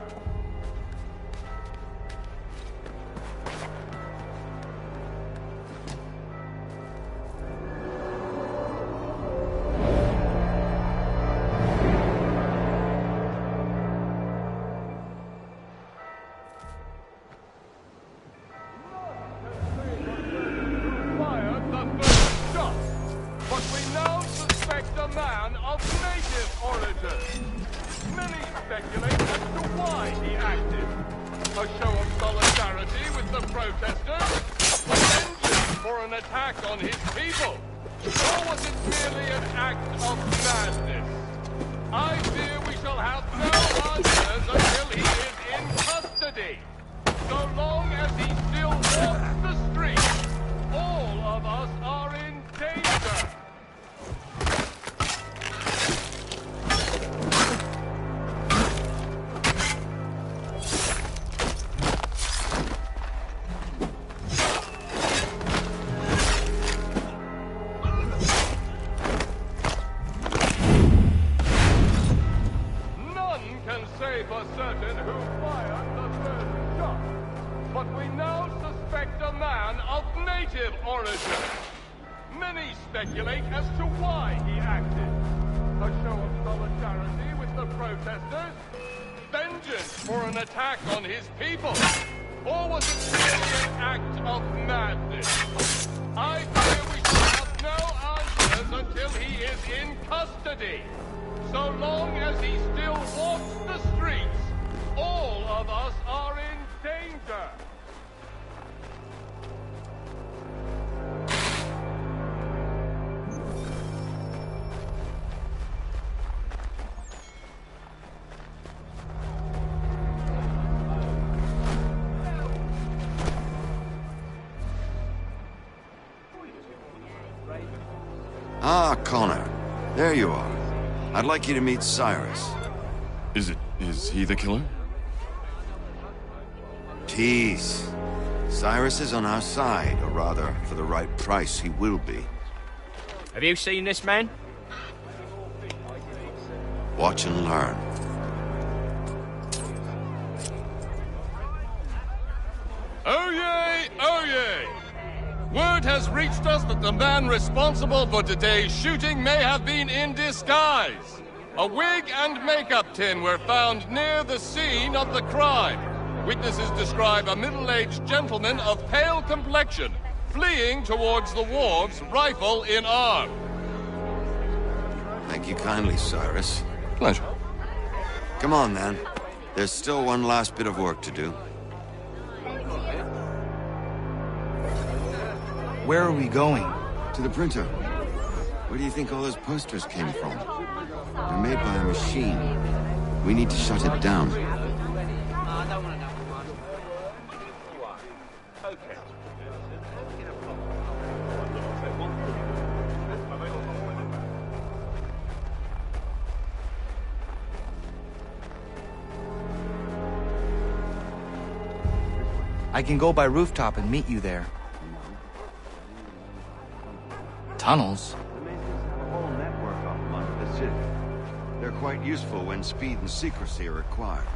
Ah, Connor. There you are. I'd like you to meet Cyrus. Is he the killer? Peace. Cyrus is on our side, or rather, for the right price, he will be. Have you seen this man? Watch and learn. Oh yay! Oh yay! Word has reached us that the man responsible for today's shooting may have been in disguise. A wig and makeup tin were found near the scene of the crime. Witnesses describe a middle-aged gentleman of pale complexion fleeing towards the wharves, rifle in arm. Thank you kindly, Cyrus. Pleasure. Come on, then. There's still one last bit of work to do. Where are we going? To the printer. Where do you think all those posters came from? They're made by a machine. We need to shut it down. I can go by rooftop and meet you there. Tunnels? The Masons have a whole network of them under the city. They're quite useful when speed and secrecy are required.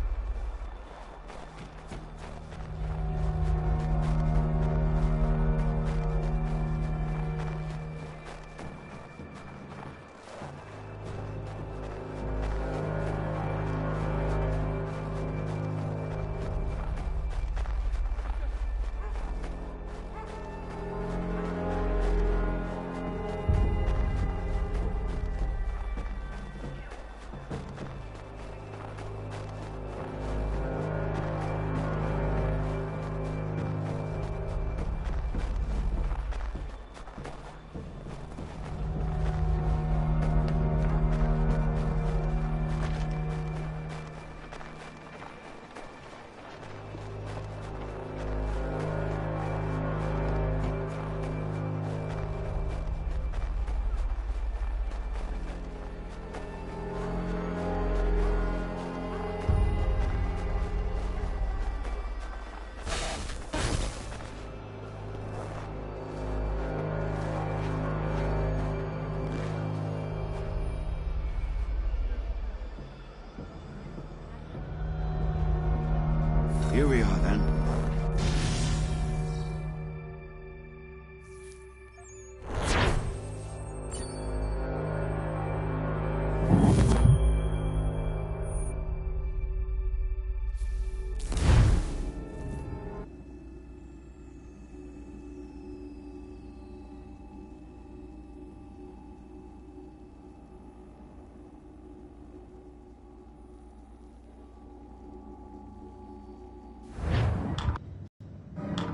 Here we are, then.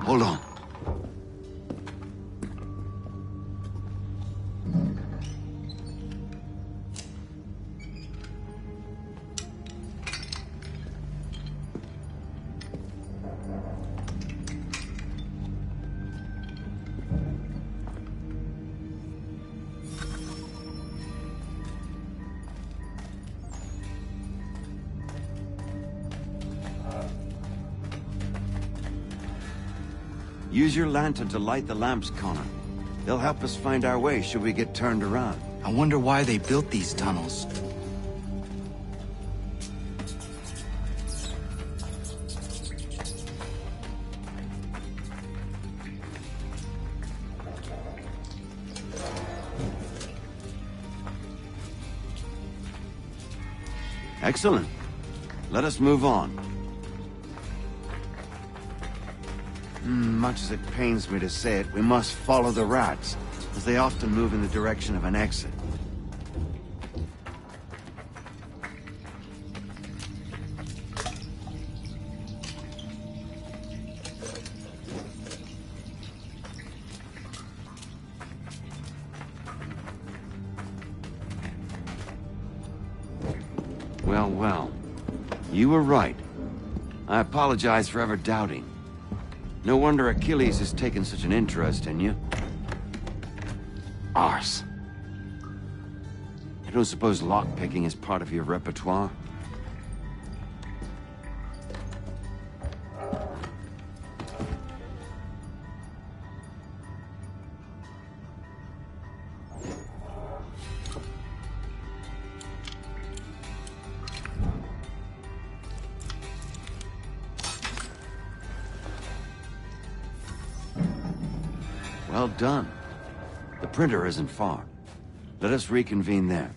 Hold on. Use your lantern to light the lamps, Connor. They'll help us find our way should we get turned around. I wonder why they built these tunnels. Excellent. Let us move on. Much as it pains me to say it, we must follow the rats, as they often move in the direction of an exit. Well, well. You were right. I apologize for ever doubting. No wonder Achilles has taken such an interest in you. Arse. I don't suppose lockpicking is part of your repertoire? Well done. The printer isn't far. Let us reconvene there.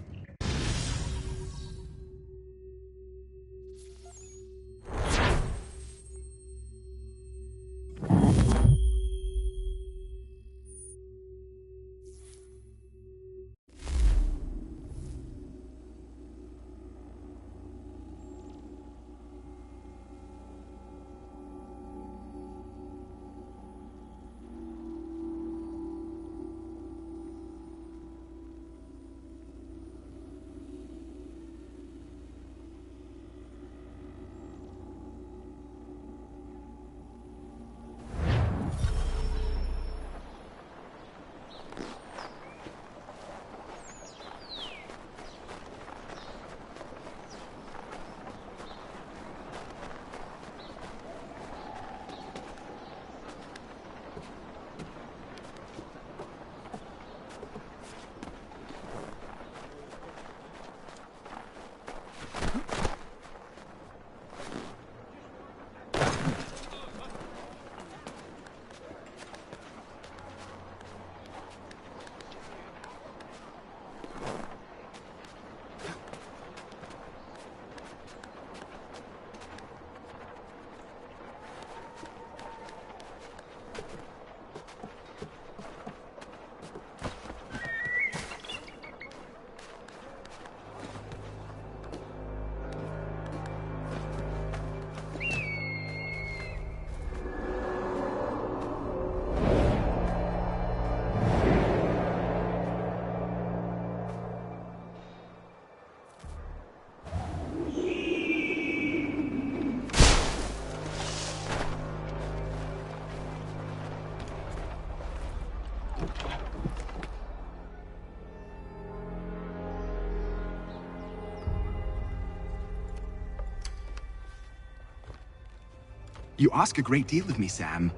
You ask a great deal of me, Sam.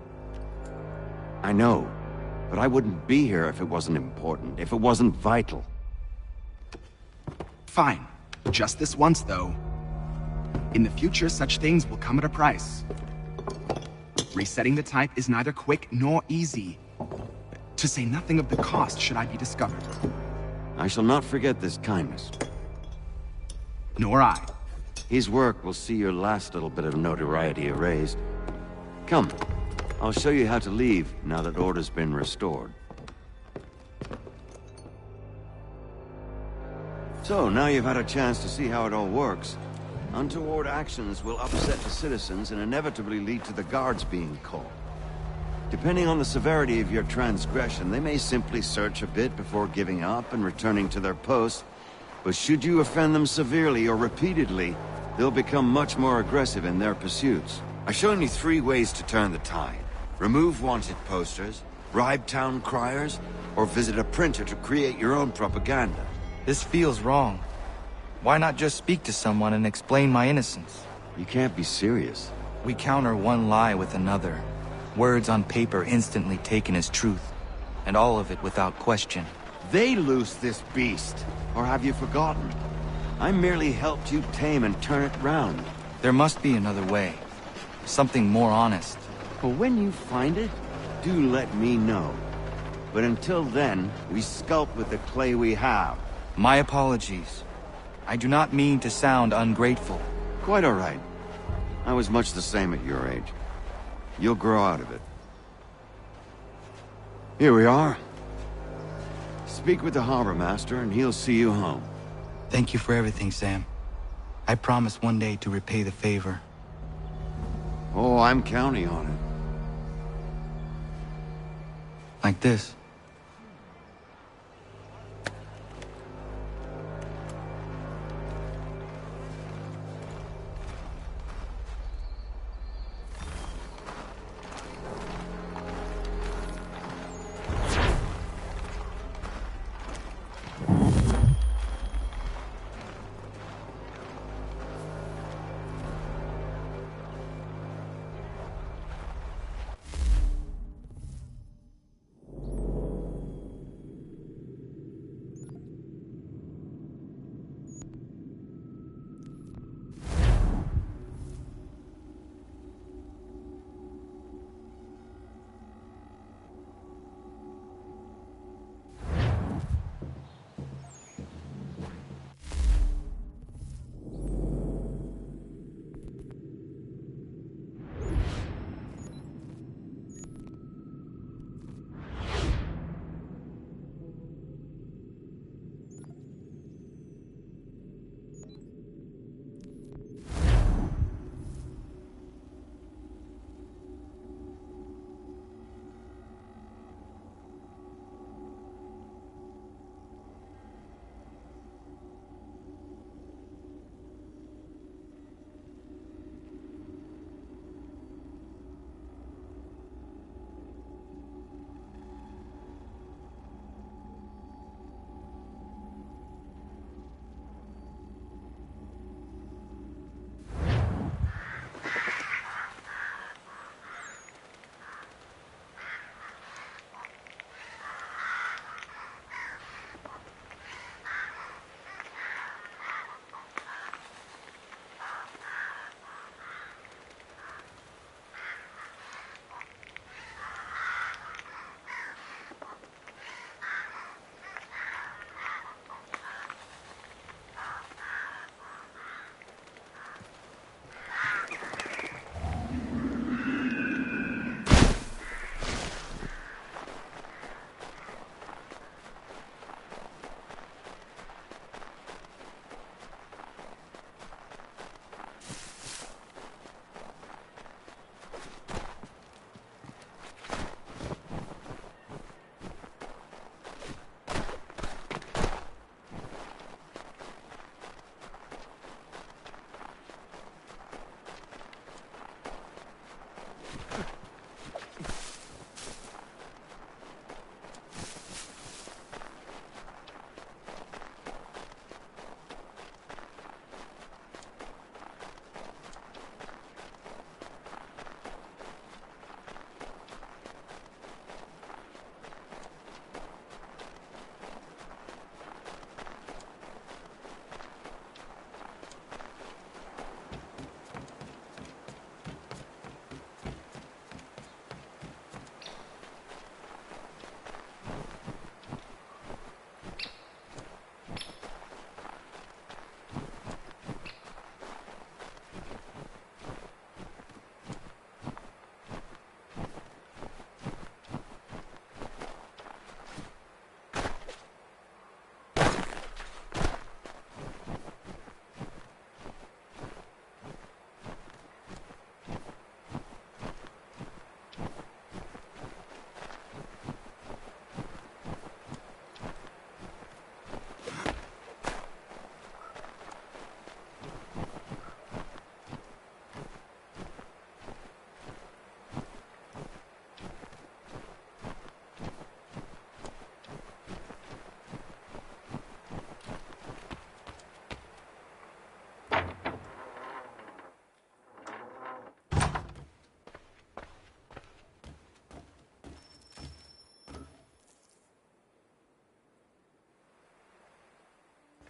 I know, but I wouldn't be here if it wasn't important, if it wasn't vital. Fine. Just this once, though. In the future, such things will come at a price. Resetting the type is neither quick nor easy. To say nothing of the cost should I be discovered. I shall not forget this kindness. Nor I. His work will see your last little bit of notoriety erased. Come, I'll show you how to leave now that order's been restored. So, now you've had a chance to see how it all works. Untoward actions will upset the citizens and inevitably lead to the guards being called. Depending on the severity of your transgression, they may simply search a bit before giving up and returning to their posts. But should you offend them severely or repeatedly, they'll become much more aggressive in their pursuits. I've shown you 3 ways to turn the tide. Remove wanted posters, bribe town criers, or visit a printer to create your own propaganda. This feels wrong. Why not just speak to someone and explain my innocence? You can't be serious. We counter one lie with another. Words on paper instantly taken as truth. And all of it without question. They loose this beast. Or have you forgotten? I merely helped you tame and turn it round. There must be another way. Something more honest. But when you find it, do let me know. But until then, we sculpt with the clay we have. My apologies. I do not mean to sound ungrateful. Quite all right. I was much the same at your age. You'll grow out of it. Here we are. Speak with the harbor master and he'll see you home. Thank you for everything, Sam. I promise one day to repay the favor. Oh, I'm counting on it. Like this.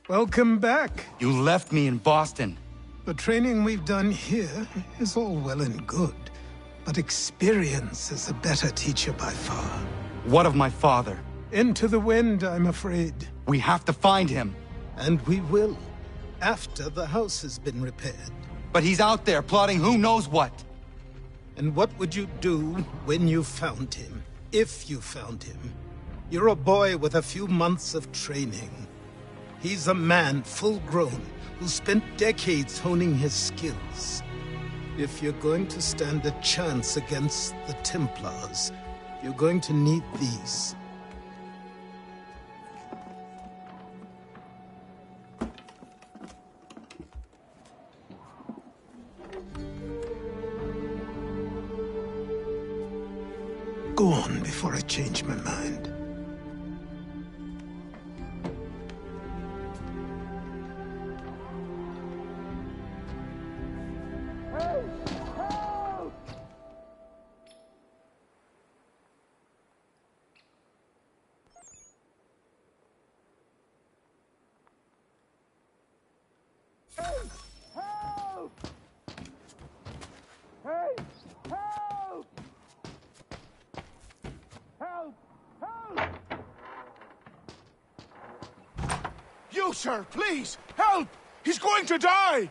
Welcome back. You left me in Boston. The training we've done here is all well and good, but experience is a better teacher by far. What of my father? Into the wind, I'm afraid. We have to find him. And we will, after the house has been repaired. But he's out there plotting who knows what. And what would you do when you found him? If you found him? You're a boy with a few months of training. He's a man, full-grown, who spent decades honing his skills. If you're going to stand a chance against the Templars, you're going to need these. Go on before I change my mind. You, sir, please, help! He's going to die!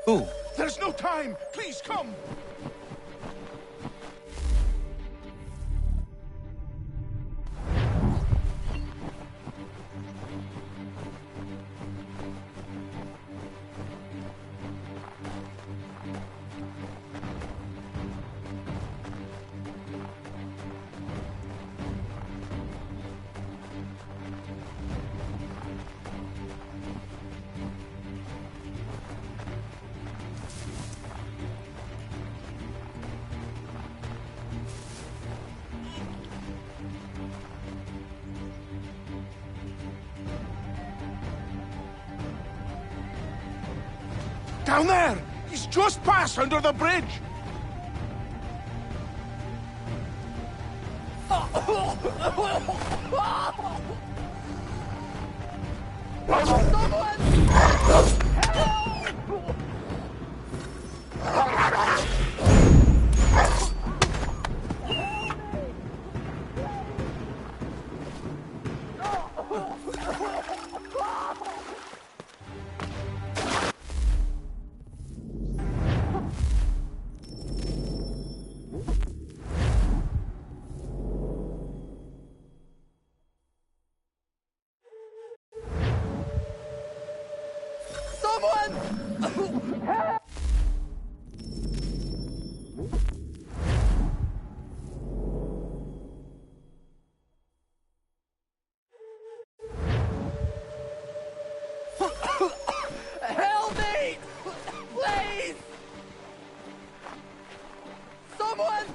Who? There's no time! Please, come! Down there! He's just passed under the bridge! Help me! Please! Someone!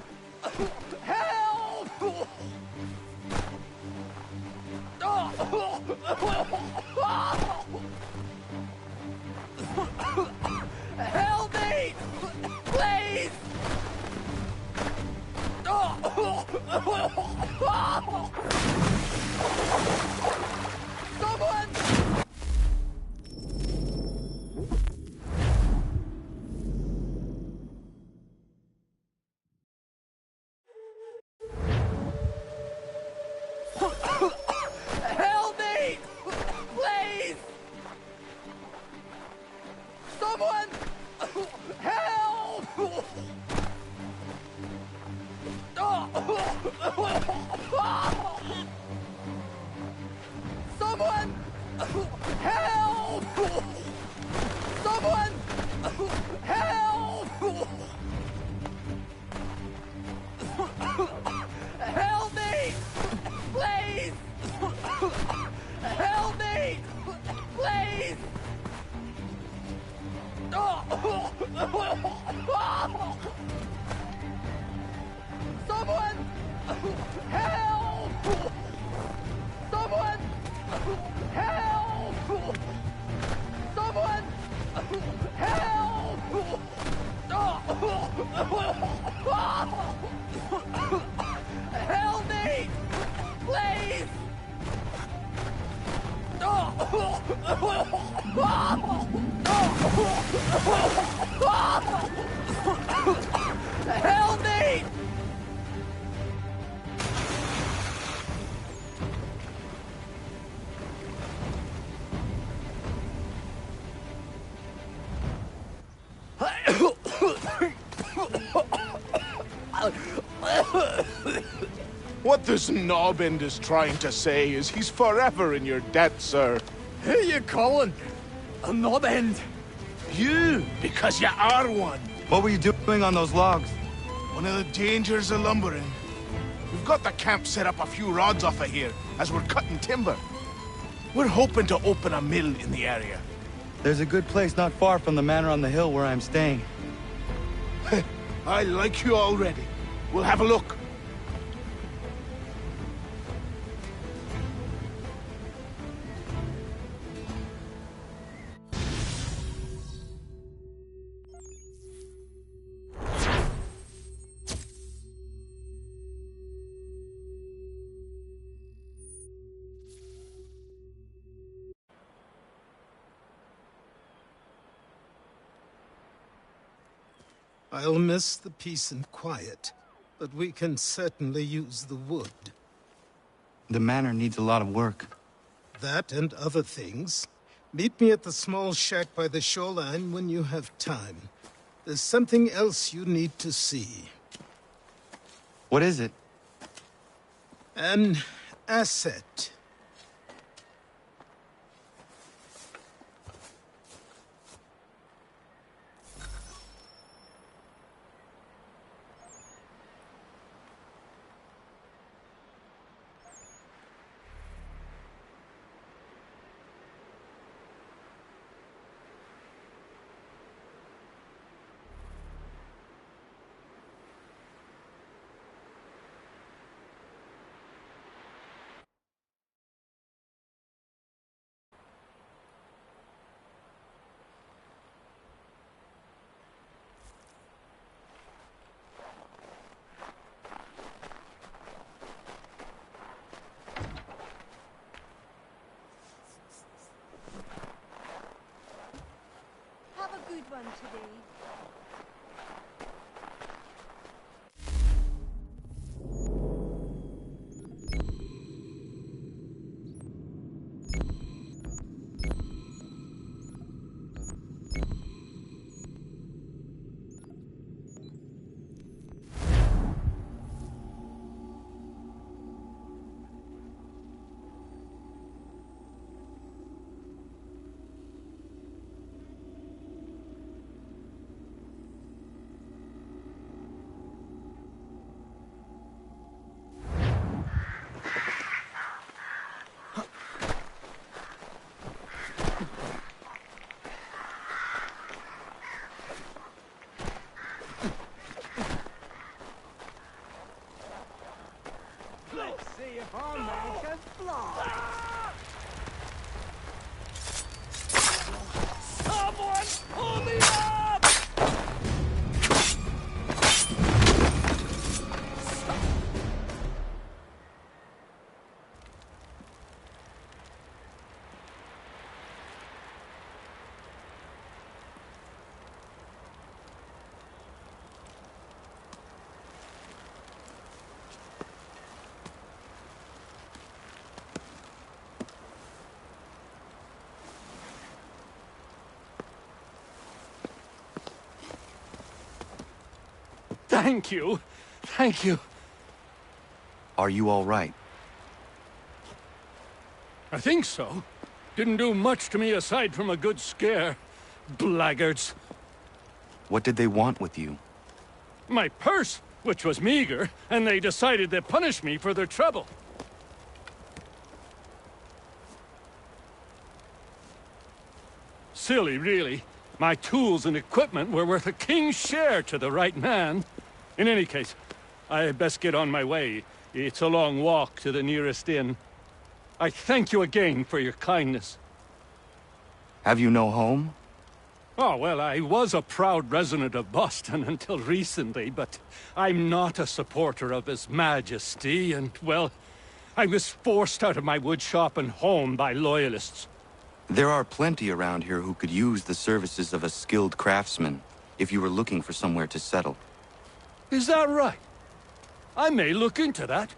Help! Help me! Please! Someone! Help me! Please! Someone! Help! Someone! Help! Someone! Help! Help me! Please! Help me! Please! Someone! Help! Someone! Help! Someone! Help! Help me! Please! Help me! What this knobend is trying to say is he's forever in your debt, sir. Who you calling a knobend? You, because you are one. What were you doing on those logs? One of the dangers of lumbering. We've got the camp set up a few rods off of here, as we're cutting timber. We're hoping to open a mill in the area. There's a good place not far from the manor on the hill where I'm staying. I like you already. We'll have a look. I'll miss the peace and quiet, but we can certainly use the wood. The manor needs a lot of work. That and other things. Meet me at the small shack by the shoreline when you have time. There's something else you need to see. What is it? An asset. Have a good one today. Thank you. Thank you. Are you all right? I think so. Didn't do much to me aside from a good scare. Blackguards. What did they want with you? My purse, which was meager, and they decided to punish me for their trouble. Silly, really. My tools and equipment were worth a king's share to the right man. In any case, I had best get on my way. It's a long walk to the nearest inn. I thank you again for your kindness. Have you no home? Oh, well, I was a proud resident of Boston until recently, but I'm not a supporter of His Majesty, and, well, I was forced out of my woodshop and home by loyalists. There are plenty around here who could use the services of a skilled craftsman, if you were looking for somewhere to settle. Is that right? I may look into that.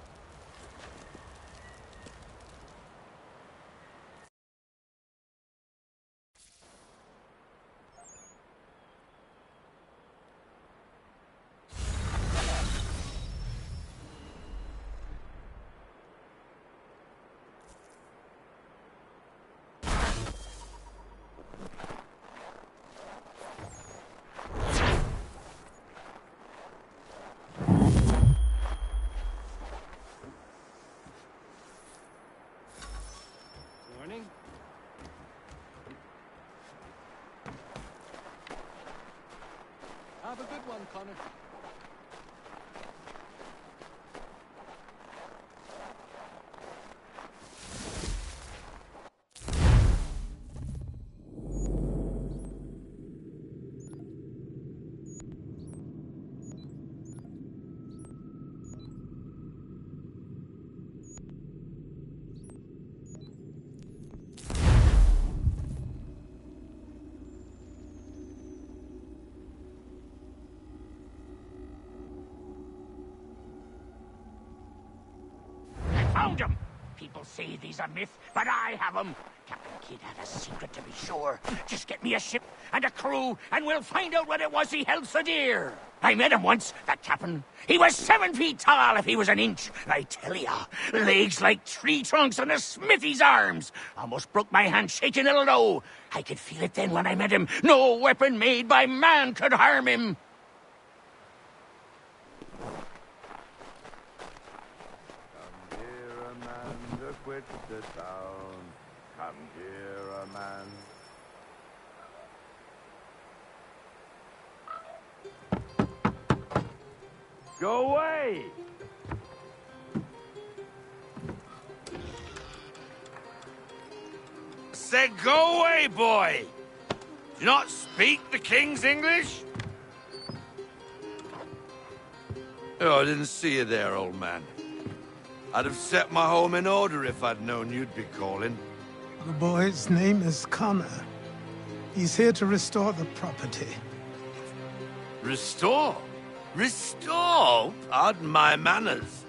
Morning. Have a good one, Connor. Found him! People say these are myth, but I have them. Captain Kidd had a secret, to be sure. Just get me a ship and a crew, and we'll find out what it was he held so dear. I met him once, that captain. He was 7 feet tall if he was an inch. I tell ya, legs like tree trunks and a smithy's arms. Almost broke my hand shaking it'll know. I could feel it then when I met him. No weapon made by man could harm him. Quit the town. Come here, a man. Go away! Said go away, boy! Do you not speak the King's English? Oh, I didn't see you there, old man. I'd have set my home in order if I'd known you'd be calling. The boy's name is Connor. He's here to restore the property. Restore? Restore? Pardon my manners.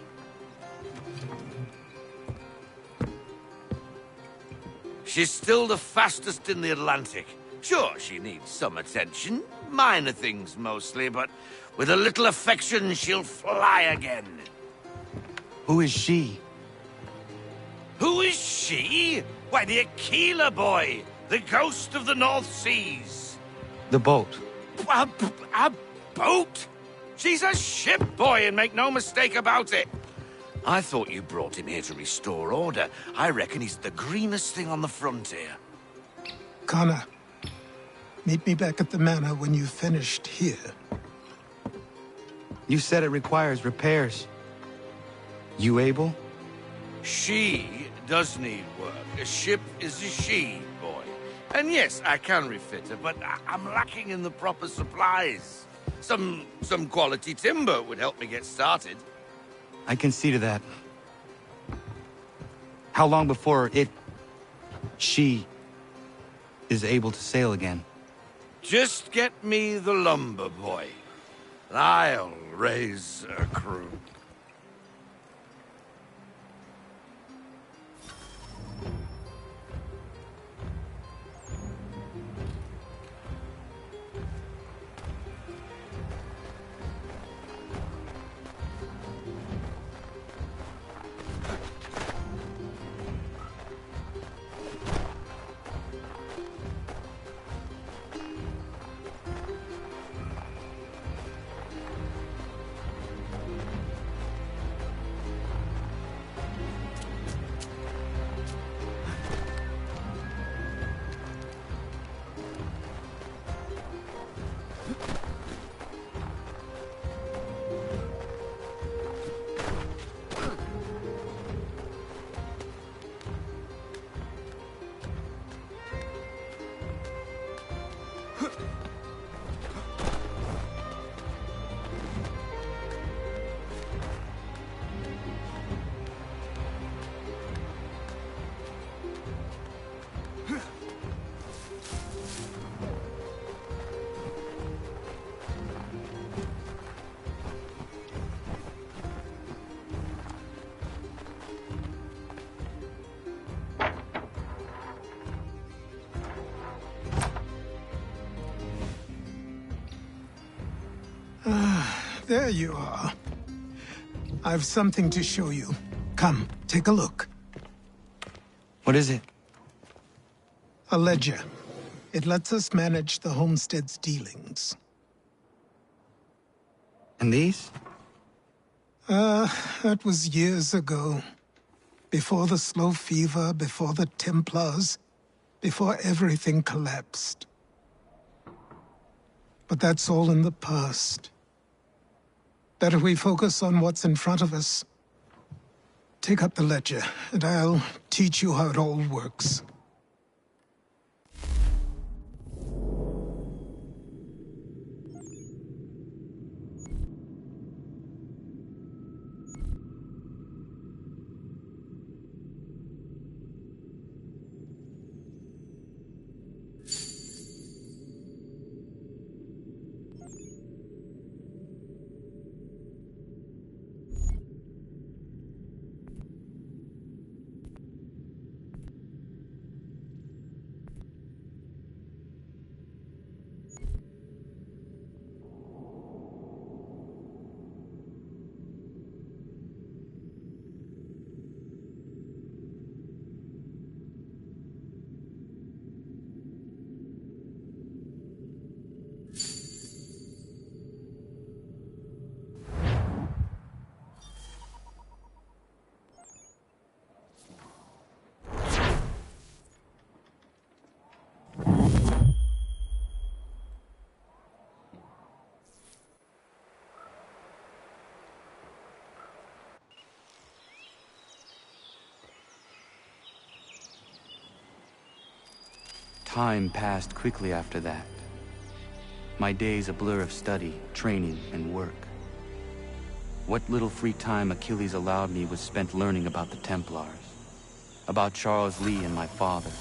She's still the fastest in the Atlantic. Sure, she needs some attention. Minor things mostly, but with a little affection, she'll fly again. Who is she? Who is she? Why, the Aquila boy, the ghost of the North Seas. The boat. A boat? She's a ship, boy, and make no mistake about it. I thought you brought him here to restore order. I reckon he's the greenest thing on the frontier. Connor, meet me back at the manor when you've finished here. You said it requires repairs. You able? She does need work. A ship is a she, boy. And yes, I can refit her, but I'm lacking in the proper supplies. Some quality timber would help me get started. I can see to that. How long before she is able to sail again? Just get me the lumber, boy. And I'll raise a crew. There you are. I've something to show you. Come, take a look. What is it? A ledger. It lets us manage the homestead's dealings. And these? That was years ago. Before the slow fever, before the Templars, before everything collapsed. But that's all in the past. Better we focus on what's in front of us. Take up the ledger, and I'll teach you how it all works. Time passed quickly after that. My days a blur of study, training, and work. What little free time Achilles allowed me was spent learning about the Templars, about Charles Lee and my father.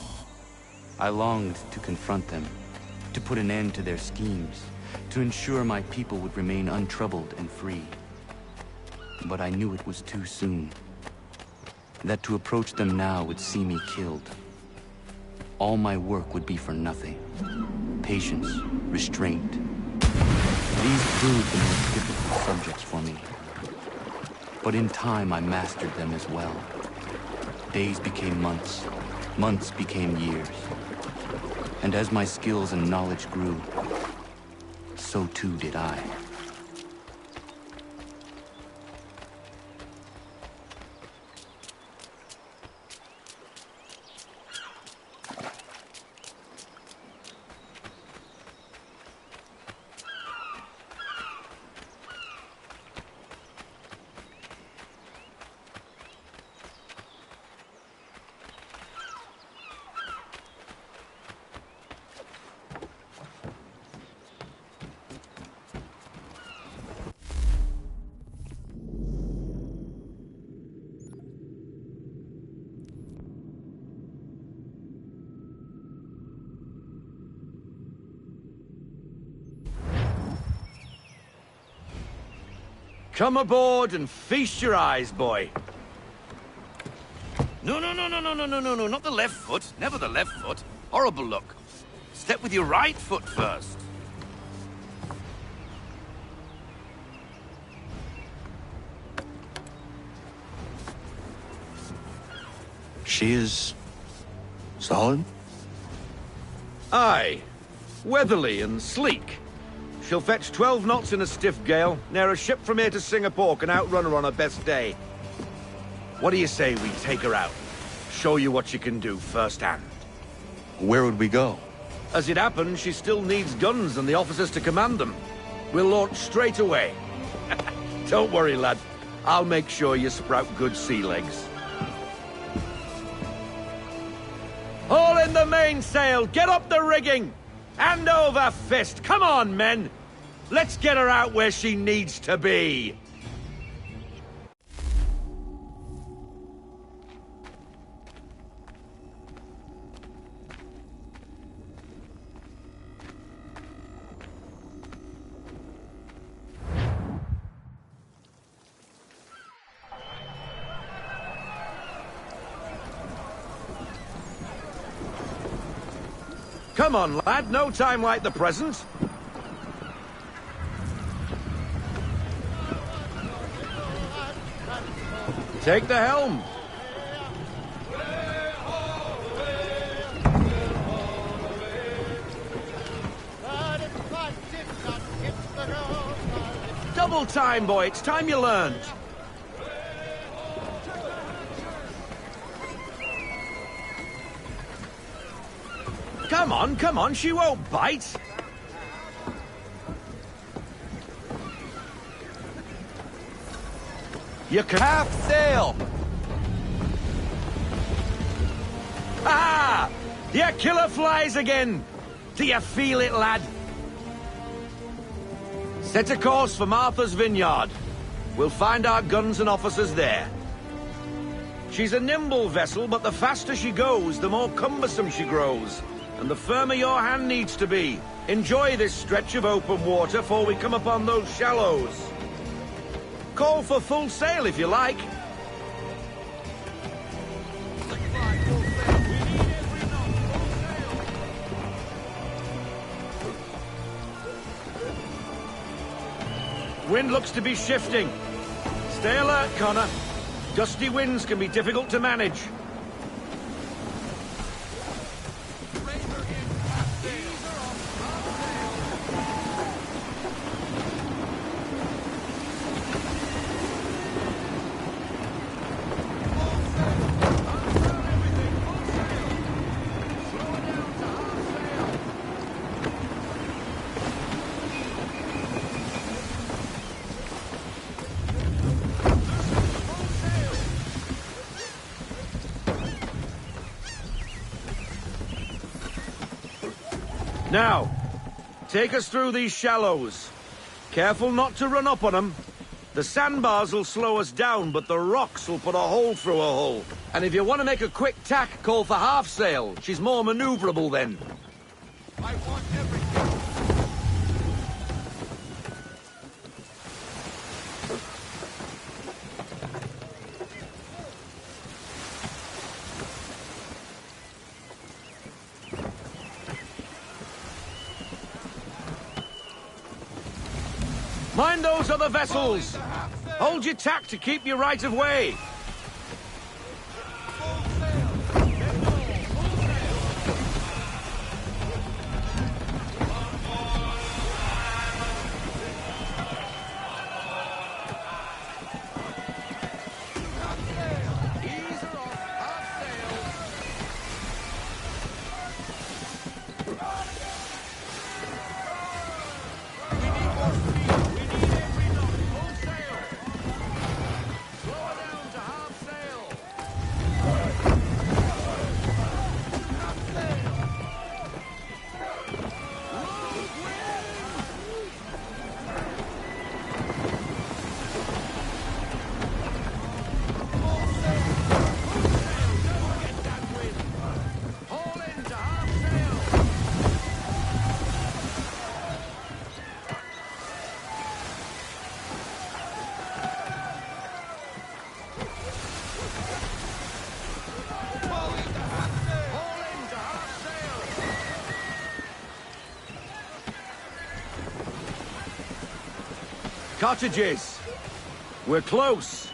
I longed to confront them, to put an end to their schemes, to ensure my people would remain untroubled and free. But I knew it was too soon, that to approach them now would see me killed. All my work would be for nothing. Patience, restraint. These proved the most difficult subjects for me. But in time, I mastered them as well. Days became months, months became years. And as my skills and knowledge grew, so too did I. Come aboard and feast your eyes, boy. No, not the left foot. Never the left foot. Horrible look. Step with your right foot first. She is solid? Aye. Weatherly and sleek. She'll fetch 12 knots in a stiff gale, near a ship from here to Singapore can outrun her on her best day. What do you say we take her out? Show you what she can do firsthand. Where would we go? As it happens, she still needs guns and the officers to command them. We'll launch straight away. Don't worry, lad. I'll make sure you sprout good sea legs. Haul in the mainsail! Get up the rigging! Hand over fist! Come on, men! Let's get her out where she needs to be! Come on, lad, no time like the present. Take the helm. Double time, boy. It's time you learned. Come on, she won't bite. You can half sail. Ah! Your killer flies again. Do you feel it, lad? Set a course for Martha's Vineyard. We'll find our guns and officers there. She's a nimble vessel, but the faster she goes, the more cumbersome she grows. And the firmer your hand needs to be. Enjoy this stretch of open water before we come upon those shallows. Call for full sail if you like. Wind looks to be shifting. Stay alert, Connor. Gusty winds can be difficult to manage. Now, take us through these shallows. Careful not to run up on them. The sandbars will slow us down, but the rocks will put a hole through a hull. And if you want to make a quick tack, call for half sail. She's more maneuverable then. I want everything. Mind those other vessels! Hold your tack to keep your right of way! Cottages! We're close!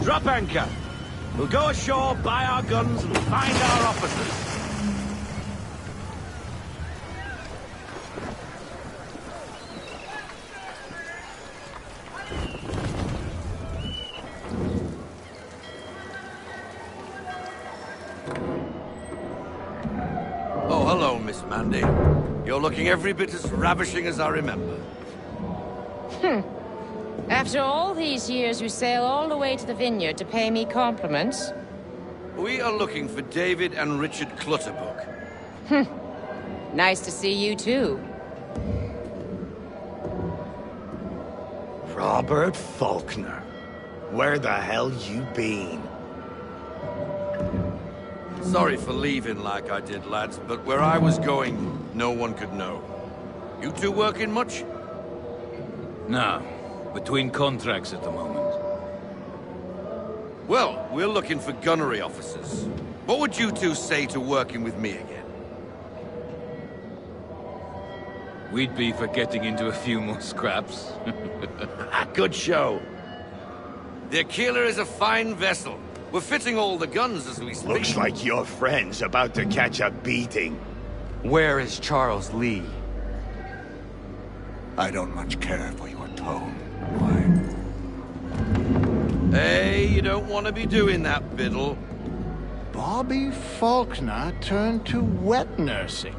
Drop anchor. We'll go ashore, buy our guns, and find our officers. Oh, hello, Miss Mandy. You're looking every bit as ravishing as I remember. After all these years, you sail all the way to the vineyard to pay me compliments? We are looking for David and Richard Clutterbuck. Nice to see you, too. Robert Faulkner. Where the hell you been? Sorry for leaving like I did, lads, but where I was going, no one could know. You two working much? No. Between contracts at the moment. Well, we're looking for gunnery officers. What would you two say to working with me again? We'd be for getting into a few more scraps. Good show. The Aquila is a fine vessel. We're fitting all the guns as we speak. Looks like your friend's about to catch a beating. Where is Charles Lee? I don't much care for your tone. Hey, you don't want to be doing that, Biddle. Bobby Faulkner turned to wet nursing.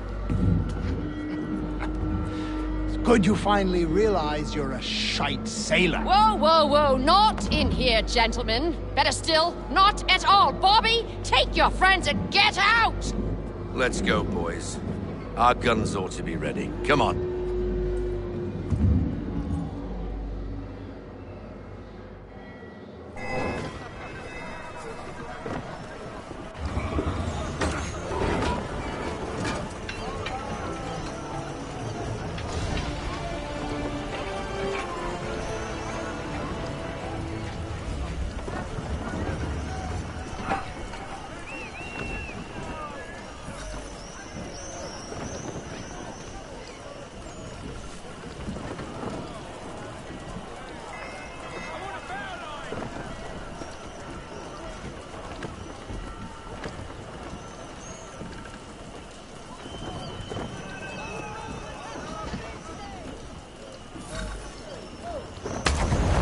It's good you finally realize you're a shite sailor. Whoa, whoa, whoa, not in here, gentlemen. Better still, not at all. Bobby, take your friends and get out! Let's go, boys. Our guns ought to be ready. Come on.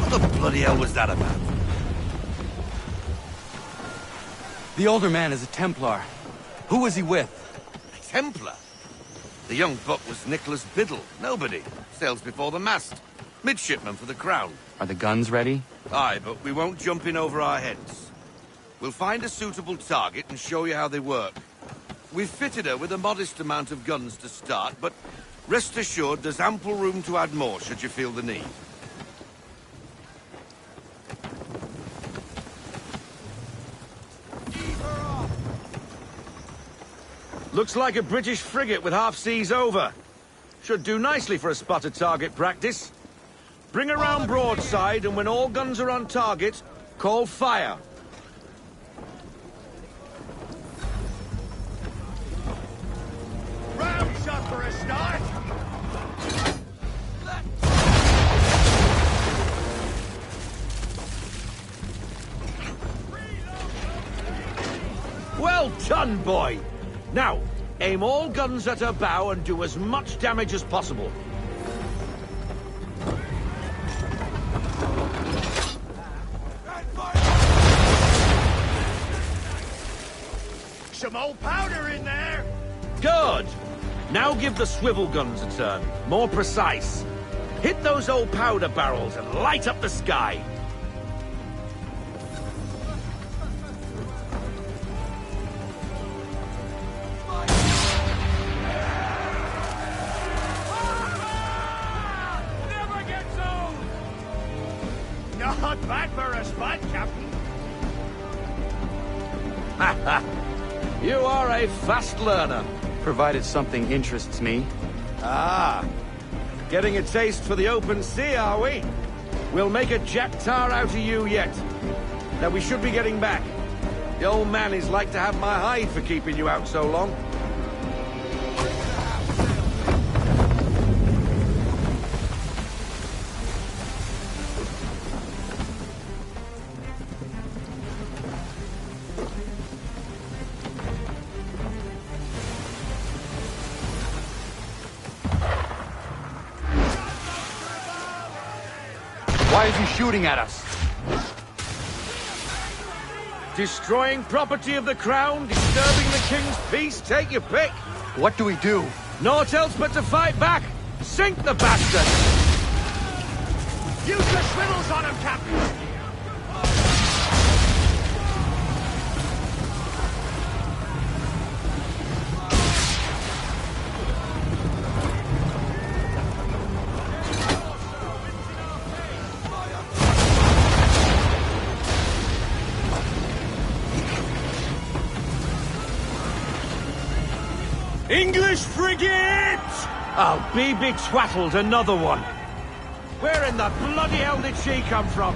What the bloody hell was that about? The older man is a Templar. Who was he with? A Templar? The young buck was Nicholas Biddle. Nobody. Sails before the mast. Midshipman for the Crown. Are the guns ready? Aye, but we won't jump in over our heads. We'll find a suitable target and show you how they work. We've fitted her with a modest amount of guns to start, but rest assured there's ample room to add more should you feel the need. Looks like a British frigate with half seas over. Should do nicely for a spotted target practice. Bring her round broadside, and when all guns are on target, call fire. Round shot for a start. Well done, boy! Now, aim all guns at her bow and do as much damage as possible. Some old powder in there. Good! Now give the swivel guns a turn. More precise. Hit those old powder barrels and light up the sky. Not bad for a spot, Captain. You are a fast learner. Provided something interests me. Ah, getting a taste for the open sea, are we? We'll make a jack tar out of you yet. Now we should be getting back. The old man is like to have my hide for keeping you out so long. Why is he shooting at us? Destroying property of the Crown, disturbing the King's peace, take your pick. What do we do? Naught else but to fight back. Sink the bastard! Use your swivels on him, Captain! English frigate! Oh, BB Twaddled, another one. Where in the bloody hell did she come from?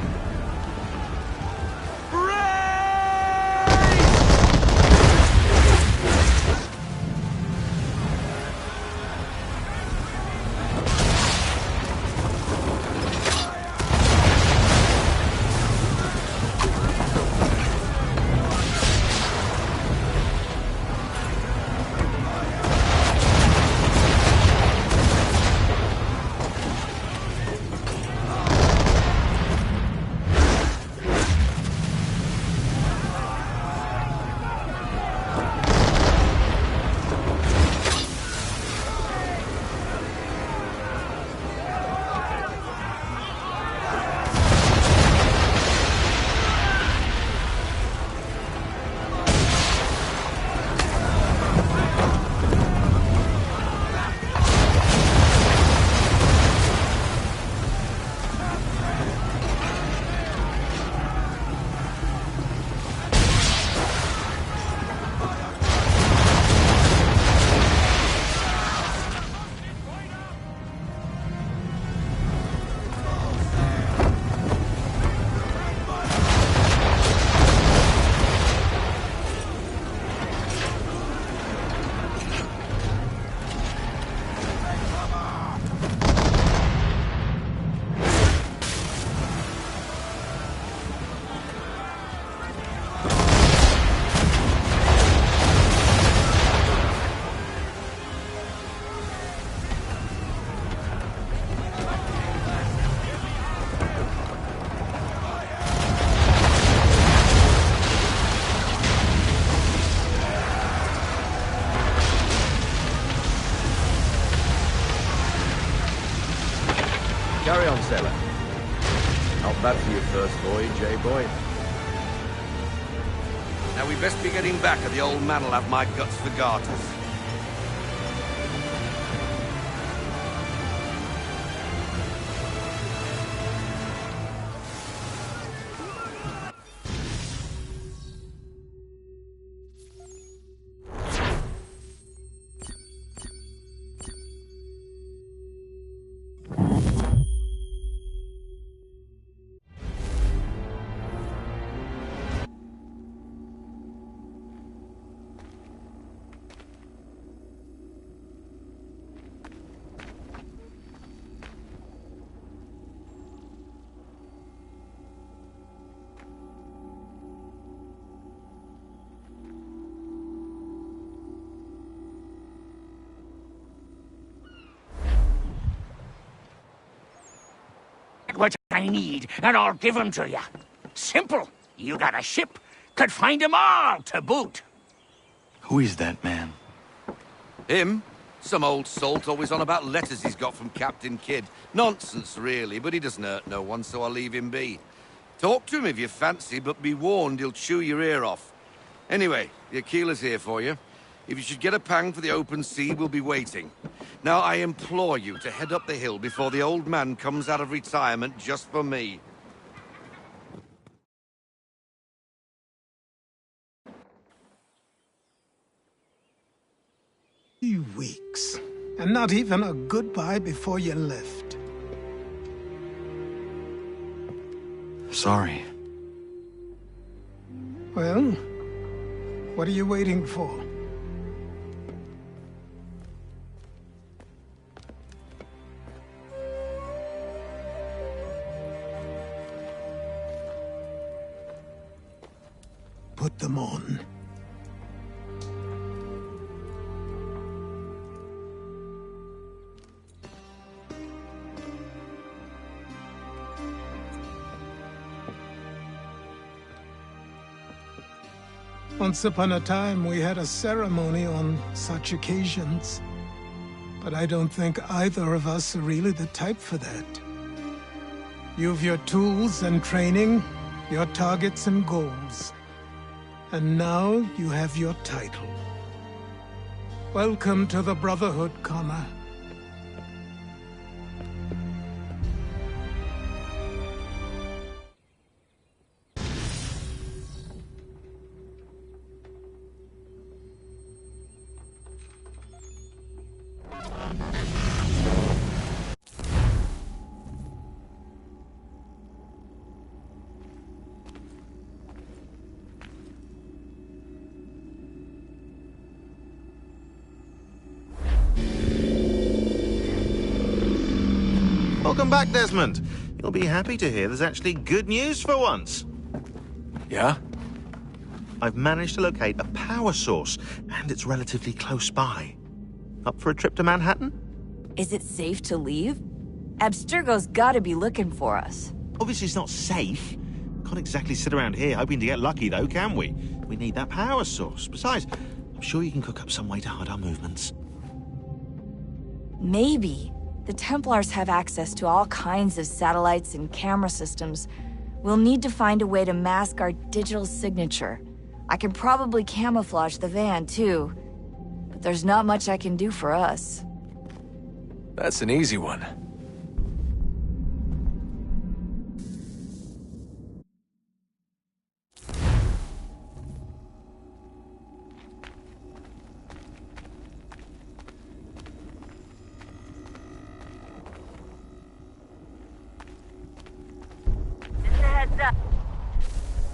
Carry on, sailor. Not bad for your first voyage, eh, boy? Now we best be getting back, or the old man'll have my guts for garters. What I need, and I'll give 'em to you. Simple. You got a ship, could find 'em all to boot. Who is that man? Him? Some old salt always on about letters he's got from Captain Kidd. Nonsense, really, but he doesn't hurt no one, so I'll leave him be. Talk to him if you fancy, but be warned he'll chew your ear off. Anyway, the Aquila's here for you. If you should get a pang for the open sea, we'll be waiting. Now, I implore you to head up the hill before the old man comes out of retirement just for me. 3 weeks, and not even a goodbye before you left. Sorry. Well, what are you waiting for? Put them on. Once upon a time, we had a ceremony on such occasions. But I don't think either of us are really the type for that. You've your tools and training, your targets and goals. And now you have your title. Welcome to the Brotherhood, Connor. Welcome back, Desmond. You'll be happy to hear there's actually good news for once. Yeah? I've managed to locate a power source, and it's relatively close by. Up for a trip to Manhattan? Is it safe to leave? Abstergo's gotta be looking for us. Obviously it's not safe. Can't exactly sit around here hoping to get lucky, though, can we? We need that power source. Besides, I'm sure you can cook up some way to hide our movements. Maybe. The Templars have access to all kinds of satellites and camera systems. We'll need to find a way to mask our digital signature. I can probably camouflage the van, too. But there's not much I can do for us. That's an easy one.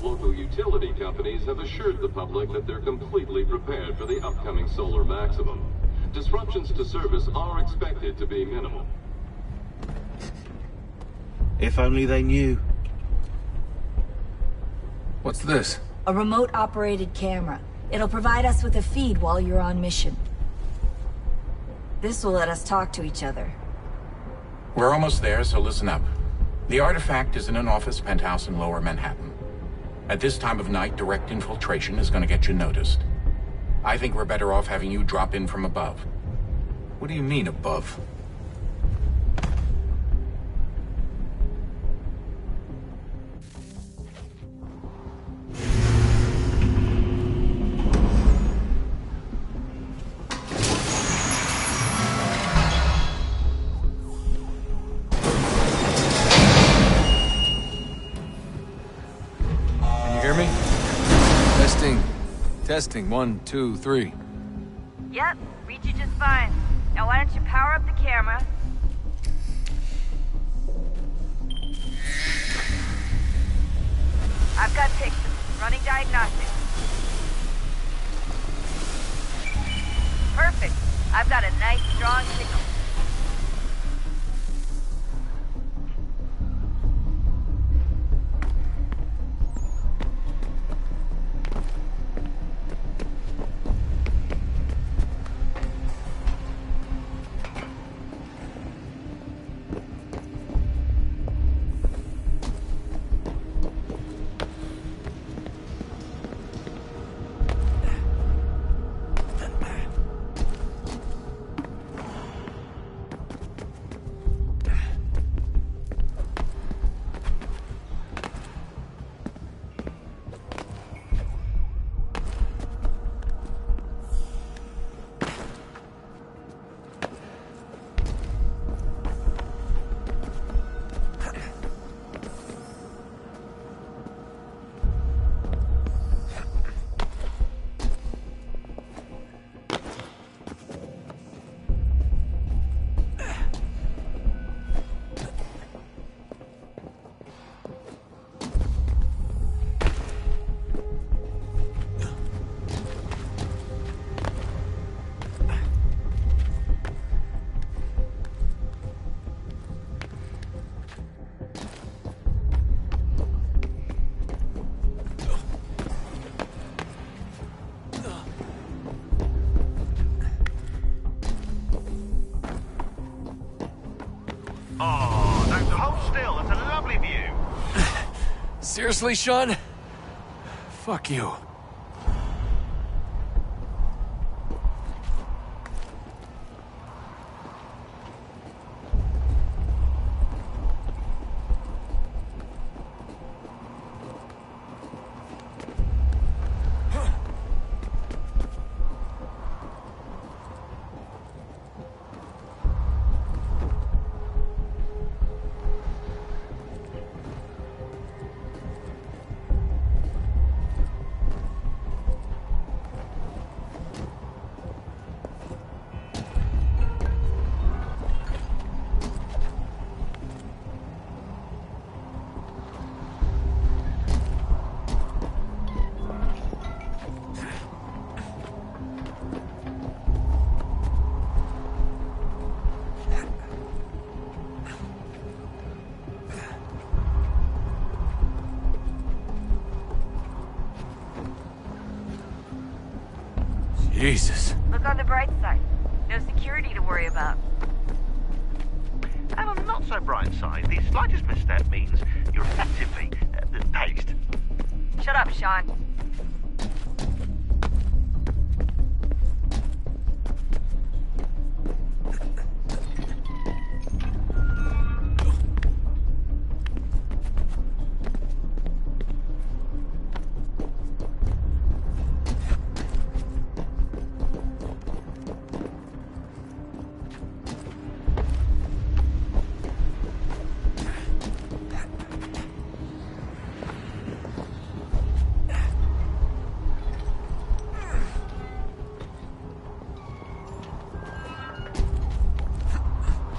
Local utility companies have assured the public that they're completely prepared for the upcoming solar maximum. Disruptions to service are expected to be minimal. If only they knew. What's this? A remote-operated camera. It'll provide us with a feed while you're on mission. This will let us talk to each other. We're almost there, so listen up. The artifact is in an office penthouse in Lower Manhattan. At this time of night, direct infiltration is going to get you noticed. I think we're better off having you drop in from above. What do you mean, above? Testing, 1, 2, 3. Yep, read you just fine. Now why don't you power up the camera? I've got pictures. Running diagnostics. Perfect. I've got a nice, strong signal. Oh, that's hold still. That's a lovely view. Seriously, Sean? Fuck you. Jesus. Look on the bright side. No security to worry about. And on the not so bright side, the slightest misstep means you're effectively paced. Shut up, Sean.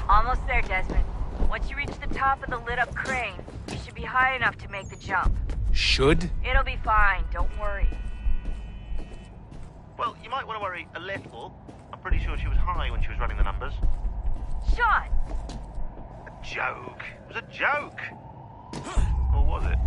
Almost there, Desmond. Once you reach the top of the lit-up crane, you should be high enough to make the jump. Should? It'll be fine, don't worry. Well, you might want to worry a little. I'm pretty sure she was high when she was running the numbers. Sean! A joke. It was a joke. Or was it?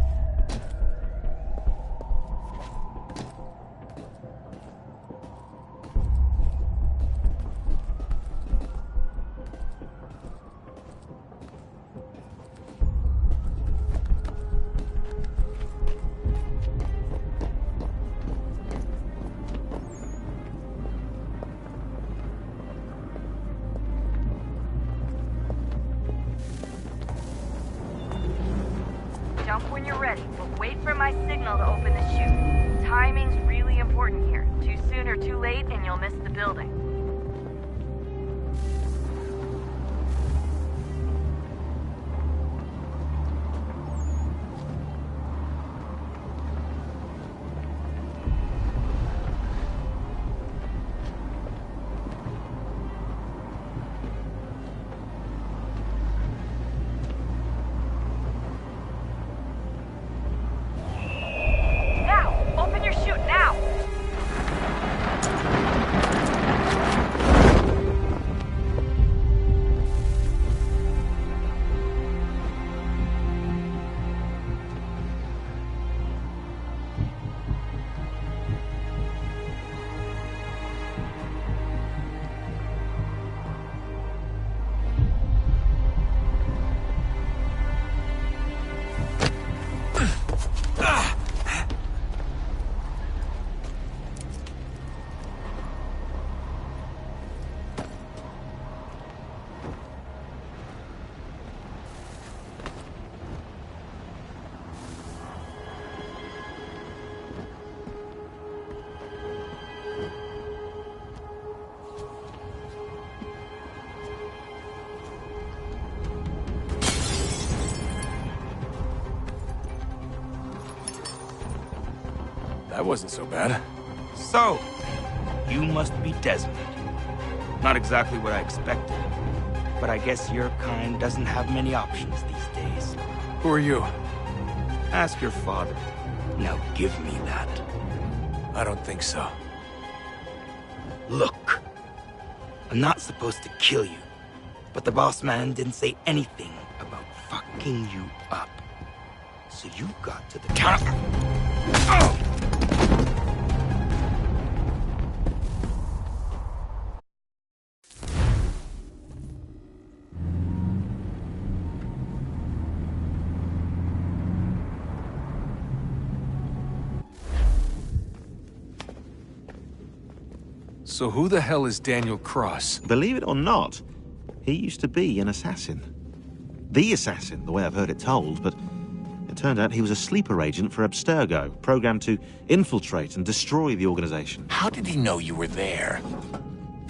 Jump when you're ready, but wait for my signal to open the chute. Timing's really important here. Too soon or too late, and you'll miss the building. That wasn't so bad. So, you must be Desmond. Not exactly what I expected, but I guess your kind doesn't have many options these days. Who are you? Ask your father. Now give me that. I don't think so. Look, I'm not supposed to kill you, but the boss man didn't say anything about fucking you up. So you got to the counter. Oh! So who the hell is Daniel Cross? Believe it or not, he used to be an assassin. The assassin, the way I've heard it told, but it turned out he was a sleeper agent for Abstergo, programmed to infiltrate and destroy the organization. How did he know you were there?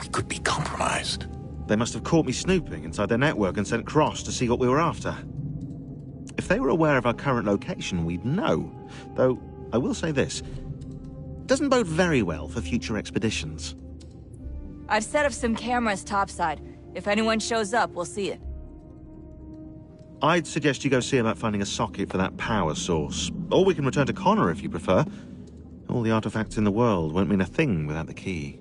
We could be compromised. They must have caught me snooping inside their network and sent Cross to see what we were after. If they were aware of our current location, we'd know. Though, I will say this, it doesn't bode very well for future expeditions. I've set up some cameras topside. If anyone shows up, we'll see it. I'd suggest you go see about finding a socket for that power source. Or we can return to Connor if you prefer. All the artifacts in the world won't mean a thing without the key.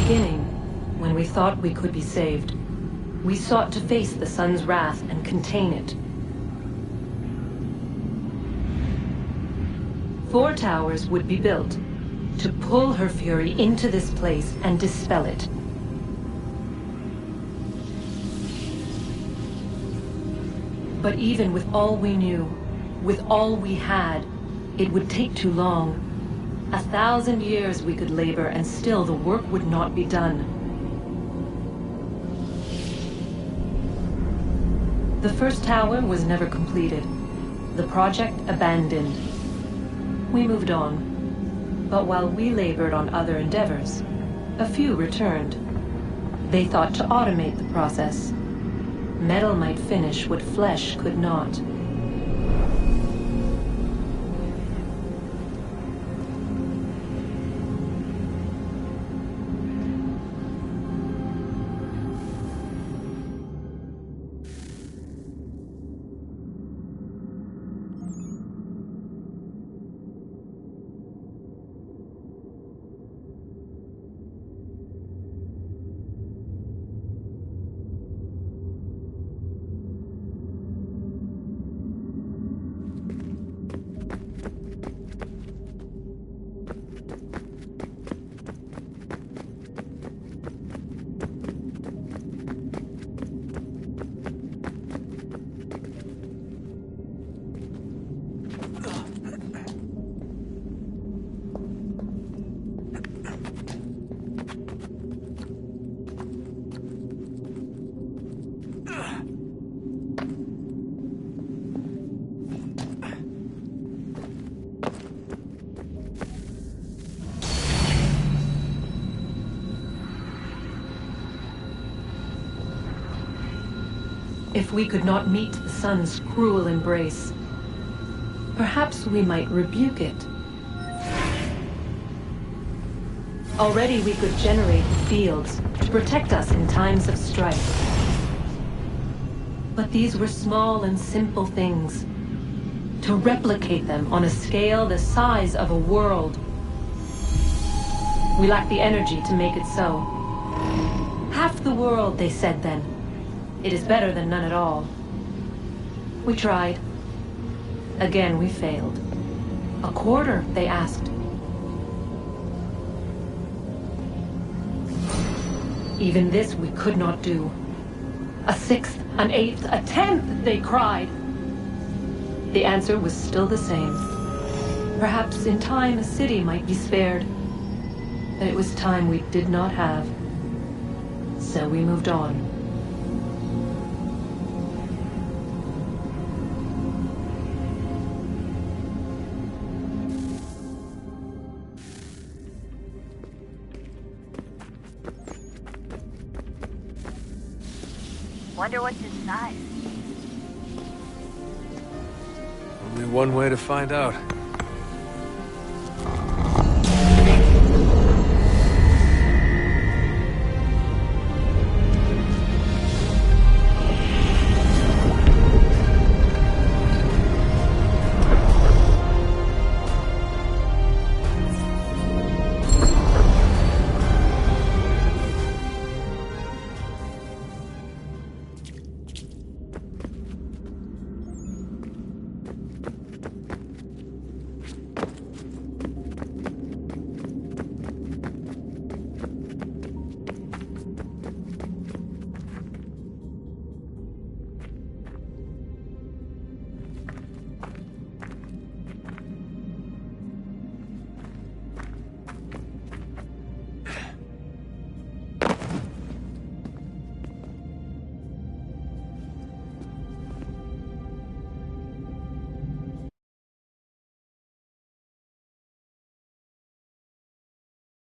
beginning, when we thought we could be saved, we sought to face the sun's wrath and contain it. 4 towers would be built to pull her fury into this place and dispel it. But even with all we knew, with all we had, it would take too long. 1,000 years we could labor, and still the work would not be done. The first tower was never completed. The project abandoned. We moved on. But while we labored on other endeavors, a few returned. They thought to automate the process. Metal might finish what flesh could not. If we could not meet the sun's cruel embrace, perhaps we might rebuke it. Already we could generate fields to protect us in times of strife. But these were small and simple things. To replicate them on a scale the size of a world, we lacked the energy to make it so. Half the world, they said then. It is better than none at all. We tried. Again we failed. A quarter, they asked. Even this we could not do. A 1/6, an 1/8, a 1/10, they cried. The answer was still the same. Perhaps in time a city might be spared. But it was time we did not have. So we moved on. Wonder what's inside. Only one way to find out.